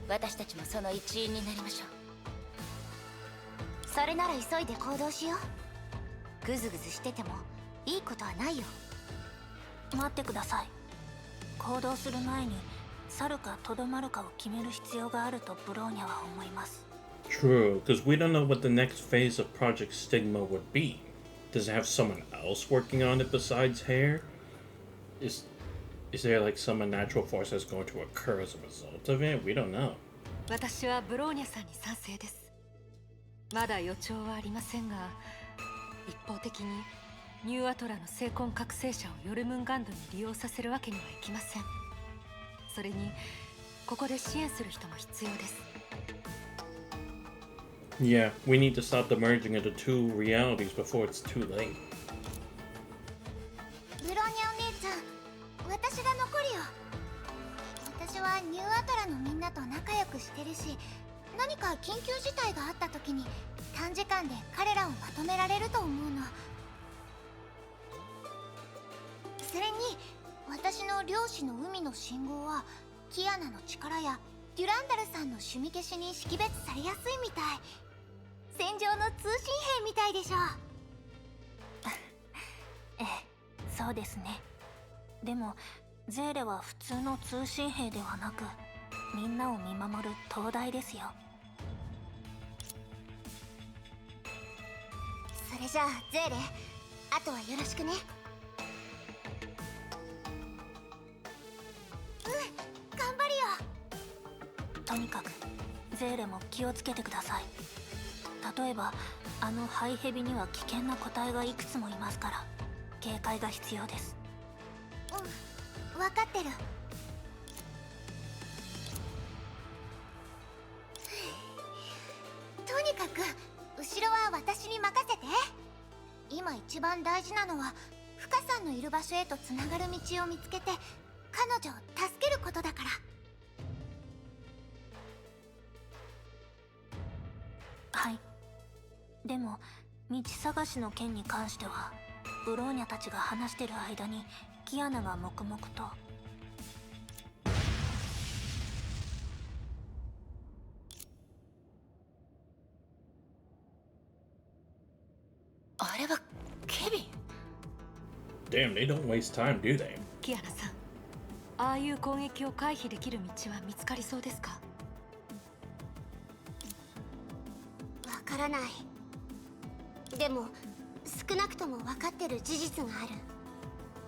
A: 私たちもその一員になりましょう。
D: それなら急いで行動しよう。グズグズしててもいいことはないよ。
E: 待ってください。行動する前に去るかとどまるかを決める必要があるとブローニャは思います。
B: True, because we don't know what the next phase of Project Stigma would be. Does it have someone else working on it besides Hair? Is there like some unnatural force that's going to occur as a result of it? We don't know.
G: 私はブローニャさんに賛成です。まだ予兆はありませんが、一方的にニューアトラの精魂覚醒者をヨルムンガンドに利用させるわけにはいきません。それにここで支援する人も必要です。
B: Yeah, we need to stop the merging of the two realities before it's too late.
D: ブローニャお姉ちゃん、私が残るよ。私はニューアトラのみんなと仲良くしてるし、何か緊急事態があった時に短時間で彼らをまとめられると思うの。それに私の漁師の海の信号はキアナの力やデュランダルさんの趣味消しに識別されやすいみたい。戦場の通信兵みたいでしょ。
E: ええ、そうですね。でもゼーレは普通の通信兵ではなく、みんなを見守る灯台ですよ。
D: それじゃあゼーレ、あとはよろしくね。頑張るよ。
E: とにかくゼーレも気をつけてください。例えばあのハイヘビには危険な個体がいくつもいますから、警戒が必要です。
D: 分かってる。とにかく後ろは私に任せて。今一番大事なのはフカさんのいる場所へとつながる道を見つけて彼女を助けることだから。
E: はい。でも道探しの件に関しては、ブローニャたちが話してる間にキアナが黙々と。
A: あれはケビン。
B: Damn, they don't waste time, do they?
G: キアナさん、ああいう攻撃を回避できる道は見つかりそうですか？
D: わからない。でも少なくとも分かってる事実がある。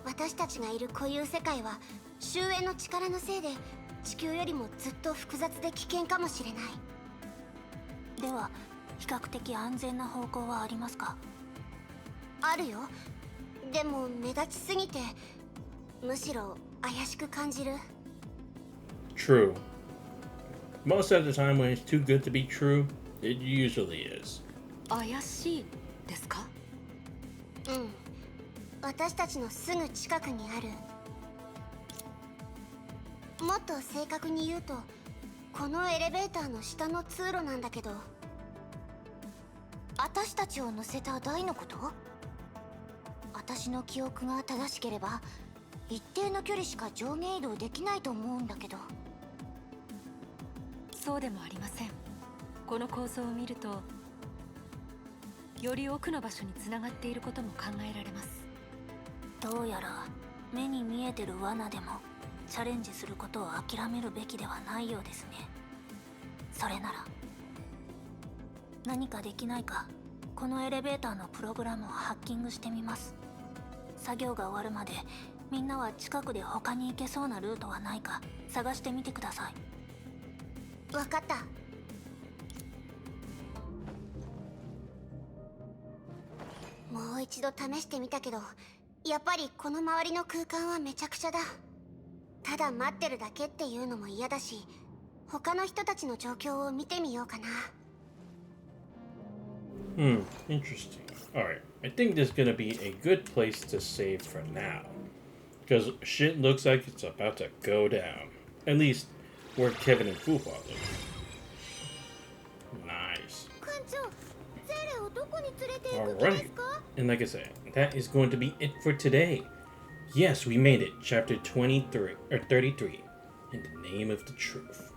D: 私たちがいる固有世界は終焉の力のせいで地球よりもずっと複雑で危険かもしれない。
E: では比較的安全な方向はありますか？
D: あるよ。でも目立ちすぎてむしろ怪しく感じる。
B: True. Most of the time when it's too good to be true, it usually is.
G: 怪しいですか？
D: うん、私たちのすぐ近くにある。もっと正確に言うとこのエレベーターの下の通路なんだけど。私たちを乗せた台のこと？私の記憶が正しければ一定の距離しか上下移動できないと思うんだけど。
G: そうでもありません。この構造を見ると、より奥の場所につながっていることも考えられます。
E: どうやら目に見えてる罠でもチャレンジすることを諦めるべきではないようですね。それなら何かできないか、このエレベーターのプログラムをハッキングしてみます。作業が終わるまでみんなは近くで他に行けそうなルートはないか探してみてください。
D: 分かった。もう一度試してみたけど、やっぱりこの周りの空間はめちゃくちゃだ。ただ待ってるだけっていうのも嫌だし、他の人たちの状況を見てみようかな。
B: Interesting. Alright, I think this is gonna be a good place to save for now. Because shit looks like it's about to go down. At least where Kevin and Fuhua live. Nice.
D: 艦長ゼーレをどこに連れて行く気
B: Alright.
D: ですか？
B: And like I said, that is going to be it for today. Yes, we made it. Chapter 23 or 33. In the name of the truth.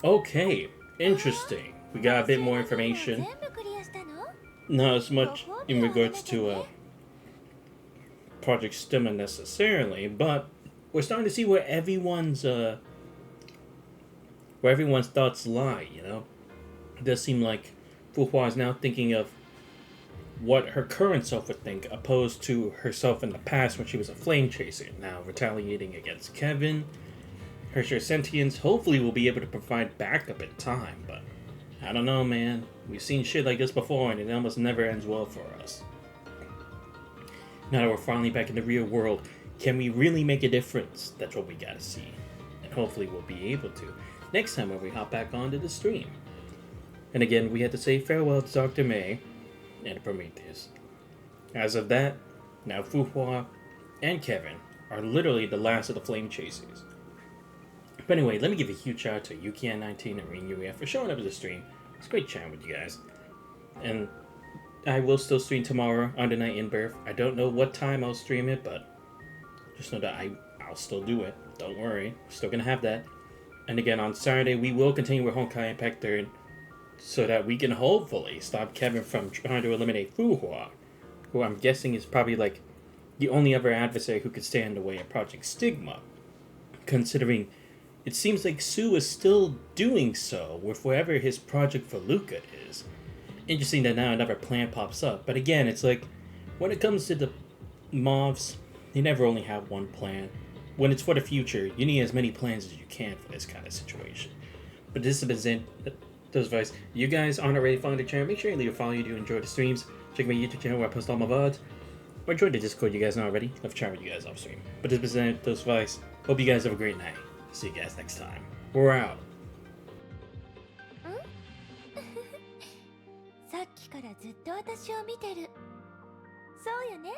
B: Okay, interesting. We got a bit more information.
D: 全部クリアしたの？
B: Not as much in regards to Project Stemma necessarily, but we're starting to see where everyone's thoughts lie, you know? It does seem like Fuhua is now thinking of what her current self would think, opposed to herself in the past when she was a flame chaser, now retaliating against Kevin. Her sure sentience hopefully will be able to provide backup in time, but I don't know, man. We've seen shit like this before, and it almost never ends well for us. Now that we're finally back in the real world, can we really make a difference? That's what we gotta see. And hopefully we'll be able to next time when we hop back onto the stream. And again, we had to say farewell to Dr. May and Prometheus. As of that, now Fuhua and Kevin are literally the last of the Flame Chasers. But anyway, let me give a huge shout out to Yukian19 and Rin for showing up to the stream. It's great chatting with you guys. And I will still stream tomorrow on the night in birth. I don't know what time I'll stream it, but just know that I'll still do it. Don't worry, we're still gonna have that. And again, on Saturday, we will continue with Honkai Impact 3rd so that we can hopefully stop Kevin from trying to eliminate Fuhua, who I'm guessing is probably like the only other adversary who could stand in the way of Project Stigma, considering it seems like Sue is still doing so with whatever his project for Luca is. Interesting that now another plan pops up, but again, it's like, when it comes to the mobs, they never only have one plan. When it's for the future, you need as many plans as you can for this kind of situation. But this has been those advice. You guys aren't already following the channel, make sure you leave a follow. You do enjoy the streams. Check my YouTube channel where I post all my VODs. Or join the Discord, you guys know already. Love chatting with you guys off stream. But this has been those advice. Hope you guys have a great night. See you guys next time. We're out.
A: さっきからずっと私を見てる。そうよね。